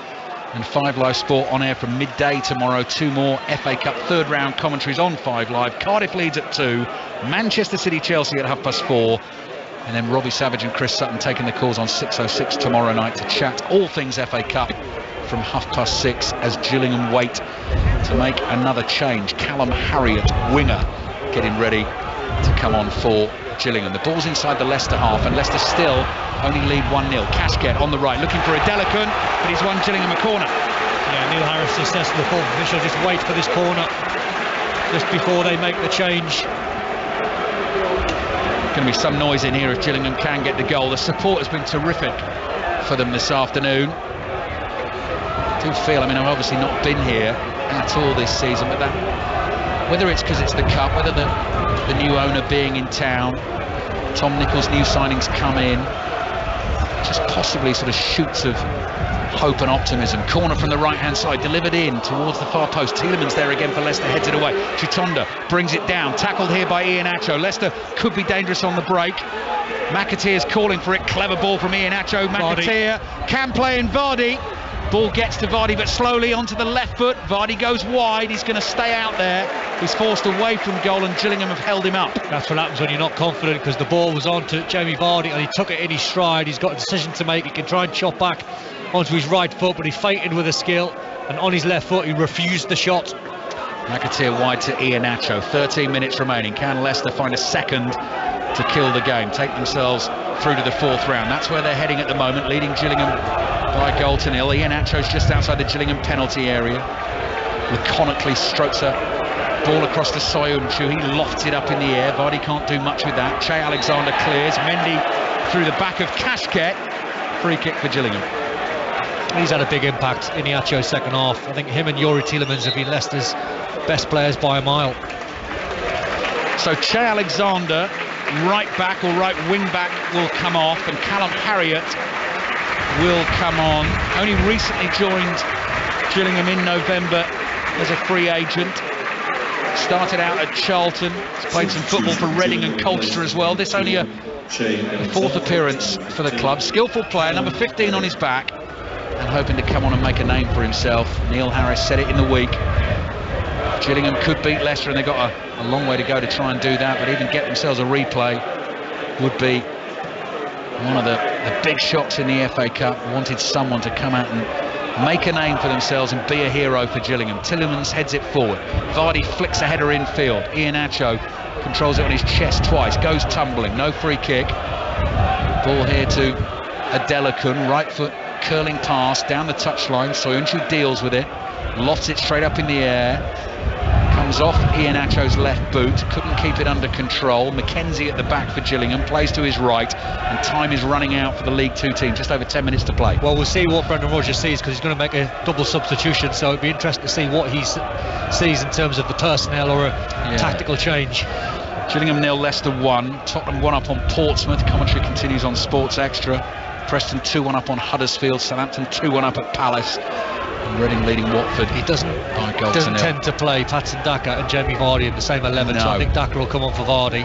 And 5 Live Sport on air from midday tomorrow. 2 more FA Cup 3rd round commentaries on 5 Live. Cardiff Leeds at 2, Manchester City Chelsea at 4:30, and then Robbie Savage and Chris Sutton taking the calls on 6:06 tomorrow night to chat all things FA Cup from 6:30 as Gillingham wait to make another change. Callum Harriott, winger, getting ready to come on for Gillingham. The ball's inside the Leicester half, and Leicester still only lead 1-0. Kashket on the right, looking for a Delicun, but he's won Gillingham a corner. Yeah, Neil Harris just says to the fourth official, just wait for this corner just before they make the change. Going to be some noise in here if Gillingham can get the goal. The support has been terrific for them this afternoon. do feel, I mean, I've obviously not been here at all this season, but that, whether it's because it's the Cup, whether the new owner being in town, Tom Nichols' new signings come in, just possibly sort of shoots of hope and optimism. Corner from the right-hand side, delivered in towards the far post. Tielemans there again for Leicester, heads it away. Chitonda brings it down, tackled here by Iheanacho. Leicester could be dangerous on the break. McAteer's calling for it, clever ball from Iheanacho. McAteer can play in Vardy. Ball gets to Vardy, but slowly onto the left foot. Vardy goes wide, he's going to stay out there. He's forced away from goal and Gillingham have held him up. That's what happens when you're not confident, because the ball was on to Jamie Vardy and he took it in his stride. He's got a decision to make. He can try and chop back onto his right foot, but he feinted with a skill, and on his left foot he refused the shot. McAteer wide to Iheanacho. 13 minutes remaining. Can Leicester find a second to kill the game, take themselves through to the fourth round? That's where they're heading at the moment, leading Gillingham by a goal to nil. Iheanacho's just outside the Gillingham penalty area. Laconically strokes a ball across to Soyuncu. He lofts it up in the air. Vardy can't do much with that. Che Alexander clears. Mendy through the back of Kashket. Free kick for Gillingham. He's had a big impact in Iheanacho's second half. I think him and Youri Tielemans have been Leicester's best players by a mile. So Che Alexander, right back or right wing back, will come off, and Callum Harriott will come on. Only recently joined Gillingham in November as a free agent. Started out at Charlton, played some football for Reading and Colchester as well. This only a fourth appearance for the club. Skillful player, number 15 on his back, and hoping to come on and make a name for himself. Neil Harris said it in the week. Gillingham could beat Leicester, and they've got a long way to go to try and do that, but even get themselves a replay would be one of the big shocks in the FA Cup. Wanted someone to come out and make a name for themselves and be a hero for Gillingham. Tielemans heads it forward. Vardy flicks a header infield. Iheanacho controls it on his chest twice, goes tumbling, no free kick. Ball here to Adelakun, right foot curling pass down the touchline. Soyuncu deals with it, lofts it straight up in the air. Comes off Iheanacho's left boot, couldn't keep it under control. Mackenzie at the back for Gillingham, plays to his right, and time is running out for the League Two team. Just over 10 minutes to play. Well, we'll see what Brendan Rodgers sees, because he's going to make a double substitution, so it'd be interesting to see what he sees in terms of the personnel or a tactical change. Gillingham 0, Leicester 1. Tottenham 1 up on Portsmouth. Commentary continues on Sports Extra. Preston 2-1 up on Huddersfield. Southampton 2-1 up at Palace. And Reading leading Watford. He doesn't tend to play Patson Daka and Jamie Vardy in the same 11, so I think Daka will come on for Vardy.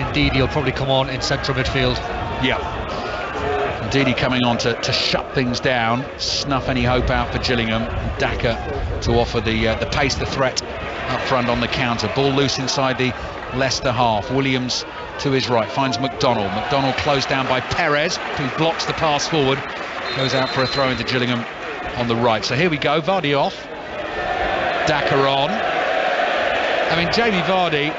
Indeed, he'll probably come on in central midfield. Yeah. Indeed, coming on to shut things down, snuff any hope out for Gillingham. Daka to offer the pace, the threat up front on the counter. Ball loose inside the Leicester half. Williams to his right, finds McDonald. McDonald closed down by Perez, who blocks the pass forward. Goes out for a throw into Gillingham on the right. So here we go, Vardy off, Daka on. I mean, Jamie Vardy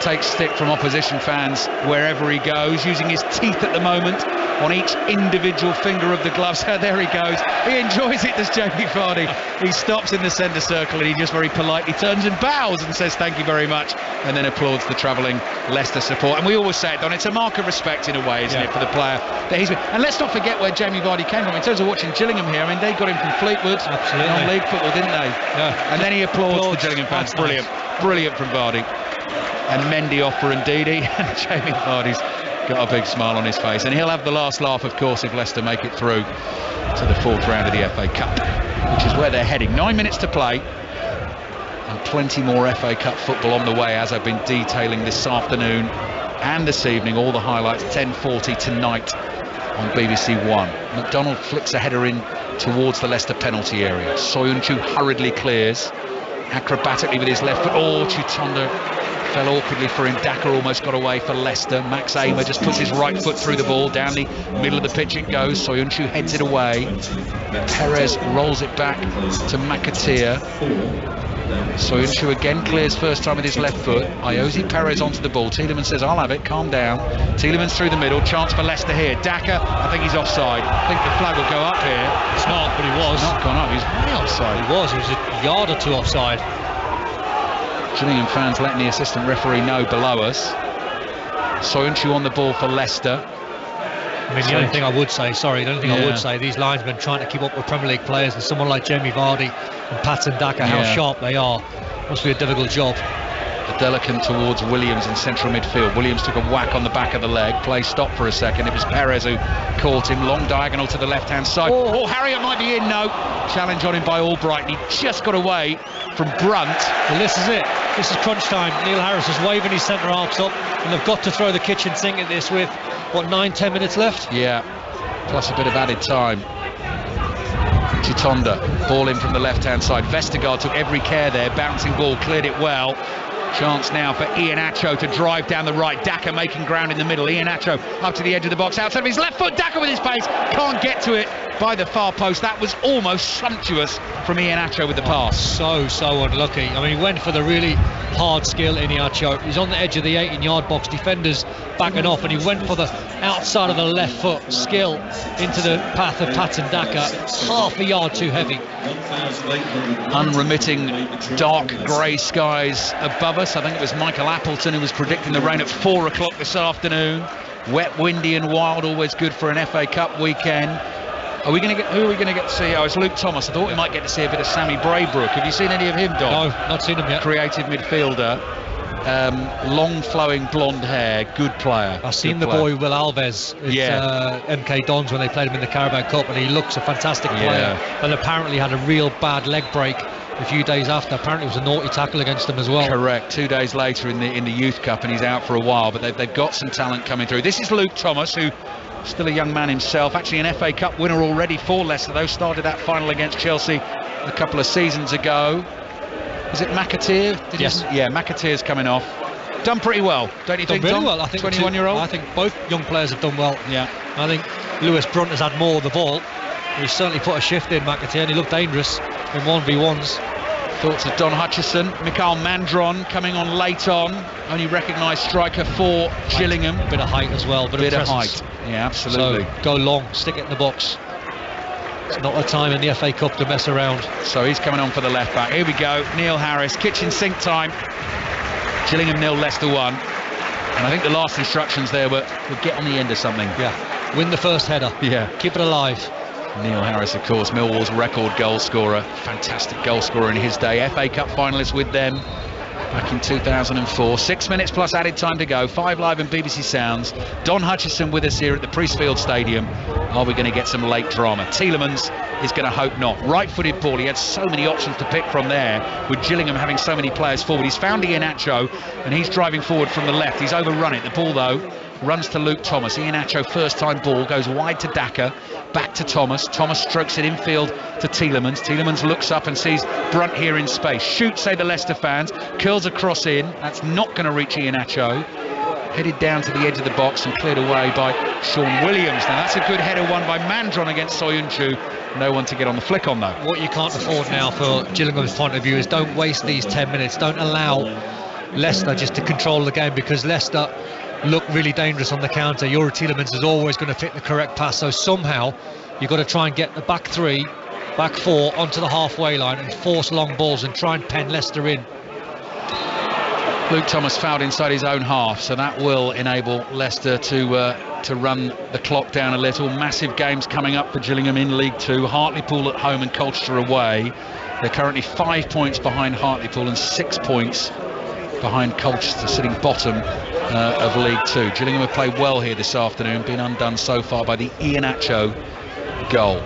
takes stick from opposition fans wherever he goes, using his teeth at the moment on each individual finger of the gloves. So there he goes. He enjoys it, does Jamie Vardy. He stops in the centre circle and he just very politely turns and bows and says thank you very much, and then applauds the travelling Leicester support. And we always say it, Don, it's a mark of respect in a way, isn't it, for the player that he's been. And let's not forget where Jamie Vardy came from in terms of watching Gillingham here. I mean, they got him from Fleetwood on league football, didn't they? Yeah. And then he applauds the Gillingham fans. Brilliant. Brilliant from Vardy. And Mendy off for Ndidi, and Jamie Vardy's got a big smile on his face, and he'll have the last laugh, of course, if Leicester make it through to the fourth round of the FA Cup, which is where they're heading. 9 minutes to play, and plenty more FA Cup football on the way, as I've been detailing this afternoon and this evening. All the highlights 10:40 tonight on BBC One. McDonald flicks a header in towards the Leicester penalty area. Soyuncu hurriedly clears acrobatically with his left foot. Chitonda fell awkwardly for him. Daka almost got away for Leicester. Max Amer just puts his right foot through the ball. Down the middle of the pitch it goes. Soyuncu heads it away. Perez rolls it back to McAteer. Soyuncu again clears first time with his left foot. Iosi Perez onto the ball. Tielemans says, I'll have it, calm down. Tielemans through the middle. Chance for Leicester here. Daka, I think he's offside. I think the flag will go up here. It's not, but he was. It's not gone up. He's way offside. He was a yard or two offside. Gillingham fans letting the assistant referee know below us. Soyuncu on the ball for Leicester. I mean, the only thing I would say, these linesmen trying to keep up with Premier League players, and someone like Jamie Vardy and Patson Daka, how sharp they are, must be a difficult job. Adelakun towards Williams in central midfield. Williams took a whack on the back of the leg. Play stopped for a second. It was Perez who caught him. Long diagonal to the left-hand side. Oh, Harriott might be in. No. Challenge on him by Albright. And he just got away from Brunt. Well, this is it. This is crunch time. Neil Harris is waving his centre halves up, and they've got to throw the kitchen sink at this with, 9-10 minutes left? Yeah. Plus a bit of added time. Chitonda, ball in from the left-hand side. Vestergaard took every care there. Bouncing ball, cleared it well. Chance now for Iheanacho to drive down the right. Daka making ground in the middle. Iheanacho up to the edge of the box, outside of his left foot. Daka with his pace can't get to it by the far post. That was almost sumptuous from Iheanacho with the pass. So unlucky. I mean, he went for the really hard skill. Iheanacho, he's on the edge of the 18-yard box, defenders backing off, and he went for the outside of the left foot skill into the path of Patson Daka, half a yard too heavy. Unremitting dark grey skies above us. I think it was Michael Appleton who was predicting the rain at 4 o'clock this afternoon. Wet, windy and wild, always good for an FA Cup weekend. Who are we going to get to see? Oh, it's Luke Thomas. I thought we might get to see a bit of Sammy Braybrook. Have you seen any of him, Don? No, not seen him yet. Creative midfielder, long flowing blonde hair, good player. I've seen the boy Will Alves at MK Dons when they played him in the Carabao Cup, and he looks a fantastic player, and apparently had a real bad leg break a few days after. Apparently it was a naughty tackle against him as well. Correct. 2 days later in the Youth Cup, and he's out for a while, but they've got some talent coming through. This is Luke Thomas, who still a young man himself, actually an FA Cup winner already for Leicester, though. Started that final against Chelsea a couple of seasons ago. Is it McAteer? Yes. Yeah, McAteer's coming off. Done pretty well, don't you think, really Tom? Well, I think 21-year-old? I think both young players have done well. Yeah. I think Lewis Brunt has had more of the ball. He's certainly put a shift in, McAteer, and he looked dangerous in 1v1s. Thoughts of Don Hutchison. Mikhail Mandron coming on late on. Only recognised striker for Gillingham. Bit of height as well. Bit of height. Yeah, absolutely. So go long, stick it in the box. It's not a time in the FA Cup to mess around. So he's coming on for the left back. Here we go. Neil Harris, kitchen sink time. Gillingham 0, Leicester 1. And I think the last instructions there were get on the end of something. Yeah. Win the first header. Yeah. Keep it alive. Neil Harris, of course, Millwall's record goal scorer. Fantastic goal scorer in his day. FA Cup finalist with them back in 2004. 6 minutes plus added time to go. 5 Live and BBC Sounds. Don Hutchison with us here at the Priestfield Stadium. Are we going to get some late drama? Tielemans is going to hope not. Right-footed ball. He had so many options to pick from there, with Gillingham having so many players forward. He's found Iheanacho, and he's driving forward from the left. He's overrun it. The ball, though, runs to Luke Thomas. Iheanacho, first-time ball, goes wide to Daka. Back to Thomas. Thomas strokes it infield to Tielemans. Tielemans looks up and sees Brunt here in space. Shoots, say the Leicester fans. Curls a cross in. That's not going to reach Iheanacho. Headed down to the edge of the box and cleared away by Sean Williams. Now that's a good header won by Mandron against Soyuncu. No one to get on the flick on, though. What you can't afford now for Gillingham's point of view is don't waste these 10 minutes. Don't allow Leicester just to control the game, because Leicester look really dangerous on the counter. Youri Tielemans is always going to pick the correct pass, so somehow you've got to try and get the back three, back four onto the halfway line and force long balls and try and pen Leicester in. Luke Thomas fouled inside his own half, so that will enable Leicester to run the clock down a little. Massive games coming up for Gillingham in League Two. Hartlepool at home and Colchester away. They're currently 5 points behind Hartlepool and 6 points behind Colchester, sitting bottom of League Two. Gillingham have played well here this afternoon, been undone so far by the Iheanacho goal.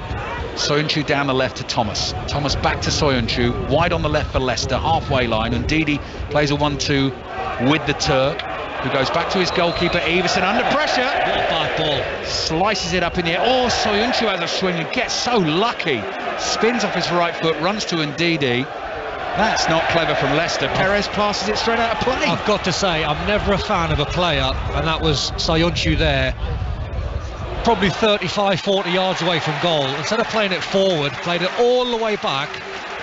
Soyuncu down the left to Thomas. Thomas back to Soyuncu, wide on the left for Leicester, halfway line, and Ndidi plays a 1-2 with the Turk, who goes back to his goalkeeper Everson under pressure. What a bad ball. Slices it up in the air. Oh, Soyuncu has a swing and gets so lucky. Spins off his right foot, runs to Ndidi. That's not clever from Leicester. Perez passes it straight out of play. I've got to say, I'm never a fan of a player, and that was Soyuncu there, probably 35-40 yards away from goal. Instead of playing it forward, played it all the way back,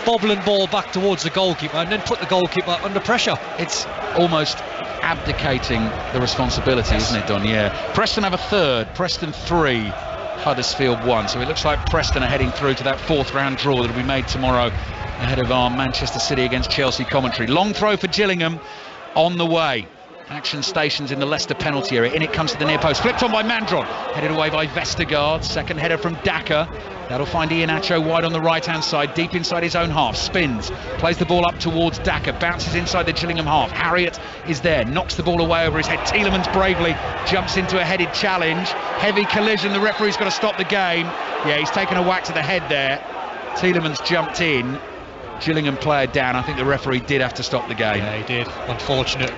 bobbling ball back towards the goalkeeper, and then put the goalkeeper under pressure. It's almost abdicating the responsibility, isn't it, Don? Yeah. Preston have a third. Preston 3, Huddersfield 1. So it looks like Preston are heading through to that 4th round draw that will be made tomorrow ahead of our Manchester City against Chelsea commentary. Long throw for Gillingham on the way. Action stations in the Leicester penalty area. In it comes to the near post. Flipped on by Mandron. Headed away by Vestergaard. Second header from Daka. That'll find Iheanacho wide on the right-hand side, deep inside his own half. Spins. Plays the ball up towards Daka. Bounces inside the Gillingham half. Harriott is there. Knocks the ball away over his head. Tielemans bravely jumps into a headed challenge. Heavy collision. The referee's got to stop the game. Yeah, he's taken a whack to the head there. Tielemans jumped in. Gillingham player down. I think the referee did have to stop the game. Yeah, he did. Unfortunate.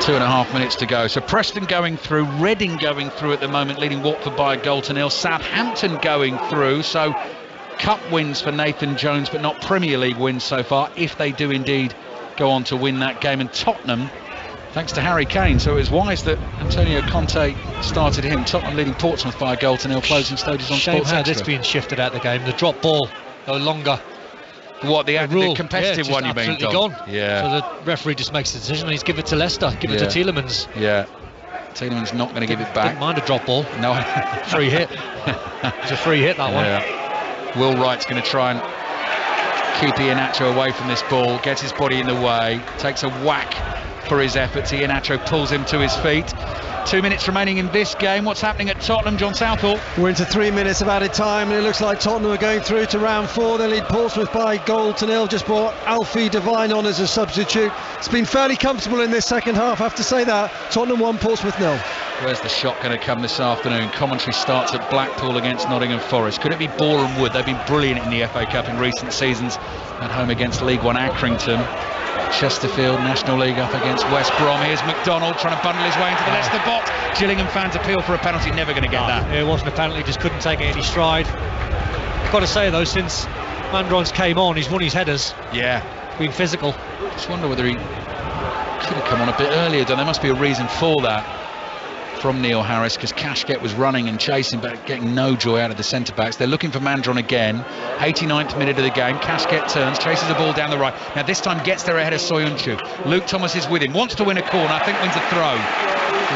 2.5 minutes to go. So Preston going through, Reading going through at the moment, leading Watford by 1-0. Southampton going through. So cup wins for Nathan Jones, but not Premier League wins so far, if they do indeed go on to win that game. And Tottenham, thanks to Harry Kane, so it was wise that Antonio Conte started him. Tottenham leading Portsmouth by 1-0, closing stages on Shame Sports how Extra. this being shifted out of the game. The drop ball no longer. What, the competitive one, you mean, Dom? Gone. Yeah. So the referee just makes a decision and he's given it to Leicester, give it to Tielemans. Yeah. Tielemans not going to give it back. Didn't mind a drop ball. No. Free hit. It's a free hit, that one. Yeah. Will Wright's going to try and keep Iheanacho away from this ball, gets his body in the way, takes a whack for his efforts. Iheanacho pulls him to his feet. 2 minutes remaining in this game. What's happening at Tottenham, John Southall? We're into 3 minutes of added time, and it looks like Tottenham are going through to round 4. They lead Portsmouth by 1-0. Just brought Alfie Devine on as a substitute. It's been fairly comfortable in this second half, I have to say that. Tottenham 1, Portsmouth 0. Where's the shot going to come this afternoon? Commentary starts at Blackpool against Nottingham Forest. Could it be Boreham Wood? They've been brilliant in the FA Cup in recent seasons. At home against League One Accrington. Chesterfield, National League up against West Brom. Here's McDonald trying to bundle his way into the Leicester box. Gillingham fans appeal for a penalty, never going to get that. It wasn't a penalty, just couldn't take it any stride. I've got to say though, since Mandron's came on, he's won his headers. Yeah. Been physical. Just wonder whether he could have come on a bit earlier. There must be a reason for that from Neil Harris, because Cashgett was running and chasing but getting no joy out of the centre-backs. They're looking for Mandron again. 89th minute of the game. Cashgett turns, chases the ball down the right. Now this time gets there ahead of Soyuncu. Luke Thomas is with him, wants to win a corner, I think wins a throw.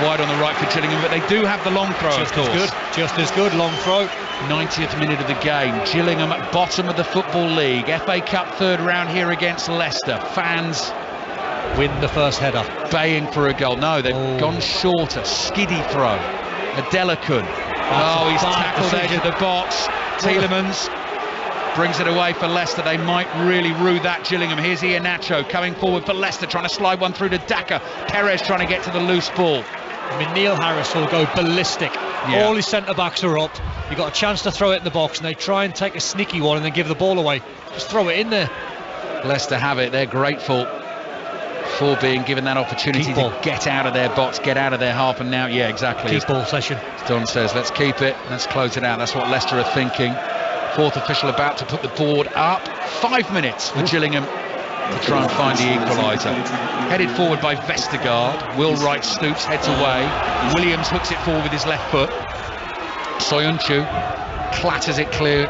Wide on the right for Gillingham, but they do have the long throw, just of course. Just as good, long throw. 90th minute of the game. Gillingham at bottom of the Football League. FA Cup third round here against Leicester. Fans win the first header. Baying for a goal. No, they've gone shorter. Skiddy throw. Adelakun. He's tackled edge of the box. Tielemans brings it away for Leicester. They might really rue that, Gillingham. Here's Iheanacho coming forward for Leicester, trying to slide one through to Daka. Perez trying to get to the loose ball. I mean, Neil Harris will go ballistic. Yeah. All his centre-backs are up. You've got a chance to throw it in the box, and they try and take a sneaky one and then give the ball away. Just throw it in there. Leicester have it. They're grateful for being given that opportunity to get out of their box, get out of their half, and now, yeah, exactly. Keep ball session. Don says, let's keep it, let's close it out. That's what Leicester are thinking. Fourth official about to put the board up. 5 minutes for Gillingham to try and find the equaliser. Headed forward by Vestergaard. Will Wright stoops, heads away. Williams hooks it forward with his left foot. Soyuncu clatters it clear.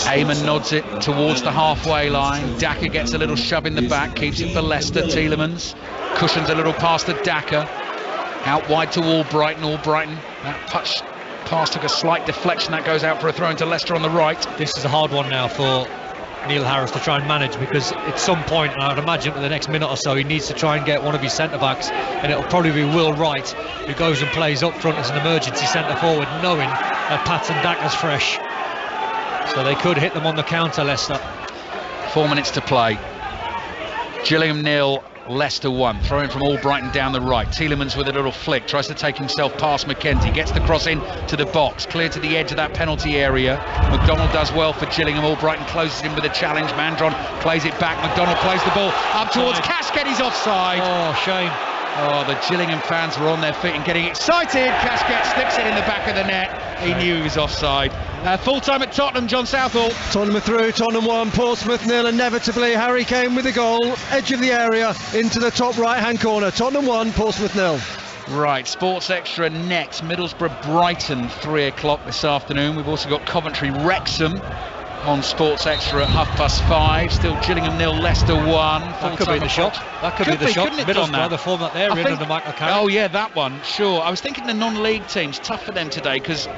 Eamon nods it towards the halfway line. Daka gets a little shove in the back, keeps it for Leicester. Tielemans cushions a little pass to Daka. Out wide to Albrighton. Albrighton, that pass took a slight deflection. That goes out for a throw into Leicester on the right. This is a hard one now for Neil Harris to try and manage, because at some point, and I'd imagine for the next minute or so, he needs to try and get one of his centre-backs, and it'll probably be Will Wright who goes and plays up front as an emergency centre-forward, knowing that Patson Daka's fresh. So they could hit them on the counter, Leicester. 4 minutes to play. Gillingham 0, Leicester 1. Throwing from Albrighton down the right. Tielemans with a little flick, tries to take himself past McKenzie, gets the cross in to the box, clear to the edge of that penalty area. McDonald does well for Gillingham. Albrighton closes in with a challenge. Mandron plays it back. McDonald plays the ball up towards Cashgett. He's offside. Oh, shame. Oh, the Gillingham fans were on their feet and getting excited. Cashgett slips it in the back of the net. He knew he was offside. Full time at Tottenham, John Southall. Tottenham are through, Tottenham 1, Portsmouth 0. Inevitably, Harry Kane with a goal, edge of the area, into the top right-hand corner. Tottenham 1, Portsmouth 0. Right, Sports Extra next. Middlesbrough Brighton, 3 o'clock this afternoon. We've also got Coventry Wrexham on Sports Extra at 5:30. Still Gillingham 0, Leicester 1. That could be the shot. That could be the shot. Middlesbrough, the form that they're in under Michael Carrick. Oh yeah, that one, sure. I was thinking the non-league teams, tough for them today, because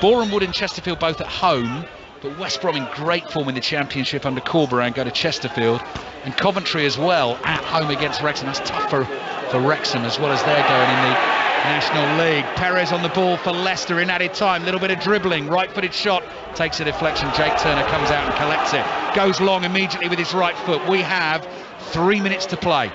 Boreham Wood and Chesterfield both at home. but West Brom in great form in the Championship under Corberán go to Chesterfield, and Coventry as well at home against Wrexham. That's tough for Wrexham as well as they're going in the National League. Perez on the ball for Leicester in added time. Little bit of dribbling, right-footed shot, takes a deflection. Jake Turner comes out and collects it. Goes long immediately with his right foot. We have 3 minutes to play.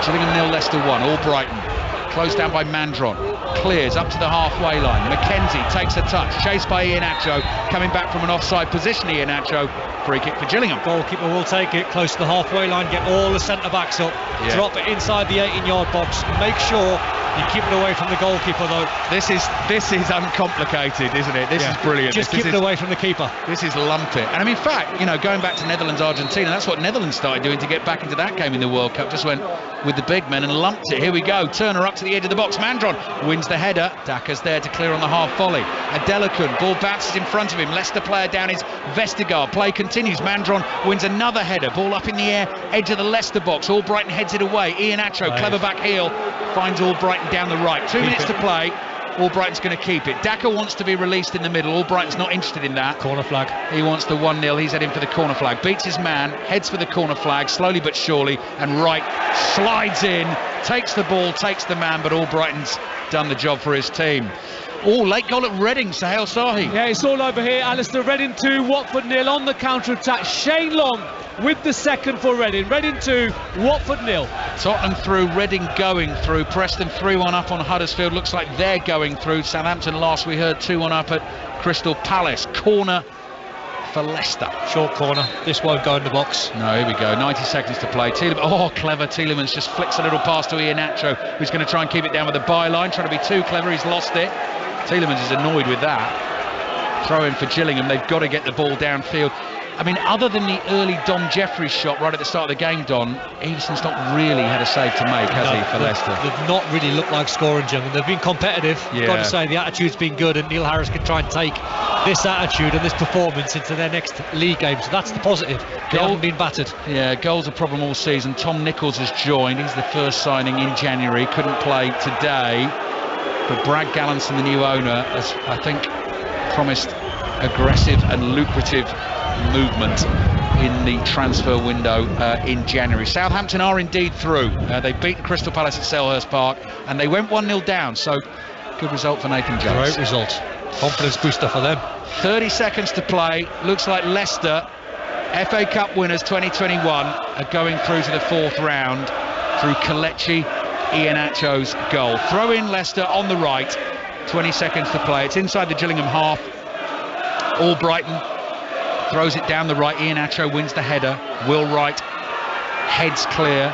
Gillingham 0, Leicester 1. Albrighton closed down by Mandron. Clears up to the halfway line. McKenzie takes a touch, chased by Iheanacho, coming back from an offside position. Iheanacho, free kick for Gillingham. Goalkeeper will take it close to the halfway line, get all the centre backs up, drop it inside the 18-yard box. Make sure you keep it away from the goalkeeper though. This is uncomplicated, isn't it? This is brilliant. Just keep it away from the keeper. This is lump it. And I mean, in fact, going back to Netherlands-Argentina, that's what Netherlands started doing to get back into that game in the World Cup. Just went with the big men and lumped it. Here we go. Turner up to the edge of the box. Mandron wins the header. Daka's there to clear on the half volley. Adelakun, ball bounces in front of him. Leicester player down is Vestergaard. Play continues. Mandron wins another header. Ball up in the air, edge of the Leicester box. Albrighton heads it away. Iheanacho, clever back heel, finds Albrighton down the right. 2 minutes to play. Albrighton's going to keep it. Daka wants to be released in the middle. Albrighton's not interested in that. Corner flag. He wants the 1-0. He's heading for the corner flag. Beats his man, heads for the corner flag, slowly but surely, and Wright slides in, takes the ball, takes the man, but Albrighton's done the job for his team. Oh, late goal at Reading, Sahel Sahi. Yeah, it's all over here. Alistair, Reading 2, Watford 0 on the counter-attack. Shane Long with the second for Reading. Reading 2, Watford 0. Tottenham through, Reading going through. Preston 3-1 up on Huddersfield. Looks like they're going through. Southampton last we heard 2-1 up at Crystal Palace. Corner for Leicester. Short corner. This won't go in the box. No, here we go. 90 seconds to play. Oh, clever. Tielemans just flicks a little pass to Iheanacho, who's going to try and keep it down with the byline. Trying to be too clever. He's lost it. Tielemans is annoyed with that. Throw in for Gillingham. They've got to get the ball downfield. I mean, other than the early Dom Jeffries shot right at the start of the game, Don, Everson's not really had a save to make, has he, for Leicester? They've not really looked like scoring, Gillingham. They've been competitive. Yeah. Got to say, the attitude's been good, and Neil Harris can try and take this attitude and this performance into their next league game. So that's the positive. They haven't been battered. Yeah, goals a problem all season. Tom Nichols has joined. He's the first signing in January. Couldn't play today. But Brad Gallanson, the new owner, has, I think, promised aggressive and lucrative movement in the transfer window in January. Southampton are indeed through. They beat Crystal Palace at Selhurst Park and they went 1-0 down, so good result for Nathan Jones. Great result. Confidence booster for them. 30 seconds to play. Looks like Leicester, FA Cup winners 2021, are going through to the fourth round through Kelechi Iheanacho's goal. Throw in Leicester on the right. 20 seconds to play. It's inside the Gillingham half. Albrighton throws it down the right. Iheanacho wins the header. Will Wright heads clear.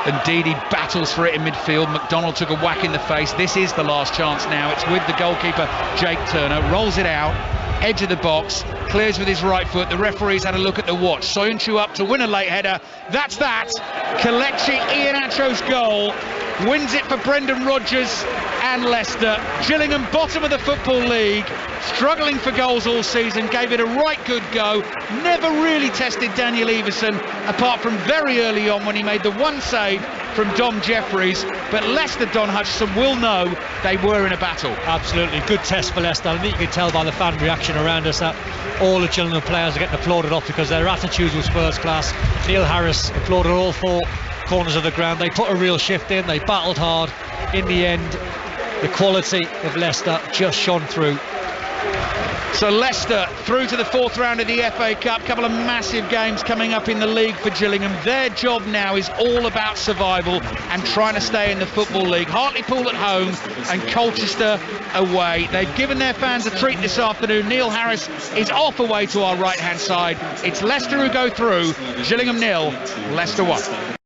And Ndidi battles for it in midfield. McDonald took a whack in the face. This is the last chance now. It's with the goalkeeper, Jake Turner. Rolls it out. Edge of the box. Clears with his right foot. The referee's had a look at the watch. Soyuncu up to win a late header. That's that. Kelechi Iheanacho's goal. Wins it for Brendan Rodgers and Leicester. Gillingham, bottom of the Football League, struggling for goals all season, gave it a right good go. Never really tested Daniel Everson, apart from very early on when he made the one save from Dom Jeffries. But Leicester, Don Hutchison, will know they were in a battle. Absolutely. Good test for Leicester. I think you can tell by the fan reaction around us that all the Gillingham players are getting applauded off because their attitude was first class. Neil Harris applauded all four corners of the ground. They put a real shift in. They battled hard. In the end, the quality of Leicester just shone through. So Leicester through to the fourth round of the FA Cup. Couple of massive games coming up in the league for Gillingham. Their job now is all about survival and trying to stay in the Football League. Hartlepool at home and Colchester away. They've given their fans a treat this afternoon. Neil Harris is off away to our right hand side. It's Leicester who go through. Gillingham 0, Leicester 1.